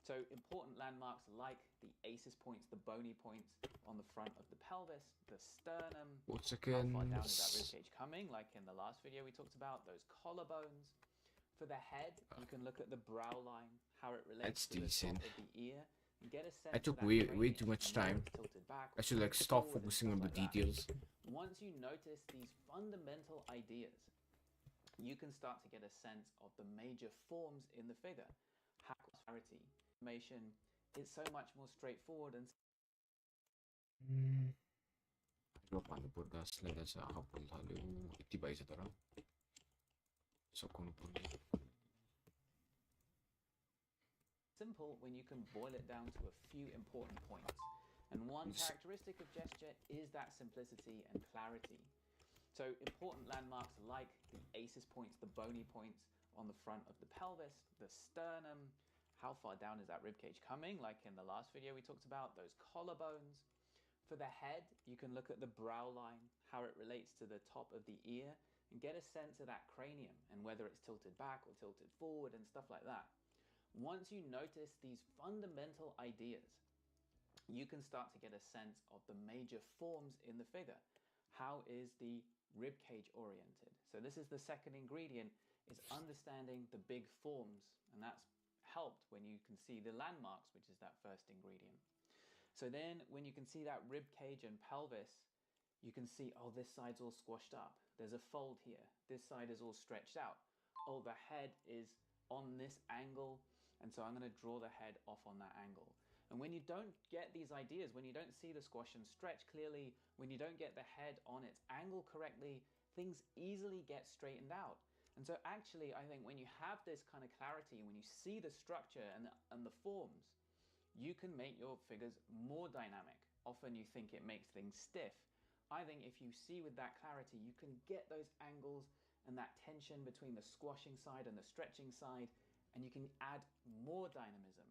So important landmarks like the aces points, the bony points on the front of the pelvis, the sternum, What's how far down is that seconds? ribcage coming, like in the last video we talked about, those collarbones. For the head, you can look at the brow line, how it relates That's to the decent. top of the ear, and get a sense I took of that way drainage too much and where time. it's tilted back, I should like tilted stop forward and focusing on stuff the like that. details. Once you notice these fundamental ideas, you can start to get a sense of the major forms in the figure. How clarity, information, it's so much more straightforward and 이거 많이 보다 슬래서 하고 달리고 디바이스더라. 석고는 보니. simple when you can boil it down to a few important points. And one characteristic of gesture is that simplicity and clarity. So important landmarks like the aces points, the bony points on the front of the pelvis, the sternum, how far down is that rib cage coming, like in the last video we talked about, those collarbones. For the head, you can look at the brow line, how it relates to the top of the ear, and get a sense of that cranium and whether it's tilted back or tilted forward and stuff like that. Once you notice these fundamental ideas, you can start to get a sense of the major forms in the figure. How is the rib cage oriented? So this is the second ingredient, is understanding the big forms, and that's helped when you can see the landmarks, which is that first ingredient. So then when you can see that rib cage and pelvis, you can see, oh, this side's all squashed up. There's a fold here. This side is all stretched out. Oh, the head is on this angle, and so I'm going to draw the head off on that angle. And when you don't get these ideas, when you don't see the squash and stretch clearly, when you don't get the head on its angle correctly, things easily get straightened out. And so actually, I think when you have this kind of clarity, when you see the structure and the forms, you can make your figures more dynamic. Often you think it makes things stiff. I think if you see with that clarity, you can get those angles and that tension between the squashing side and the stretching side, and you can add more dynamism.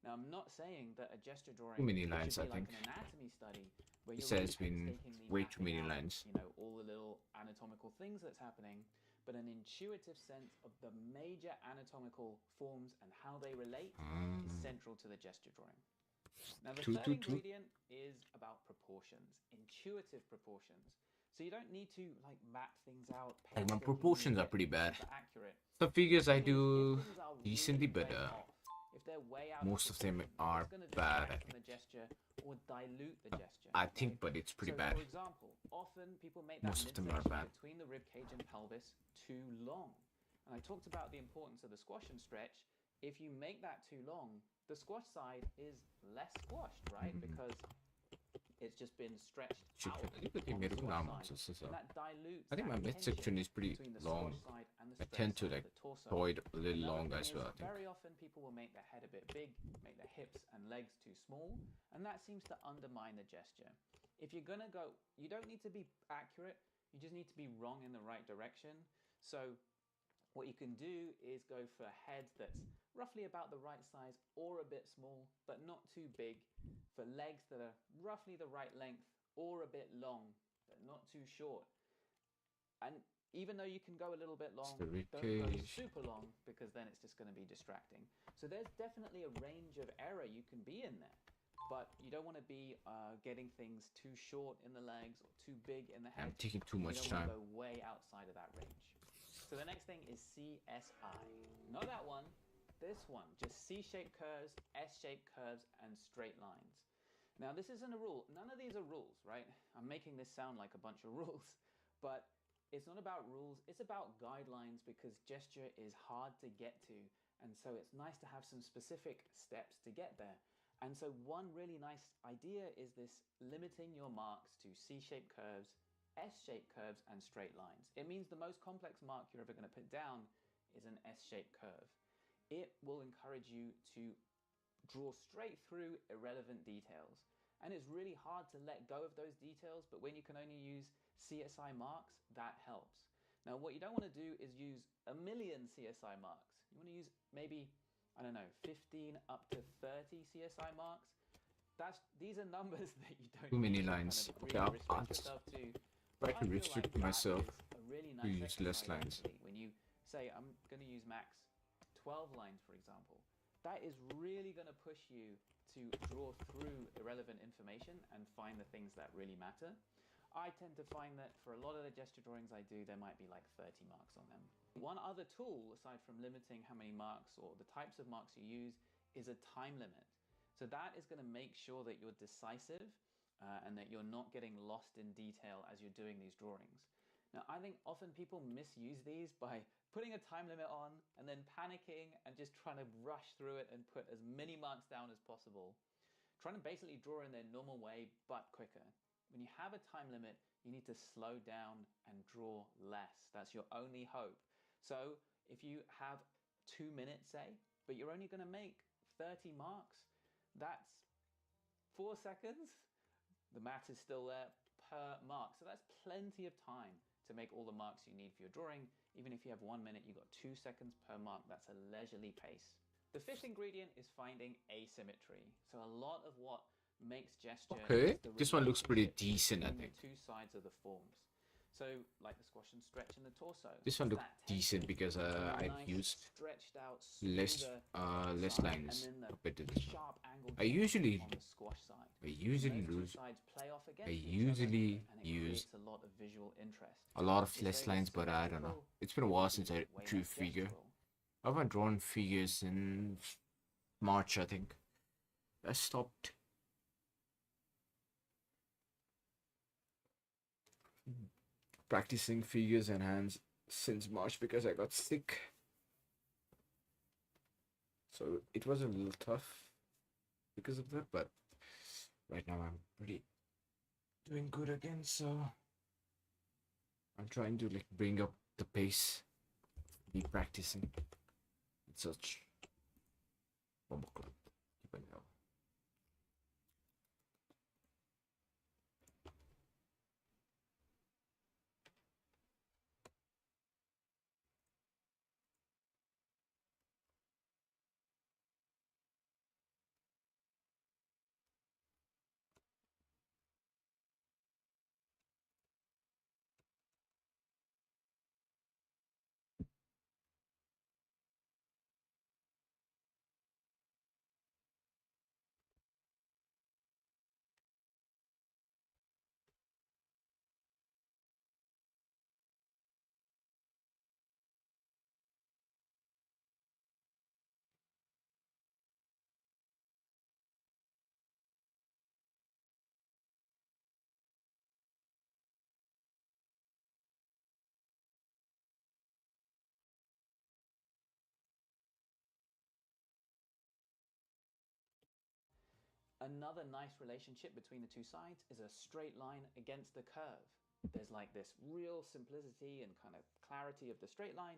Now, I'm not saying that a gesture drawing Too many should lines, be I like think. an anatomy study where He you're said really it's been painstakingly way too mapping many out, lines. you know, all the little anatomical things that's happening, but an intuitive sense of the major anatomical forms and how they relate is central to the gesture drawing. Now, the third ingredient is about proportions, intuitive proportions. So you don't need to like map things out. Like my painstakingly proportions are get pretty bad. super accurate. Some figures I Thing is, do if things are decently really way better. off, if they're way out Most of them proportion, are it's gonna bad, distract I from the gesture or dilute the gesture. I think, right? but it's pretty So, bad. For example, often people make that Most of them are midsection bad. between the rib cage and pelvis too long. And I talked about the importance of the squash and stretch. If you make that too long, the squash side is less squashed, right? Because it's just been stretched out on the squash side. And that dilutes I think my that midsection tension is pretty between the long. squash side and the I stretch tend to side, like the torso. throw it a little Another longer thing as well, I is think. very often people will make their head a bit big, make their hips and legs too small, and that seems to undermine the gesture. If you're gonna go, you don't need to be accurate, you just need to be wrong in the right direction. So what you can do is go for a head that's roughly about the right size or a bit small, but not too big, for legs that are roughly the right length or a bit long, but not too short. And even though you can go a little bit long, the rib don't go cage. super long, because then it's just going to be distracting. So there's definitely a range of error you can be in there, but you don't want to be getting things too short in the legs or too big in the head. I'm taking too You much don't time. want to go way outside of that range. So the next thing is CSI. Not that one, this one. Just C-shaped curves, S-shaped curves, and straight lines. Now this isn't a rule. None of these are rules, right? I'm making this sound like a bunch of rules, but it's not about rules. It's about guidelines, because gesture is hard to get to. And so it's nice to have some specific steps to get there. And so one really nice idea is this limiting your marks to C-shaped curves, S-shaped curves, and straight lines. It means the most complex mark you're ever going to put down is an S-shaped curve. It will encourage you to draw straight through irrelevant details. And it's really hard to let go of those details, but when you can only use CSI marks, that helps. Now, what you don't want to do is use a million CSI marks. You want to use maybe, I don't know, 15 up to 30 CSI marks. These are numbers that you don't Too many need to lines. Kind of Okay, really I'll restrict yourself to. try But to I feel restrict like that myself is a really to nice use less exercise, lines. actually. When you say, I'm going to use max 12 lines, for example, that is really going to push you to draw through irrelevant information and find the things that really matter. I tend to find that for a lot of the gesture drawings I do, there might be like 30 marks on them. One other tool, aside from limiting how many marks or the types of marks you use, is a time limit. So that is going to make sure that you're decisive and that you're not getting lost in detail as you're doing these drawings. Now, I think often people misuse these by putting a time limit on and then panicking and just trying to rush through it and put as many marks down as possible, trying to basically draw in their normal way but quicker. When you have a time limit, you need to slow down and draw less. That's your only hope. So if you have 2 minutes, say, but you're only going to make 30 marks, that's 4 seconds. The math is still there per mark. So that's plenty of time to make all the marks you need for your drawing. Even if you have 1 minute, you've got 2 seconds per mark. That's a leisurely pace. The fifth ingredient is finding asymmetry. So a lot of what makes gesture Okay, is the this one looks pretty relationship decent, I between think. the two sides of the forms. So like the squash and stretch in the torso. This one it's looks that decent tension because between the I've nice, used stretched out, less smoother less side lines and then the compared to this one. sharp angle I usually on the squash side. I usually When those two lose sides play off against I each usually other, and it use creates a lot of visual interest. a lot of It's less very lines, but I don't know. symmetrical, It's been a while since it's I way drew less figure. gestural. I haven't drawn figures in March, I think. I stopped. Practicing figures and hands since March because I got sick. So it was a little tough because of that, but right now I'm pretty doing good again, so I'm trying to like bring up the pace, be practicing and such. Bomba Club. Keep an eye. Another nice relationship between the two sides is a straight line against the curve. There's like this real simplicity and kind of clarity of the straight line,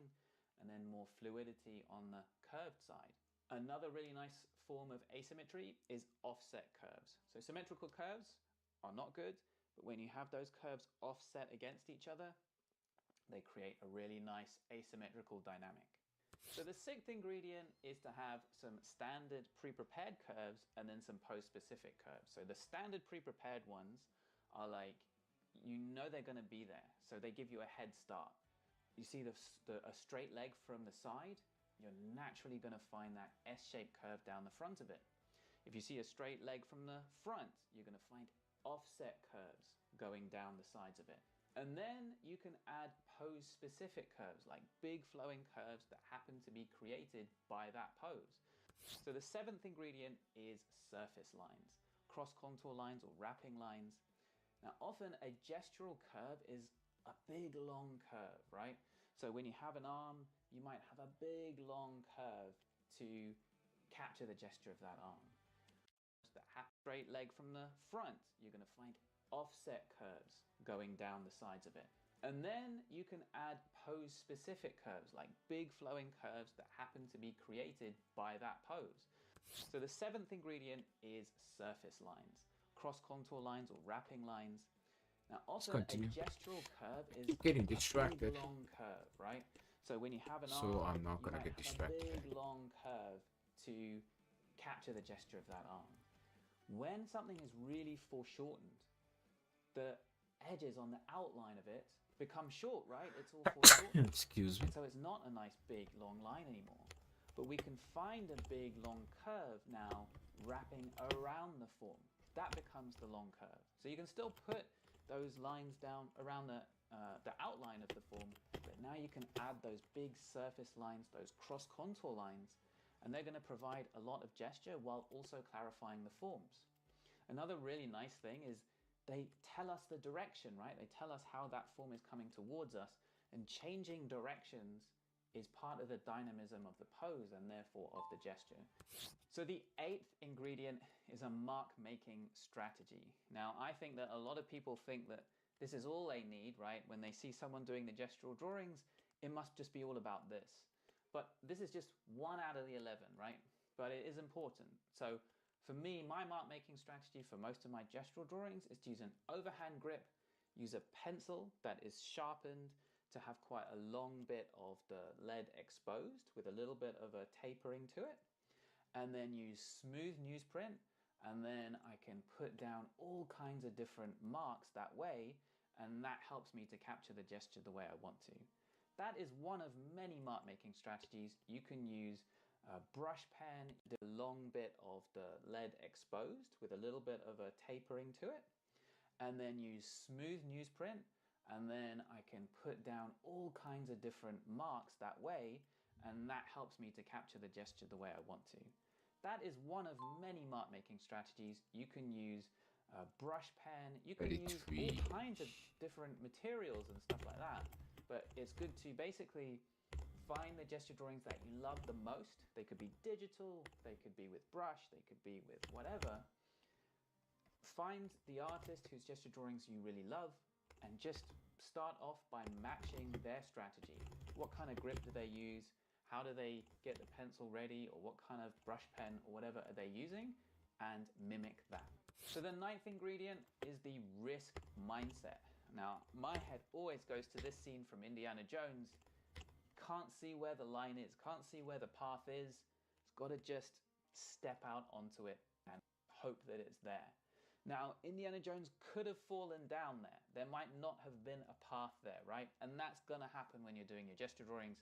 and then more fluidity on the curved side. Another really nice form of asymmetry is offset curves. So symmetrical curves are not good, but when you have those curves offset against each other, they create a really nice asymmetrical dynamic. So the sixth ingredient is to have some standard pre-prepared curves and then some pose-specific curves. So the standard pre-prepared ones are like, you know they're going to be there, so they give you a head start. You see a straight leg from the side, you're naturally going to find that S-shaped curve down the front of it. If you see a straight leg from the front, you're going to find offset curves going down the sides of it. And then you can add pose-specific curves, like big flowing curves that happen to be created by that pose. So the seventh ingredient is surface lines, cross-contour lines or wrapping lines. Now often a gestural curve is a big long curve, right? So when you have an arm, you might have a big long curve to capture the gesture of that arm. That straight leg from the front, you're going to find offset curves going down the sides of it. And then you can add pose-specific curves, like big flowing curves that happen to be created by that pose. So the seventh ingredient is surface lines, cross-contour lines or wrapping lines. Now often a gestural curve is getting a distracted. big long curve, right? So when you have an So arm, I'm not gonna you get might have distracted. a big long curve to capture the gesture of that arm. When something is really foreshortened, the edges on the outline of it become short, right? It's all foreshortened. Excuse me. So it's not a nice big long line anymore. But we can find a big long curve now wrapping around the form. That becomes the long curve. So you can still put those lines down around the outline of the form, but now you can add those big surface lines, those cross-contour lines, and they're going to provide a lot of gesture while also clarifying the forms. Another really nice thing is they tell us the direction, right? They tell us how that form is coming towards us, and changing directions is part of the dynamism of the pose and therefore of the gesture. So the eighth ingredient is a mark-making strategy. Now, I think that a lot of people think that this is all they need, right? When they see someone doing the gestural drawings, it must just be all about this. But this is just 1 out of the 11, right? But it is important. So for me, my mark-making strategy for most of my gestural drawings is to use an overhand grip, use a pencil that is sharpened to have quite a long bit of the lead exposed with a little bit of a tapering to it. and then use smooth newsprint, and then I can put down all kinds of different marks that way, and that helps me to capture the gesture the way I want to. That is one of many mark making strategies. You can use a brush pen, the long bit of the lead exposed with a little bit of a tapering to it, and then use smooth newsprint, and then I can put down all kinds of different marks that way, and that helps me to capture the gesture the way I want to. That is one of many mark making strategies. You can use a brush pen, you can use all kinds of different materials and stuff like that. But it's good to basically find the gesture drawings that you love the most. They could be digital, they could be with brush, they could be with whatever. Find the artist whose gesture drawings you really love and just start off by matching their strategy. What kind of grip do they use? How do they get the pencil ready? Or what kind of brush pen or whatever are they using? And mimic that. So the 9th ingredient is the risk mindset. Now, my head always goes to this scene from Indiana Jones. Can't see where the line is, can't see where the path is. It's got to just step out onto it and hope that it's there. Now, Indiana Jones could have fallen down there. There might not have been a path there, right? And that's going to happen when you're doing your gesture drawings.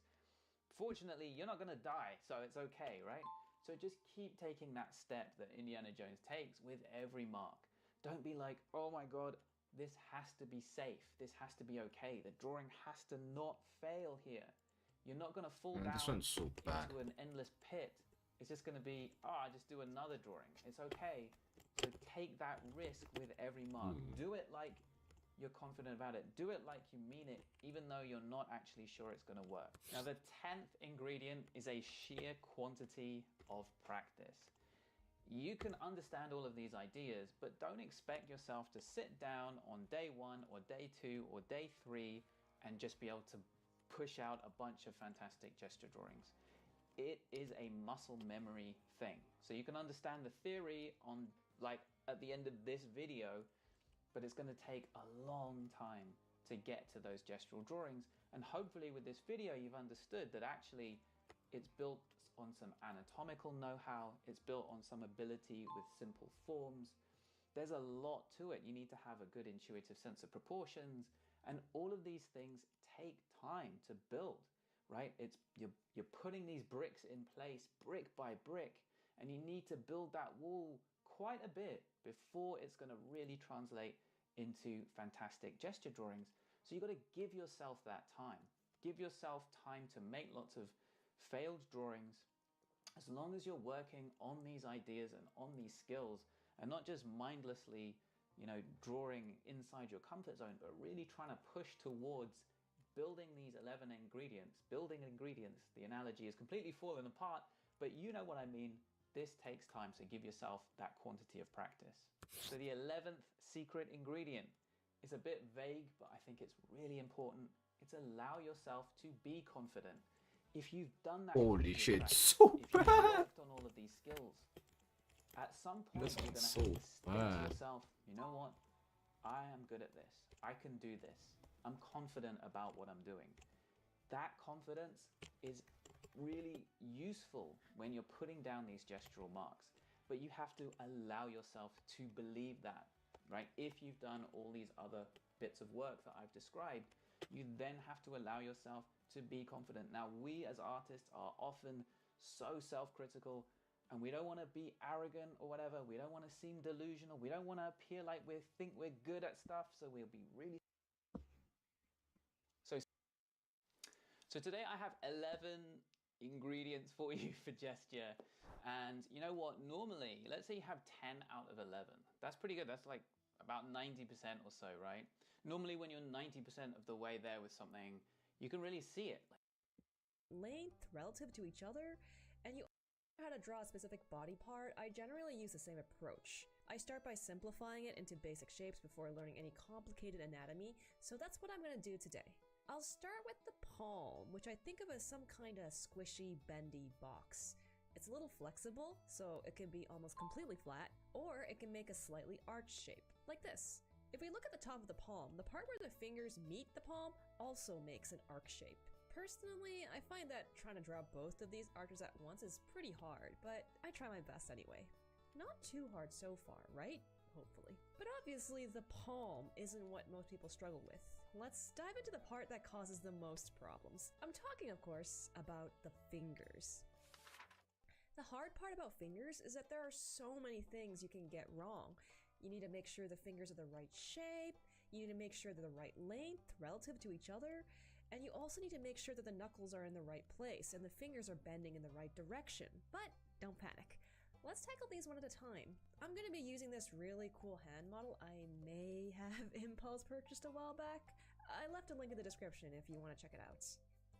Fortunately, you're not going to die, so it's okay, right? So just keep taking that step that Indiana Jones takes with every mark. Don't be like, oh my God, this has to be safe. This has to be okay. The drawing has to not fail here. You're not going to fall down This one's so bad. into an endless pit. It's just going to be, I just do another drawing. It's okay. So take that risk with every mark. Do it like you're confident about it. Do it like you mean it, even though you're not actually sure it's going to work. Now, the 10th ingredient is a sheer quantity of practice. You can understand all of these ideas, but don't expect yourself to sit down on day 1 or day 2 or day 3 and just be able to push out a bunch of fantastic gesture drawings. It is a muscle memory thing. So you can understand the theory on, like, at the end of this video, but it's going to take a long time to get to those gestural drawings. And hopefully with this video, you've understood that actually it's built on some anatomical know-how, it's built on some ability with simple forms. There's a lot to it. You need to have a good intuitive sense of proportions, and all of these things take time to build, right? You're putting these bricks in place, brick by brick, and you need to build that wall quite a bit before it's going to really translate into fantastic gesture drawings. So you've got to give yourself that time. Give yourself time to make lots of failed drawings. As long as you're working on these ideas and on these skills, and not just mindlessly, drawing inside your comfort zone, but really trying to push towards building these 11 ingredients. Building ingredients, the analogy is completely fallen apart, but you know what I mean. This takes time, so give yourself that quantity of practice. So the 11th secret ingredient is a bit vague, but I think it's really important. It's allow yourself to be confident. If you've done that, Holy shit, practice, so if you've bad. worked on all of these skills, at some point This you're one's going to have to so think to bad. yourself, you know what? I am good at this. I can do this. I'm confident about what I'm doing. That confidence is really useful when you're putting down these gestural marks, but you have to allow yourself to believe that, right? If you've done all these other bits of work that I've described, you then have to allow yourself to be confident. Now, we as artists are often so self-critical, and we don't want to be arrogant or whatever. We don't want to seem delusional. We don't want to appear like we think we're good at stuff, so we'll be really... So today I have 11 ingredients for you for gesture. And you know what? Normally, let's say you have 10 out of 11. That's pretty good. That's like about 90% or so, right? Normally when you're 90% of the way there with something, you can really see it. Length relative to each other, and you know how to draw a specific body part, I generally use the same approach. I start by simplifying it into basic shapes before learning any complicated anatomy, so that's what I'm going to do today. I'll start with the palm, which I think of as some kind of squishy, bendy box. It's a little flexible, so it can be almost completely flat, or it can make a slightly arched shape, like this. If we look at the top of the palm, the part where the fingers meet the palm also makes an arc shape. Personally, I find that trying to draw both of these arches at once is pretty hard, but I try my best anyway. Not too hard so far, right? Hopefully. But obviously, the palm isn't what most people struggle with. Let's dive into the part that causes the most problems. I'm talking, of course, about the fingers. The hard part about fingers is that there are so many things you can get wrong. You need to make sure the fingers are the right shape, you need to make sure they're the right length relative to each other, and you also need to make sure that the knuckles are in the right place and the fingers are bending in the right direction. But don't panic. Let's tackle these one at a time. I'm going to be using this really cool hand model I may have impulse purchased a while back. I left a link in the description if you want to check it out.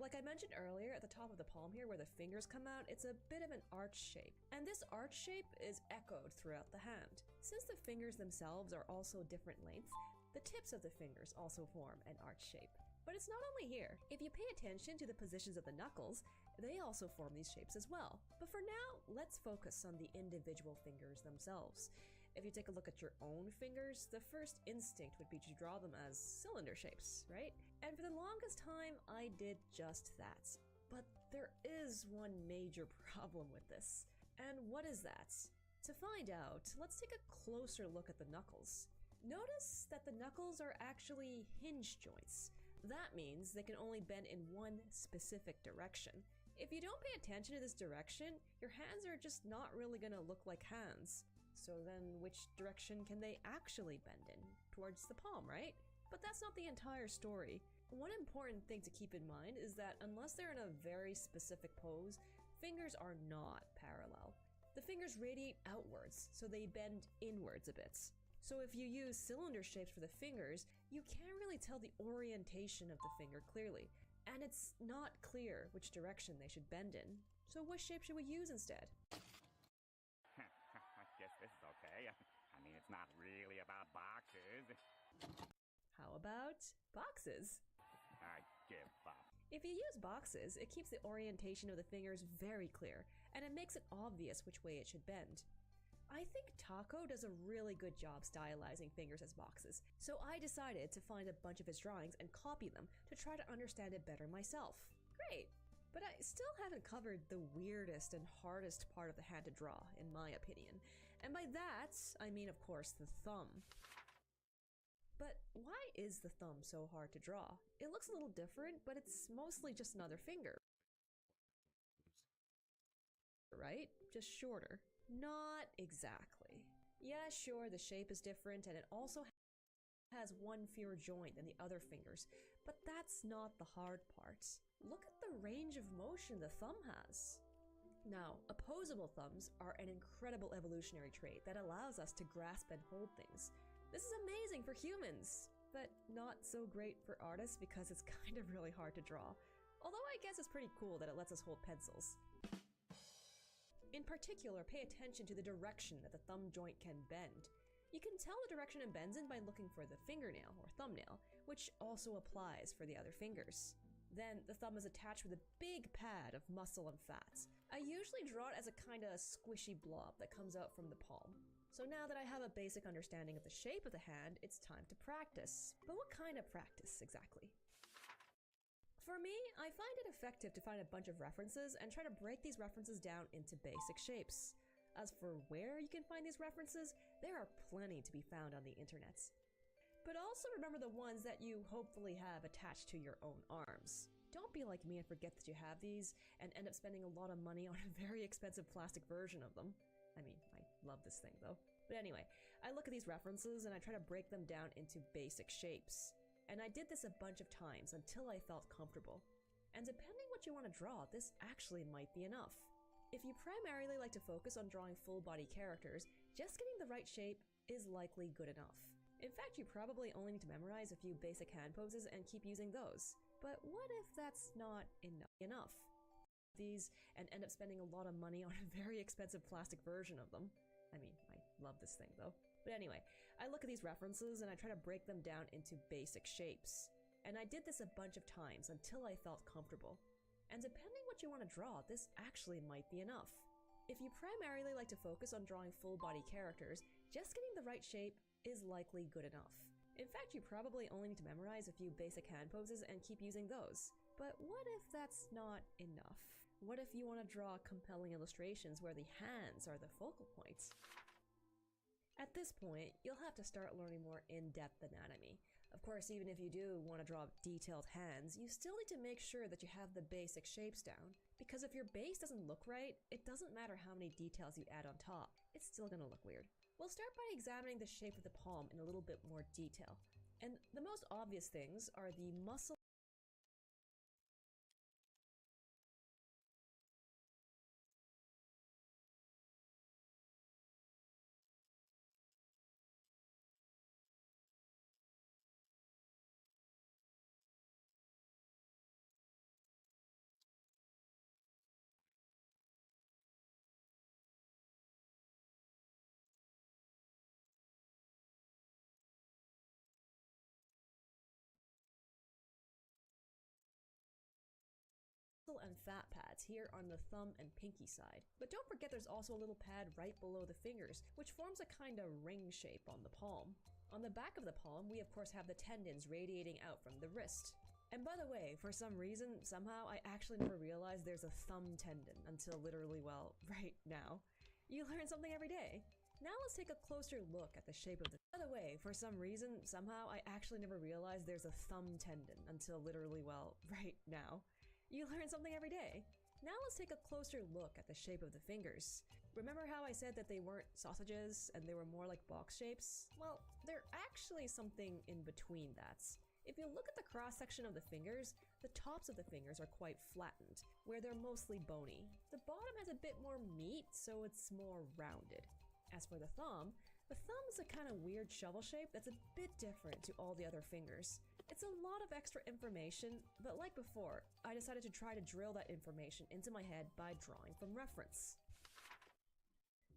Like I mentioned earlier, at the top of the palm here where the fingers come out, it's a bit of an arch shape. And this arch shape is echoed throughout the hand. Since the fingers themselves are also different lengths, the tips of the fingers also form an arch shape. But it's not only here. If you pay attention to the positions of the knuckles, they also form these shapes as well. But for now, let's focus on the individual fingers themselves. If you take a look at your own fingers, the first instinct would be to draw them as cylinder shapes, right? And for the longest time, I did just that. But there is one major problem with this. And what is that? To find out, let's take a closer look at the knuckles. Notice that the knuckles are actually hinge joints. That means they can only bend in one specific direction. If you don't pay attention to this direction, your hands are just not really gonna look like hands. So then which direction can they actually bend in? Towards the palm, right? But that's not the entire story. One important thing to keep in mind is that unless they're in a very specific pose, fingers are not parallel. The fingers radiate outwards, so they bend inwards a bit. So if you use cylinder shapes for the fingers, you can't really tell the orientation of the finger clearly. And it's not clear which direction they should bend in. So which shape should we use instead? I guess this is okay. I mean, it's not really about boxes. How about boxes? I give up. If you use boxes, it keeps the orientation of the fingers very clear, and it makes it obvious which way it should bend. I think Taco does a really good job stylizing fingers as boxes, so I decided to find a bunch of his drawings and copy them to try to understand it better myself. Great! But I still haven't covered the weirdest and hardest part of the hand to draw, in my opinion. And by that, I mean, of course, the thumb. But why is the thumb so hard to draw? It looks a little different, but it's mostly just another finger. Right? Just shorter. Not exactly. Yeah, sure, the shape is different, and it also has one fewer joint than the other fingers, but that's not the hard part. Look at the range of motion the thumb has. Now, opposable thumbs are an incredible evolutionary trait that allows us to grasp and hold things. This is amazing for humans, but not so great for artists because it's kind of really hard to draw. Although I guess it's pretty cool that it lets us hold pencils. In particular, pay attention to the direction that the thumb joint can bend. You can tell the direction it bends in by looking for the fingernail or thumbnail, which also applies for the other fingers. Then, the thumb is attached with a big pad of muscle and fat. I usually draw it as a kind of squishy blob that comes out from the palm. So now that I have a basic understanding of the shape of the hand, it's time to practice. But what kind of practice, exactly? For me, I find it effective to find a bunch of references and try to break these references down into basic shapes. As for where you can find these references, there are plenty to be found on the internet. But also remember the ones that you hopefully have attached to your own arms. Don't be like me and forget that you have these and end up spending a lot of money on a very expensive plastic version of them. I mean, I love this thing though. But anyway, I look at these references and I try to break them down into basic shapes. And I did this a bunch of times until I felt comfortable. And depending what you want to draw, this actually might be enough. If you primarily like to focus on drawing full body characters, just getting the right shape is likely good enough. In fact, you probably only need to memorize a few basic hand poses and keep using those. But what if that's not enough? These and end up spending a lot of money on a very expensive plastic version of them. I mean, I love this thing though. But anyway, I look at these references and I try to break them down into basic shapes. And I did this a bunch of times until I felt comfortable. And depending what you want to draw, this actually might be enough. If you primarily like to focus on drawing full body characters, just getting the right shape is likely good enough. In fact, you probably only need to memorize a few basic hand poses and keep using those. But what if that's not enough? What if you want to draw compelling illustrations where the hands are the focal points? At this point, you'll have to start learning more in-depth anatomy. Of course, even if you do want to draw detailed hands, you still need to make sure that you have the basic shapes down. Because if your base doesn't look right, it doesn't matter how many details you add on top, it's still gonna look weird. We'll start by examining the shape of the palm in a little bit more detail. And the most obvious things are the muscle and fat pads here on the thumb and pinky side. But don't forget there's also a little pad right below the fingers, which forms a kind of ring shape on the palm. On the back of the palm, we of course have the tendons radiating out from the wrist. And by the way, for some reason, somehow I actually never realized there's a thumb tendon until literally, well, right now. You learn something every day. Now let's take a closer look at the shape of the— By the way, for some reason, somehow I actually never realized there's a thumb tendon until literally, well, right now. You learn something every day. Now let's take a closer look at the shape of the fingers. Remember how I said that they weren't sausages and they were more like box shapes? Well, they're actually something in between that. If you look at the cross-section of the fingers, the tops of the fingers are quite flattened, where they're mostly bony. The bottom has a bit more meat, so it's more rounded. As for the thumb is a kind of weird shovel shape that's a bit different to all the other fingers. It's a lot of extra information, but like before, I decided to try to drill that information into my head by drawing from reference.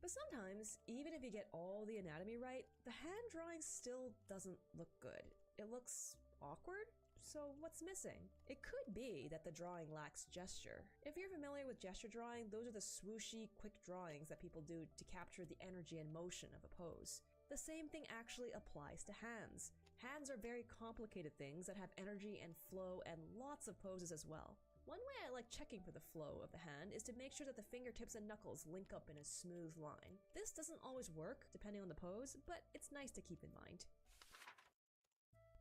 But sometimes, even if you get all the anatomy right, the hand drawing still doesn't look good. It looks awkward? So what's missing? It could be that the drawing lacks gesture. If you're familiar with gesture drawing, those are the swooshy, quick drawings that people do to capture the energy and motion of a pose. The same thing actually applies to hands. Hands are very complicated things that have energy and flow and lots of poses as well. One way I like checking for the flow of the hand is to make sure that the fingertips and knuckles link up in a smooth line. This doesn't always work, depending on the pose, but it's nice to keep in mind.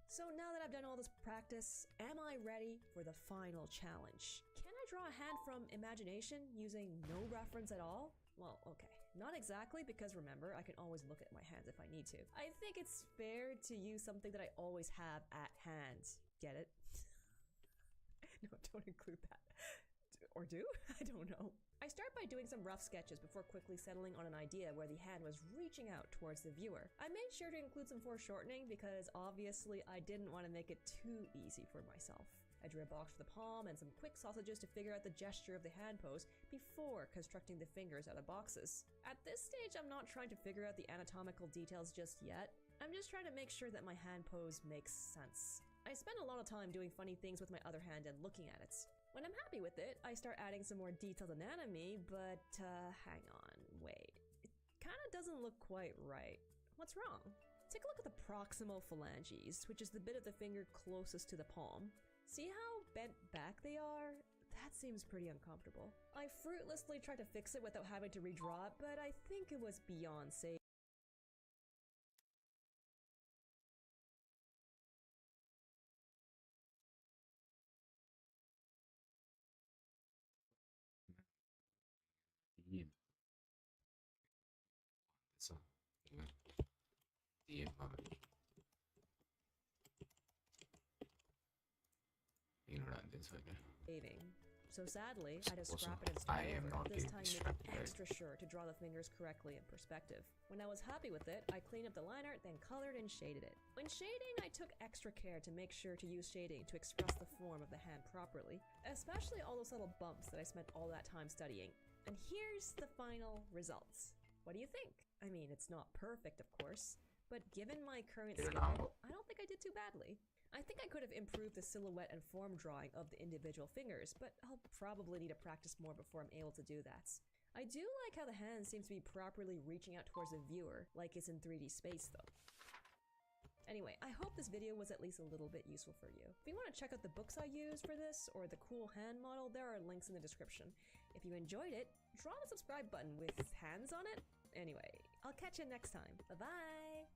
So now that I've done all this practice, am I ready for the final challenge? Can I draw a hand from imagination using no reference at all? Well, okay, not exactly, because remember, I can always look at my hands if I need to. I think it's fair to use something that I always have at hand. Get it? No, don't include that. Or do? I don't know. I start by doing some rough sketches before quickly settling on an idea where the hand was reaching out towards the viewer. I made sure to include some foreshortening because obviously I didn't want to make it too easy for myself. I drew a box for the palm and some quick sausages to figure out the gesture of the hand pose before constructing the fingers out of boxes. At this stage, I'm not trying to figure out the anatomical details just yet. I'm just trying to make sure that my hand pose makes sense. I spend a lot of time doing funny things with my other hand and looking at it. When I'm happy with it, I start adding some more detailed anatomy, but hang on, wait. It kinda doesn't look quite right. What's wrong? Take a look at the proximal phalanges, which is the bit of the finger closest to the palm. See how bent back they are? That seems pretty uncomfortable. I fruitlessly tried to fix it without having to redraw it, but I think it was beyond safe. So, yeah, you know that this way. So sadly, I just Also, scrap it and start I am over, not this getting time making distracted. extra sure to draw the fingers correctly in perspective. When I was happy with it, I cleaned up the line art, then colored and shaded it. When shading, I took extra care to make sure to use shading to express the form of the hand properly, especially all those little bumps that I spent all that time studying. And here's the final results. What do you think? I mean, it's not perfect, of course, but given my current skill, I don't think I did too badly. I think I could have improved the silhouette and form drawing of the individual fingers, but I'll probably need to practice more before I'm able to do that. I do like how the hand seems to be properly reaching out towards the viewer, like it's in 3D space though. Anyway, I hope this video was at least a little bit useful for you. If you want to check out the books I used for this or the cool hand model, there are links in the description. If you enjoyed it, draw the subscribe button with hands on it. Anyway, I'll catch you next time. Bye-bye!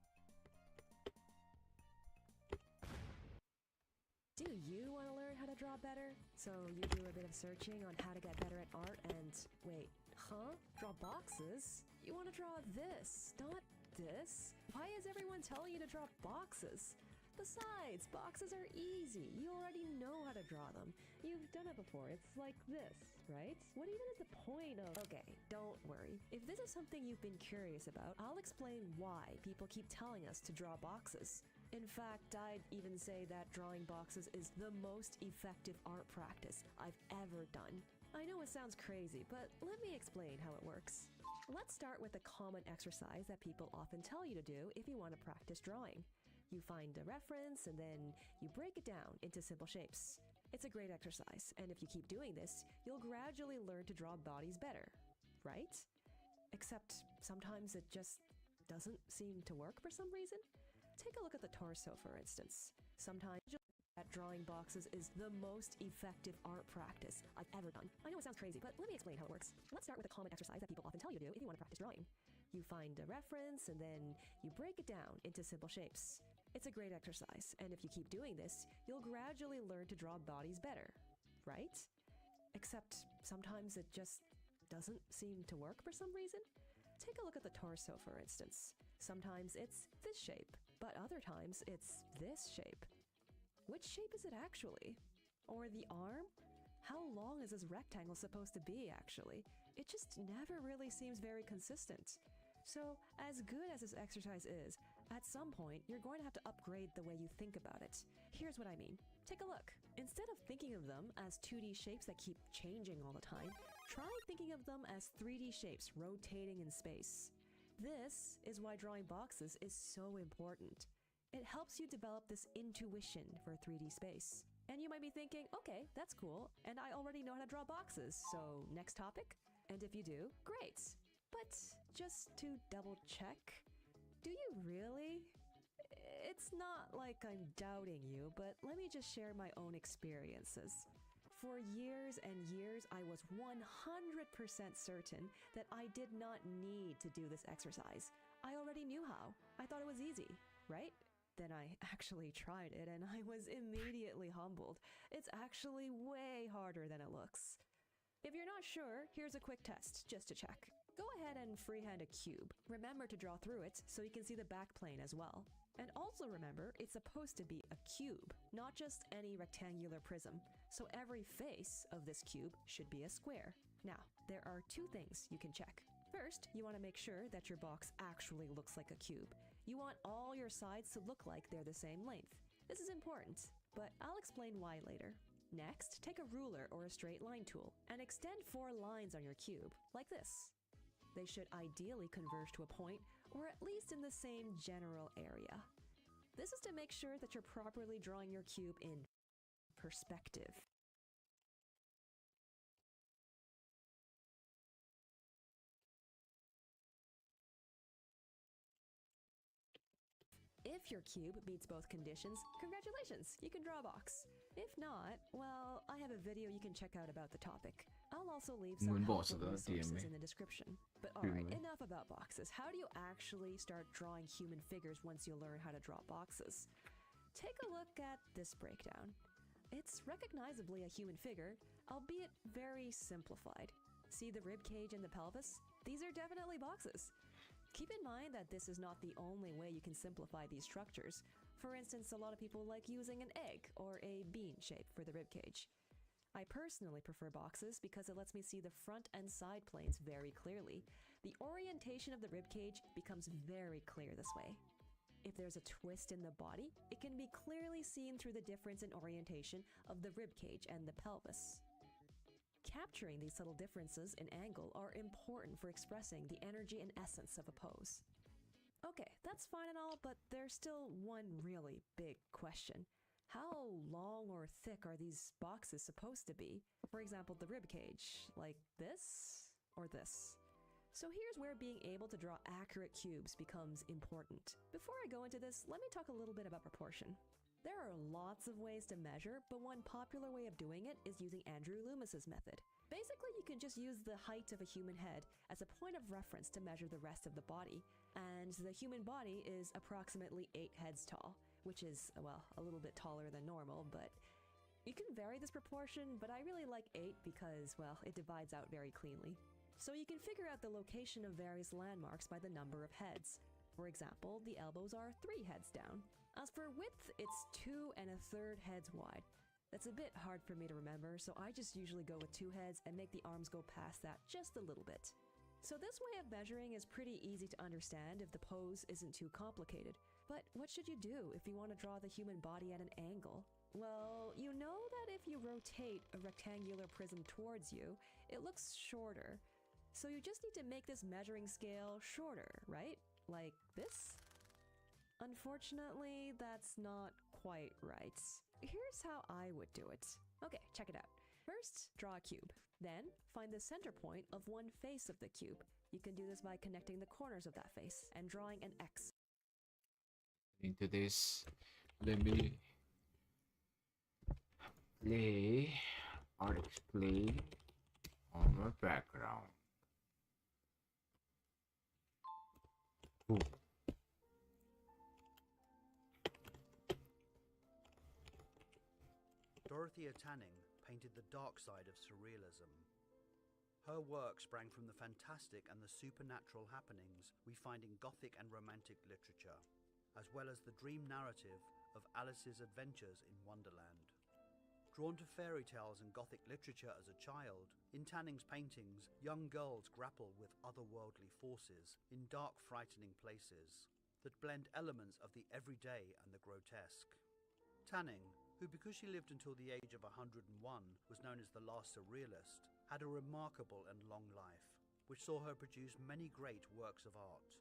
Do you want to learn how to draw better? So you do a bit of searching on how to get better at art and... wait, huh? Draw boxes? You want to draw this, not this? Why is everyone telling you to draw boxes? Besides, boxes are easy. You already know how to draw them. You've done it before. It's like this, right? What even is the point of... Okay, don't worry. If this is something you've been curious about, I'll explain why people keep telling us to draw boxes. In fact, I'd even say that drawing boxes is the most effective art practice I've ever done. I know it sounds crazy, but let me explain how it works. Let's start with a common exercise that people often tell you to do if you want to practice drawing. You find a reference and then you break it down into simple shapes. It's a great exercise, and if you keep doing this, you'll gradually learn to draw bodies better, right? Except sometimes it just doesn't seem to work for some reason. Take a look at the torso, for instance. Sometimes that drawing boxes is the most effective art practice I've ever done. I know it sounds crazy, but let me explain how it works. Let's start with a common exercise that people often tell you to do if you want to practice drawing. You find a reference and then you break it down into simple shapes. It's a great exercise, and if you keep doing this, you'll gradually learn to draw bodies better, right? Except sometimes it just doesn't seem to work for some reason. Take a look at the torso, for instance. Sometimes it's this shape, but other times it's this shape. Which shape is it actually? Or the arm? How long is this rectangle supposed to be, actually? It just never really seems very consistent. So, as good as this exercise is, at some point, you're going to have to upgrade the way you think about it. Here's what I mean. Take a look. Instead of thinking of them as 2D shapes that keep changing all the time, try thinking of them as 3D shapes rotating in space. This is why drawing boxes is so important. It helps you develop this intuition for 3D space. And you might be thinking, okay, that's cool, and I already know how to draw boxes, so next topic? And if you do, great. But just to double check, do you really? It's not like I'm doubting you, but let me just share my own experiences. For years and years, I was 100% certain that I did not need to do this exercise. I already knew how. I thought it was easy, right? Then I actually tried it and I was immediately humbled. It's actually way harder than it looks. If you're not sure, here's a quick test, just to check. Go ahead and freehand a cube. Remember to draw through it so you can see the back plane as well. And also remember, it's supposed to be a cube, not just any rectangular prism. So every face of this cube should be a square. Now, there are two things you can check. First, you want to make sure that your box actually looks like a cube. You want all your sides to look like they're the same length. This is important, but I'll explain why later. Next, take a ruler or a straight line tool and extend 4 lines on your cube, like this. They should ideally converge to a point, or at least in the same general area. This is to make sure that you're properly drawing your cube in perspective. If your cube meets both conditions, congratulations, you can draw a box. If not, well, I have a video you can check out about the topic. I'll also leave some helpful resources in the description. But alright, enough about boxes. How do you actually start drawing human figures once you learn how to draw boxes? Take a look at this breakdown. It's recognizably a human figure, albeit very simplified. See the rib cage and the pelvis? These are definitely boxes. Keep in mind that this is not the only way you can simplify these structures. For instance, a lot of people like using an egg or a bean shape for the ribcage. I personally prefer boxes because it lets me see the front and side planes very clearly. The orientation of the ribcage becomes very clear this way. If there's a twist in the body, it can be clearly seen through the difference in orientation of the ribcage and the pelvis. Capturing these subtle differences in angle are important for expressing the energy and essence of a pose. Okay, that's fine and all, but there's still one really big question. How long or thick are these boxes supposed to be? For example, the rib cage, like this or this? So here's where being able to draw accurate cubes becomes important. Before I go into this, let me talk a little bit about proportion. There are lots of ways to measure, but one popular way of doing it is using Andrew Loomis's method. Basically, you can just use the height of a human head as a point of reference to measure the rest of the body, and the human body is approximately 8 heads tall, which is, well, a little bit taller than normal, but you can vary this proportion, but I really like 8 because, well, it divides out very cleanly. So you can figure out the location of various landmarks by the number of heads. For example, the elbows are 3 heads down. As for width, it's 2 1/3 heads wide. That's a bit hard for me to remember, so I just usually go with 2 heads and make the arms go past that just a little bit. So this way of measuring is pretty easy to understand if the pose isn't too complicated. But what should you do if you want to draw the human body at an angle? Well, you know that if you rotate a rectangular prism towards you, it looks shorter. So you just need to make this measuring scale shorter, right? Like this? Unfortunately, that's not quite right. Here's how I would do it. Okay, check it out. First, draw a cube. Then, find the center point of one face of the cube. You can do this by connecting the corners of that face and drawing an X. Into this, let me play or explain on my background. Ooh. Dorothea Tanning painted the dark side of surrealism. Her work sprang from the fantastic and the supernatural happenings we find in Gothic and Romantic literature, as well as the dream narrative of Alice's adventures in Wonderland. Drawn to fairy tales and Gothic literature as a child, in Tanning's paintings, young girls grapple with otherworldly forces in dark, frightening places that blend elements of the everyday and the grotesque. Tanning, who because she lived until the age of 101 was known as the last surrealist, had a remarkable and long life, which saw her produce many great works of art.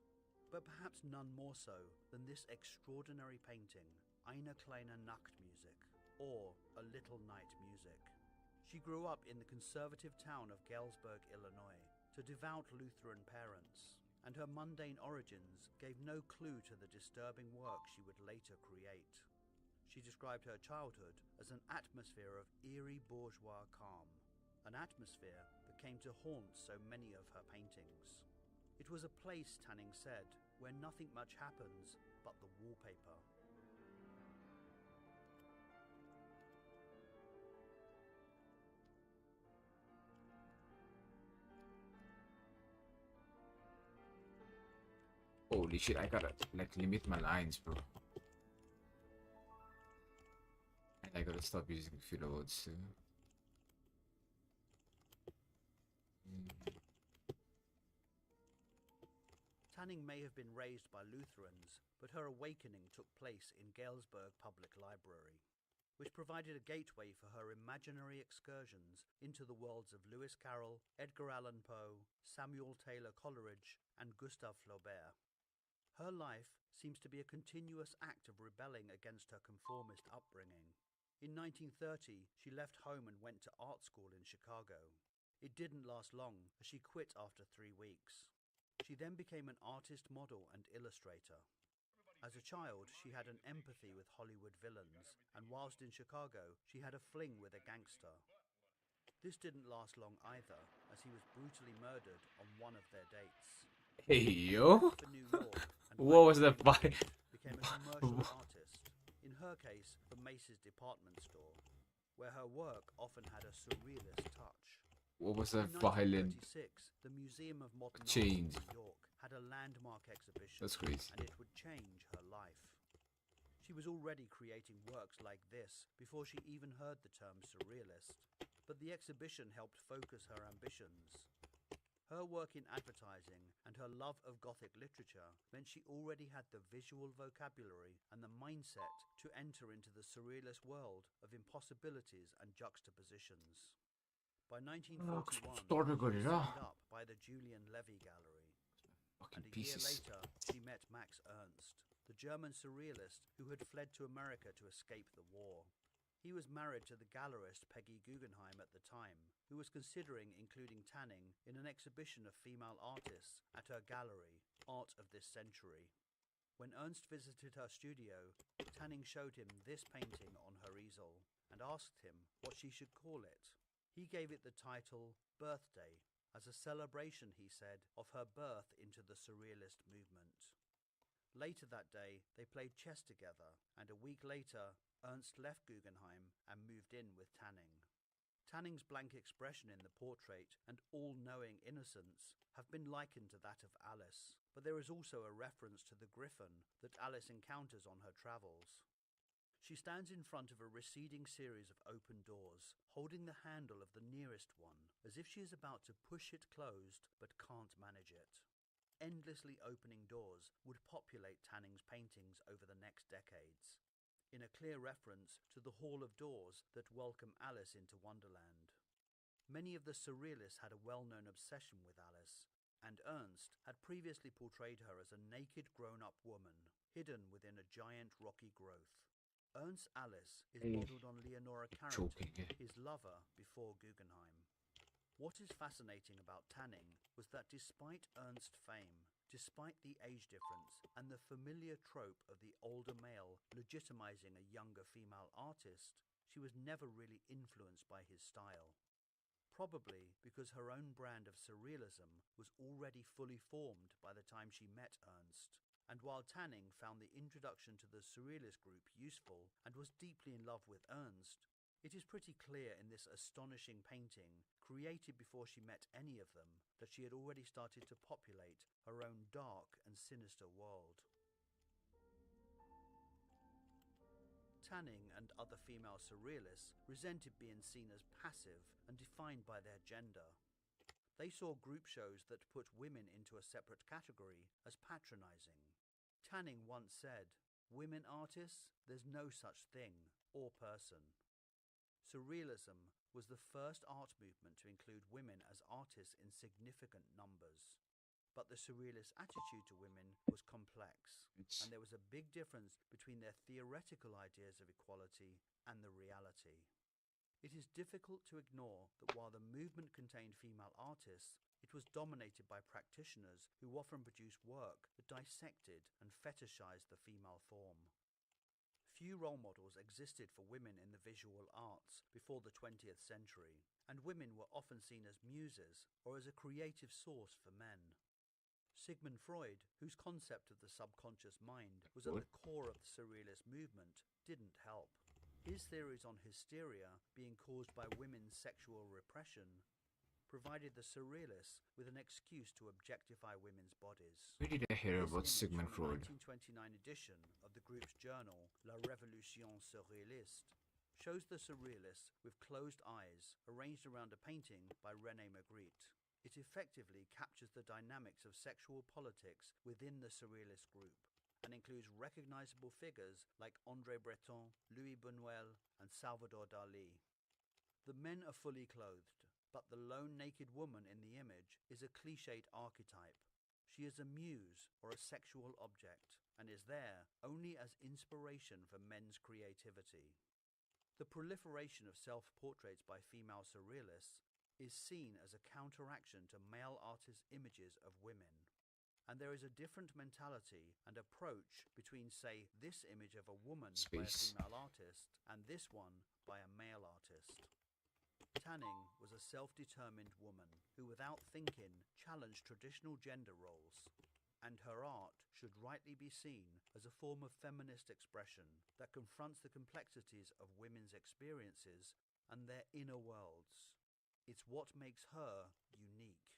But perhaps none more so than this extraordinary painting, Eine kleine Nachtmusik, or A Little Night Music. She grew up in the conservative town of Galesburg, Illinois, to devout Lutheran parents, and her mundane origins gave no clue to the disturbing work she would later create. She described her childhood as an atmosphere of eerie bourgeois calm, an atmosphere that came to haunt so many of her paintings. It was a place, Tanning said, where nothing much happens but the wallpaper. Holy shit, I gotta like limit my lines, bro. And I gotta stop using filler words too. Tanning may have been raised by Lutherans, but her awakening took place in Galesburg Public Library, which provided a gateway for her imaginary excursions into the worlds of Lewis Carroll, Edgar Allan Poe, Samuel Taylor Coleridge, and Gustave Flaubert. Her life seems to be a continuous act of rebelling against her conformist upbringing. In 1930, she left home and went to art school in Chicago. It didn't last long, as she quit after 3 weeks. She then became an artist, model, and illustrator. As a child, she had an empathy with Hollywood villains, and whilst in Chicago, she had a fling with a gangster. This didn't last long either, as he was brutally murdered on one of their dates. Hey yo! For New York, and What was that became fight? a commercial artist, in her case for Macy's department store, where her work often had a surrealist touch. What was that In violent 1936, the Museum of Modern Art change? in New York had a landmark exhibition, That's crazy. and it would change her life. She was already creating works like this before she even heard the term surrealist, but the exhibition helped focus her ambitions. Her work in advertising and her love of Gothic literature meant she already had the visual vocabulary and the mindset to enter into the surrealist world of impossibilities and juxtapositions. By 1941, she was signed up by the Julian Levy Gallery, and a year later she met Max Ernst, the German surrealist who had fled to America to escape the war. He was married to the gallerist Peggy Guggenheim at the time, who was considering including Tanning in an exhibition of female artists at her gallery, Art of This Century. When Ernst visited her studio, Tanning showed him this painting on her easel and asked him what she should call it. He gave it the title Birthday, as a celebration, he said, of her birth into the Surrealist movement. Later that day, they played chess together, and a week later, Ernst left Guggenheim and moved in with Tanning. Tanning's blank expression in the portrait and all-knowing innocence have been likened to that of Alice, but there is also a reference to the griffin that Alice encounters on her travels. She stands in front of a receding series of open doors, holding the handle of the nearest one, as if she is about to push it closed but can't manage it. Endlessly opening doors would populate Tanning's paintings over the next decades, in a clear reference to the Hall of Doors that welcome Alice into Wonderland. Many of the Surrealists had a well-known obsession with Alice, and Ernst had previously portrayed her as a naked grown-up woman, hidden within a giant rocky growth. Ernst's Alice is modelled on Leonora Carrington, his lover before Guggenheim. What is fascinating about Tanning was that despite Ernst's fame, despite the age difference and the familiar trope of the older male legitimizing a younger female artist, she was never really influenced by his style. Probably because her own brand of surrealism was already fully formed by the time she met Ernst. And while Tanning found the introduction to the Surrealist group useful and was deeply in love with Ernst, it is pretty clear in this astonishing painting, created before she met any of them, that she had already started to populate her own dark and sinister world. Tanning and other female surrealists resented being seen as passive and defined by their gender. They saw group shows that put women into a separate category as patronizing. Tanning once said, "Women artists, there's no such thing, or person." Surrealism was the first art movement to include women as artists in significant numbers. But the Surrealist attitude to women was complex, and there was a big difference between their theoretical ideas of equality and the reality. It is difficult to ignore that while the movement contained female artists, it was dominated by practitioners who often produced work that dissected and fetishized the female form. Few role models existed for women in the visual arts before the 20th century, and women were often seen as muses or as a creative source for men. Sigmund Freud, whose concept of the subconscious mind was at the core of the Surrealist movement, didn't help. His theories on hysteria being caused by women's sexual repression provided the Surrealists with an excuse to objectify women's bodies. Where did I hear about This Sigmund image from Freud? the 1929 edition of the group's journal, La Révolution Surréaliste, shows the Surrealists with closed eyes arranged around a painting by René Magritte. It effectively captures the dynamics of sexual politics within the Surrealist group, and includes recognizable figures like André Breton, Louis Buñuel, and Salvador Dalí. The men are fully clothed, but the lone naked woman in the image is a cliched archetype. She is a muse or a sexual object, and is there only as inspiration for men's creativity. The proliferation of self-portraits by female surrealists is seen as a counteraction to male artists' images of women. And there is a different mentality and approach between, say, this image of a woman by a female artist and this one by a male artist. Tanning was a self-determined woman who, without thinking, challenged traditional gender roles, and her art should rightly be seen as a form of feminist expression that confronts the complexities of women's experiences and their inner worlds. It's what makes her unique.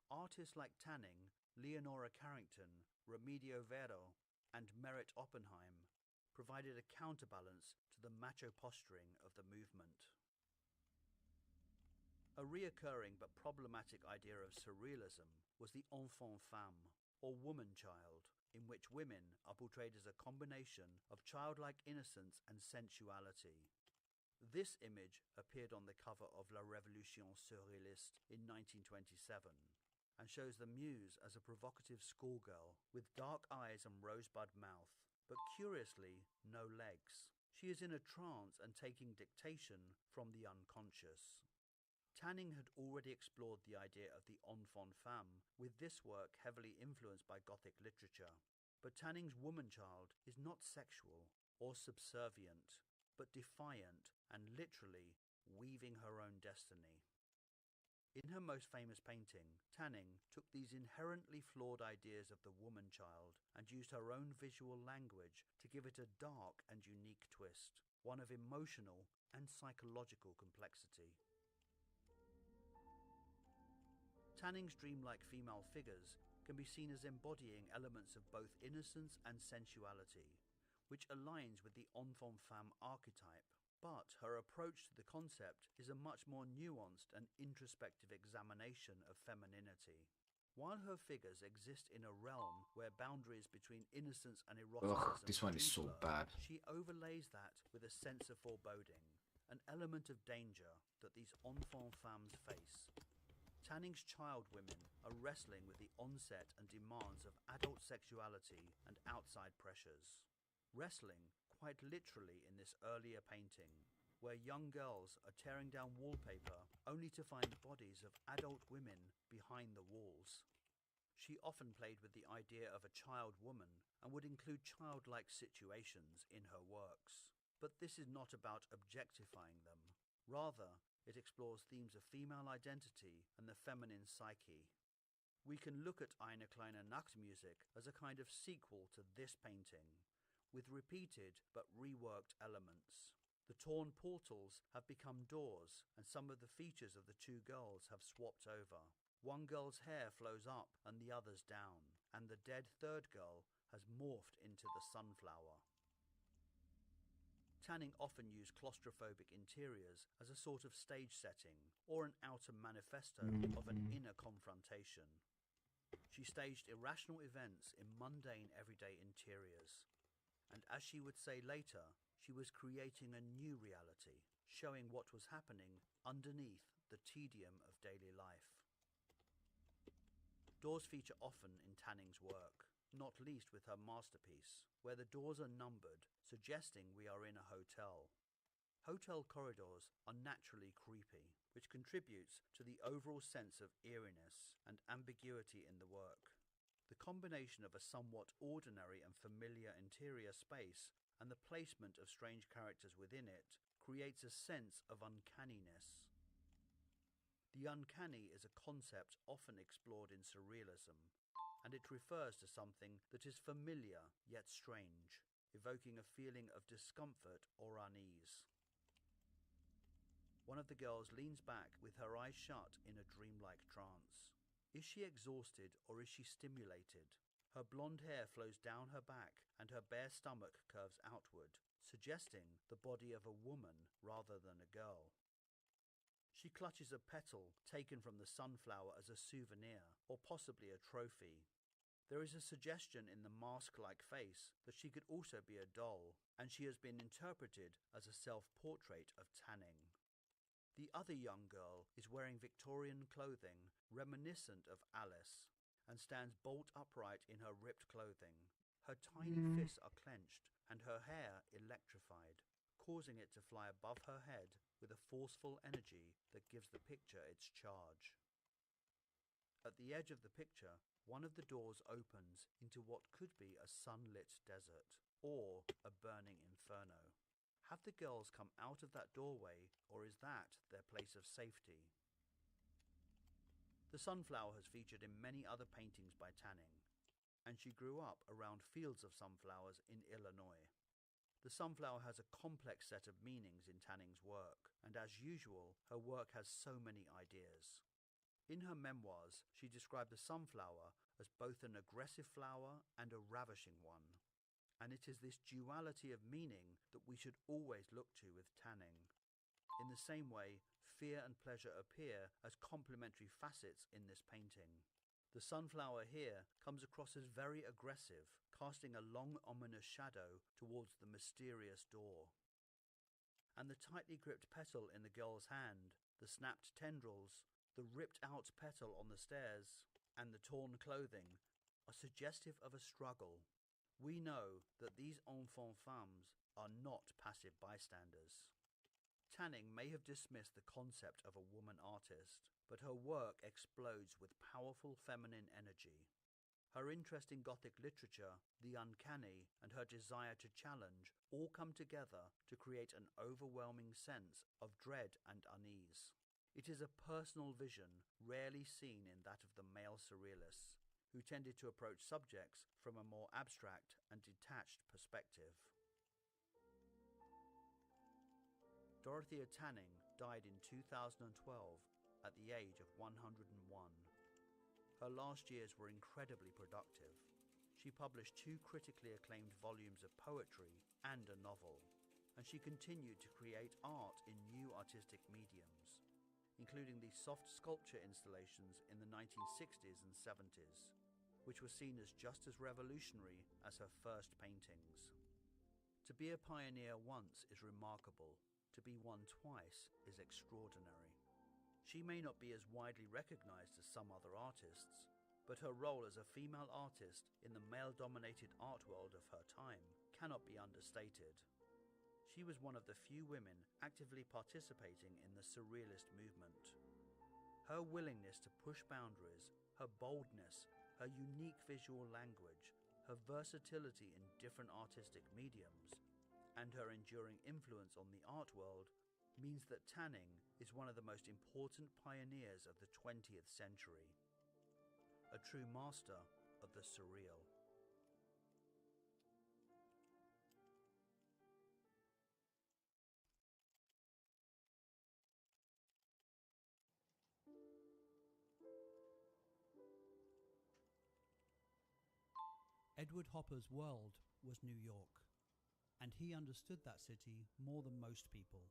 Artists like Tanning, Leonora Carrington, Remedios Varo, and Merritt Oppenheim provided a counterbalance to the macho posturing of the movement. A reoccurring but problematic idea of surrealism was the enfant femme, or woman child, in which women are portrayed as a combination of childlike innocence and sensuality. This image appeared on the cover of La Révolution Surréaliste in 1927, and shows the muse as a provocative schoolgirl with dark eyes and rosebud mouth, but curiously no legs. She is in a trance and taking dictation from the unconscious. Tanning had already explored the idea of the enfant femme, with this work heavily influenced by Gothic literature. But Tanning's woman-child is not sexual or subservient, but defiant and literally weaving her own destiny. In her most famous painting, Tanning took these inherently flawed ideas of the woman-child and used her own visual language to give it a dark and unique twist, one of emotional and psychological complexity. Tanning's dreamlike female figures can be seen as embodying elements of both innocence and sensuality, which aligns with the enfant femme archetype. But her approach to the concept is a much more nuanced and introspective examination of femininity. While her figures exist in a realm where boundaries between innocence and eroticism this one is so bad. she overlays that with a sense of foreboding, an element of danger that these enfant femmes face. Tanning's child women are wrestling with the onset and demands of adult sexuality and outside pressures. Wrestling, quite literally in this earlier painting, where young girls are tearing down wallpaper only to find the bodies of adult women behind the walls. She often played with the idea of a child woman and would include childlike situations in her works. But this is not about objectifying them. Rather, it explores themes of female identity and the feminine psyche. We can look at Eine kleine Nachtmusik as a kind of sequel to this painting, with repeated but reworked elements. The torn portals have become doors, and some of the features of the two girls have swapped over. One girl's hair flows up and the other's down, and the dead third girl has morphed into the sunflower. Tanning often used claustrophobic interiors as a sort of stage setting, or an outer manifesto of an inner confrontation. She staged irrational events in mundane everyday interiors, and as she would say later, she was creating a new reality, showing what was happening underneath the tedium of daily life. Doors feature often in Tanning's work, not least with her masterpiece, where the doors are numbered, suggesting we are in a hotel. Hotel corridors are naturally creepy, which contributes to the overall sense of eeriness and ambiguity in the work. The combination of a somewhat ordinary and familiar interior space and the placement of strange characters within it creates a sense of uncanniness. The uncanny is a concept often explored in surrealism, and it refers to something that is familiar yet strange, evoking a feeling of discomfort or unease. One of the girls leans back with her eyes shut in a dreamlike trance. Is she exhausted or is she stimulated? Her blonde hair flows down her back and her bare stomach curves outward, suggesting the body of a woman rather than a girl. She clutches a petal taken from the sunflower as a souvenir, or possibly a trophy. There is a suggestion in the mask-like face that she could also be a doll, and she has been interpreted as a self-portrait of Tanning. The other young girl is wearing Victorian clothing reminiscent of Alice, and stands bolt upright in her ripped clothing. Her tiny fists are clenched, and her hair electrified, causing it to fly above her head with a forceful energy that gives the picture its charge. At the edge of the picture, one of the doors opens into what could be a sunlit desert, or a burning inferno. Have the girls come out of that doorway, or is that their place of safety? The sunflower has featured in many other paintings by Tanning, and she grew up around fields of sunflowers in Illinois. The sunflower has a complex set of meanings in Tanning's work, and as usual, her work has so many ideas. In her memoirs, she described the sunflower as both an aggressive flower and a ravishing one, and it is this duality of meaning that we should always look to with Tanning. In the same way, fear and pleasure appear as complementary facets in this painting. The sunflower here comes across as very aggressive, casting a long ominous shadow towards the mysterious door. And the tightly gripped petal in the girl's hand, the snapped tendrils, the ripped out petal on the stairs, and the torn clothing are suggestive of a struggle. We know that these enfant femmes are not passive bystanders. Tanning may have dismissed the concept of a woman artist, but her work explodes with powerful feminine energy. Her interest in Gothic literature, the uncanny, and her desire to challenge all come together to create an overwhelming sense of dread and unease. It is a personal vision rarely seen in that of the male surrealists, who tended to approach subjects from a more abstract and detached perspective. Dorothea Tanning died in 2012 at the age of 101. Her last years were incredibly productive. She published 2 critically acclaimed volumes of poetry and a novel, and she continued to create art in new artistic mediums, including the soft sculpture installations in the 1960s and 70s, which were seen as just as revolutionary as her first paintings. To be a pioneer once is remarkable. To be one twice is extraordinary. She may not be as widely recognized as some other artists, but her role as a female artist in the male-dominated art world of her time cannot be understated. She was one of the few women actively participating in the Surrealist movement. Her willingness to push boundaries, her boldness, her unique visual language, her versatility in different artistic mediums, and her enduring influence on the art world means that Tanning is one of the most important pioneers of the 20th century. A true master of the surreal. Edward Hopper's world was New York, and he understood that city more than most people.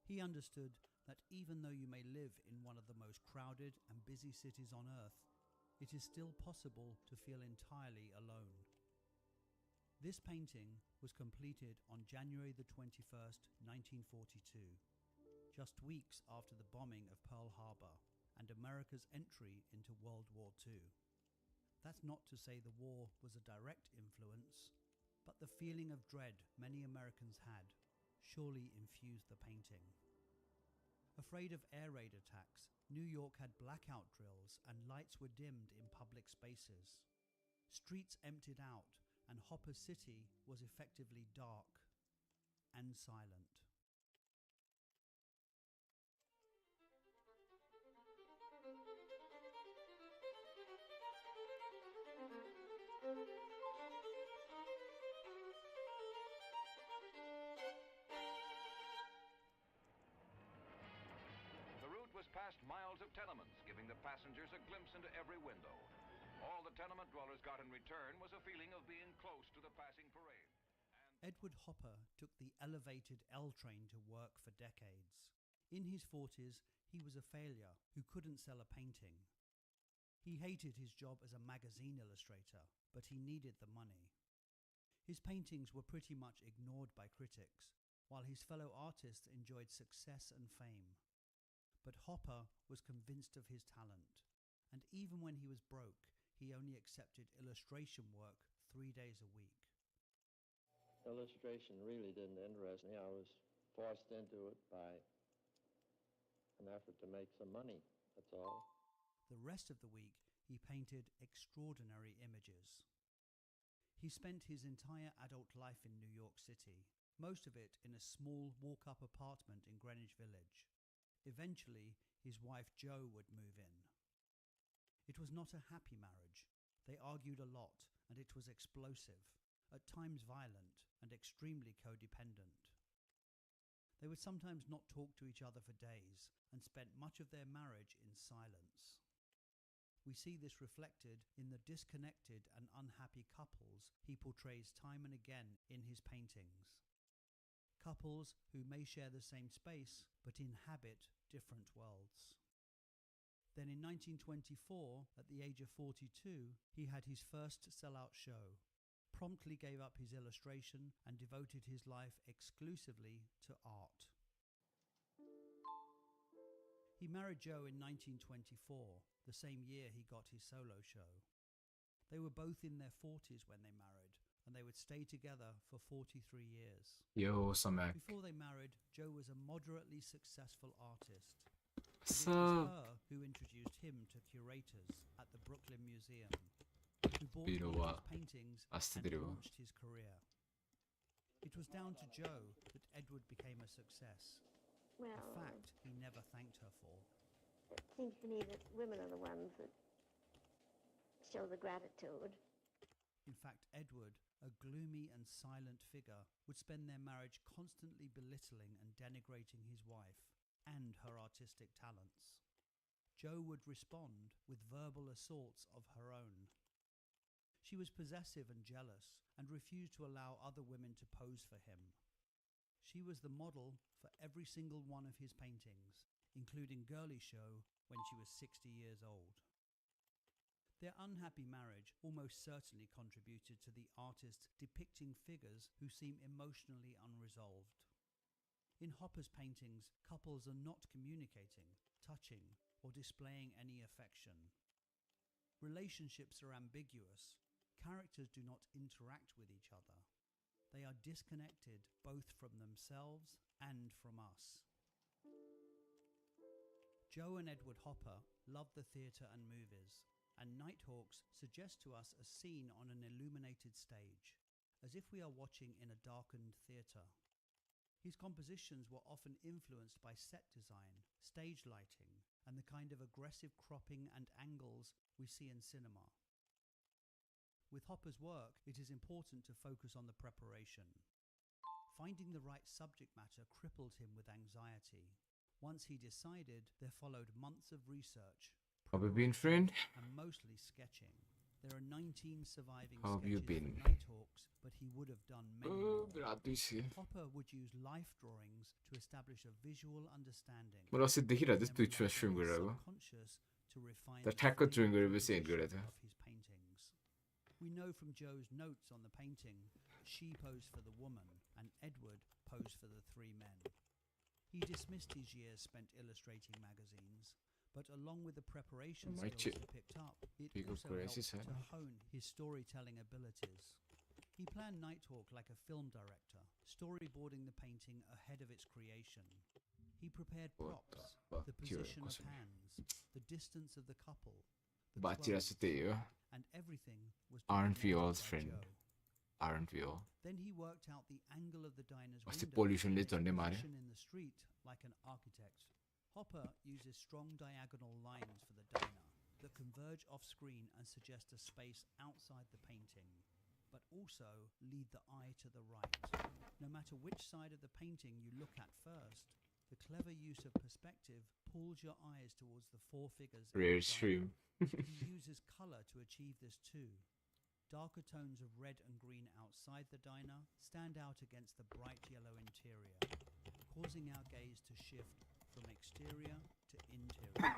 He understood that even though you may live in one of the most crowded and busy cities on Earth, it is still possible to feel entirely alone. This painting was completed on January the 21st, 1942, just weeks after the bombing of Pearl Harbor and America's entry into World War II. That's not to say the war was a direct influence, but the feeling of dread many Americans had surely infused the painting. Afraid of air raid attacks, New York had blackout drills and lights were dimmed in public spaces. Streets emptied out and Hopper City was effectively dark and silent. Past miles of tenements, giving the passengers a glimpse into every window. All the tenement dwellers got in return was a feeling of being close to the passing parade. Edward Hopper took the elevated L train to work for decades. In his 40s, he was a failure who couldn't sell a painting. He hated his job as a magazine illustrator, but he needed the money. His paintings were pretty much ignored by critics, while his fellow artists enjoyed success and fame. But Hopper was convinced of his talent, and even when he was broke, he only accepted illustration work 3 days a week. Illustration really didn't interest me. I was forced into it by an effort to make some money, that's all. The rest of the week, he painted extraordinary images. He spent his entire adult life in New York City, most of it in a small walk-up apartment in Greenwich Village. Eventually, his wife Jo would move in. It was not a happy marriage. They argued a lot, and it was explosive, at times violent, and extremely codependent. They would sometimes not talk to each other for days, and spent much of their marriage in silence. We see this reflected in the disconnected and unhappy couples he portrays time and again in his paintings. Couples who may share the same space but inhabit different worlds. Then in 1924, at the age of 42, he had his first sellout show, promptly gave up his illustration and devoted his life exclusively to art. He married Jo in 1924, the same year he got his solo show. They were both in their 40s when they married, and they would stay together for 43 years. Yo, Samek. Before they married, Joe was a moderately successful artist. What's It was up? her who introduced him to curators at the Brooklyn Museum, who bought You know one what? of his paintings Asta and deriva. launched his career. It was down to Joe that Edward became a success. Well, A fact he never thanked her for. it seems to me that women are the ones that show the gratitude. In fact, Edward, a gloomy and silent figure, would spend their marriage constantly belittling and denigrating his wife and her artistic talents. Jo would respond with verbal assaults of her own. She was possessive and jealous and refused to allow other women to pose for him. She was the model for every single one of his paintings, including Girly Show when she was 60 years old. Their unhappy marriage almost certainly contributed to the artist depicting figures who seem emotionally unresolved. In Hopper's paintings, couples are not communicating, touching, or displaying any affection. Relationships are ambiguous. Characters do not interact with each other. They are disconnected both from themselves and from us. Jo and Edward Hopper love the theatre and movies, and Nighthawks suggest to us a scene on an illuminated stage, as if we are watching in a darkened theatre. His compositions were often influenced by set design, stage lighting, and the kind of aggressive cropping and angles we see in cinema. With Hopper's work, it is important to focus on the preparation. Finding the right subject matter crippled him with anxiety. Once he decided, there followed months of research, Have you been, friend? and mostly sketching. There are 19 surviving How have you sketches been? for Nighthawks, but he would have done many more. Bra busy. Hopper would use life drawings to establish a visual understanding. मला अस्ति देखिरहेको थिएँ Twitch मा stream गरेको Subconscious to refine तर the ठ्याक्क frame join गरेपछि end composition गरेको थियो of his paintings. We know from Joe's notes on the painting, she posed for the woman and Edward posed for the three men. He dismissed his years spent illustrating magazines, but along with the preparation My skills he picked up, it Big also crisis, helped huh? to hone his storytelling abilities. He planned Nighthawk like a film director, storyboarding the painting ahead of its creation. He prepared What props, the fuck? the त्यो position of कसरी? hands, the distance of the couple, the बाँचिरहेको छ clothes, त्यही हो and everything was Aren't we all, directed by friend? Joe. Aren't we all? Then he worked out the angle of the diner's अस्ति window pollution ले and its झन्डै मार्यो position in the street like an architect. Hopper uses strong diagonal lines for the diner that converge off screen and suggest a space outside the painting, but also lead the eye to the right. No matter which side of the painting you look at first, the clever use of perspective pulls your eyes towards the four figures in Rare the stream. diner. He uses color to achieve this too. Darker tones of red and green outside the diner stand out against the bright yellow interior, causing our gaze to shift from exterior to interior.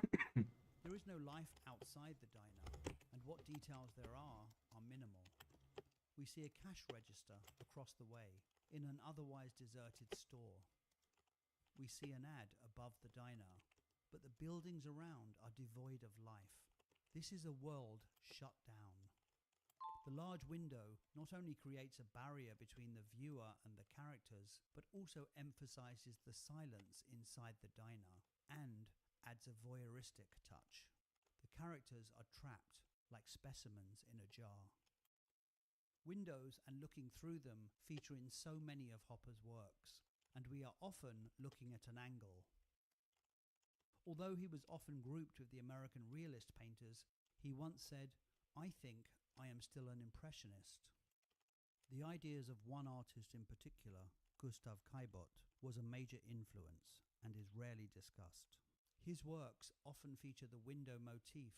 There is no life outside the diner, and what details there are minimal. We see a cash register across the way in an otherwise deserted store. We see an ad above the diner, but the buildings around are devoid of life. This is a world shut down. The large window not only creates a barrier between the viewer and the characters, but also emphasizes the silence inside the diner and adds a voyeuristic touch. The characters are trapped like specimens in a jar. Windows and looking through them feature in so many of Hopper's works, and we are often looking at an angle. Although he was often grouped with the American realist painters, he once said, "I think I am still an impressionist." The ideas of one artist in particular, Gustav Caillebotte, was a major influence and is rarely discussed. His works often feature the window motif,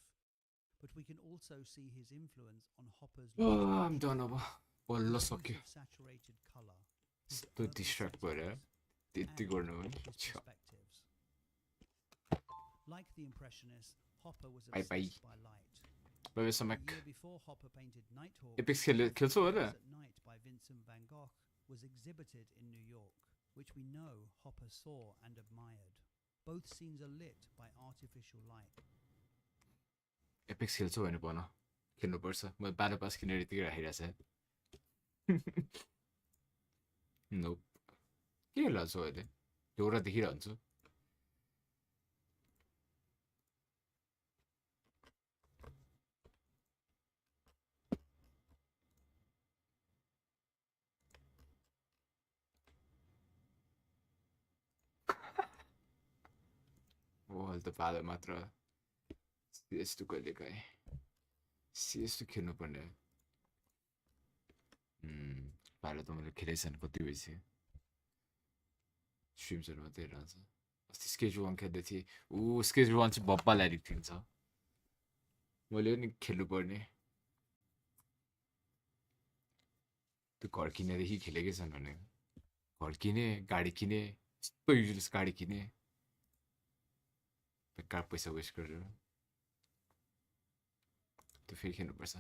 but we can also see his influence on Hopper's I'm done अब बल्ल use सक्यो of saturated color, यस्तो distract भएर त्यति गर्नु his पनि perspectives. Like the Impressionists, Hopper was Bye bye. obsessed by light. Bye bye, The Samek. year before Hopper painted Nighthawk, Apex खेल्छौ होला at Night by Vincent van Gogh was exhibited in New York, which we know Hopper saw and admired. Both scenes are lit by artificial light. Apex खेल्छौ भने भन खेल्नुपर्छ म 12 पास किनेर यतिकै राखिरहेको छ Nope. के हेर्छु अहिले एउटा देखिरहन्छु अहिले त पालो मात्र CS2 कहिले काहीँ CS2 खेल्नु पर्ने पालो त मैले खेलेको छैन कति भइसक्यो स्ट्रिम्सहरु मात्रै हेरिरहन्छ अस्ति स्केच 1 खेल्दै थिएँ स्केच 1 चाहिँ बप्पा ल्यारिक थिन्छ मैले नि खेल्नु पर्ने त्यो घर किनेदेखि खेलेकै छैन भने घर किने गाडी किने यस्तो युजलेस गाडी किने बेकार पैसा वेस्ट गरेर त्यो फेरि खेल्नुपर्छ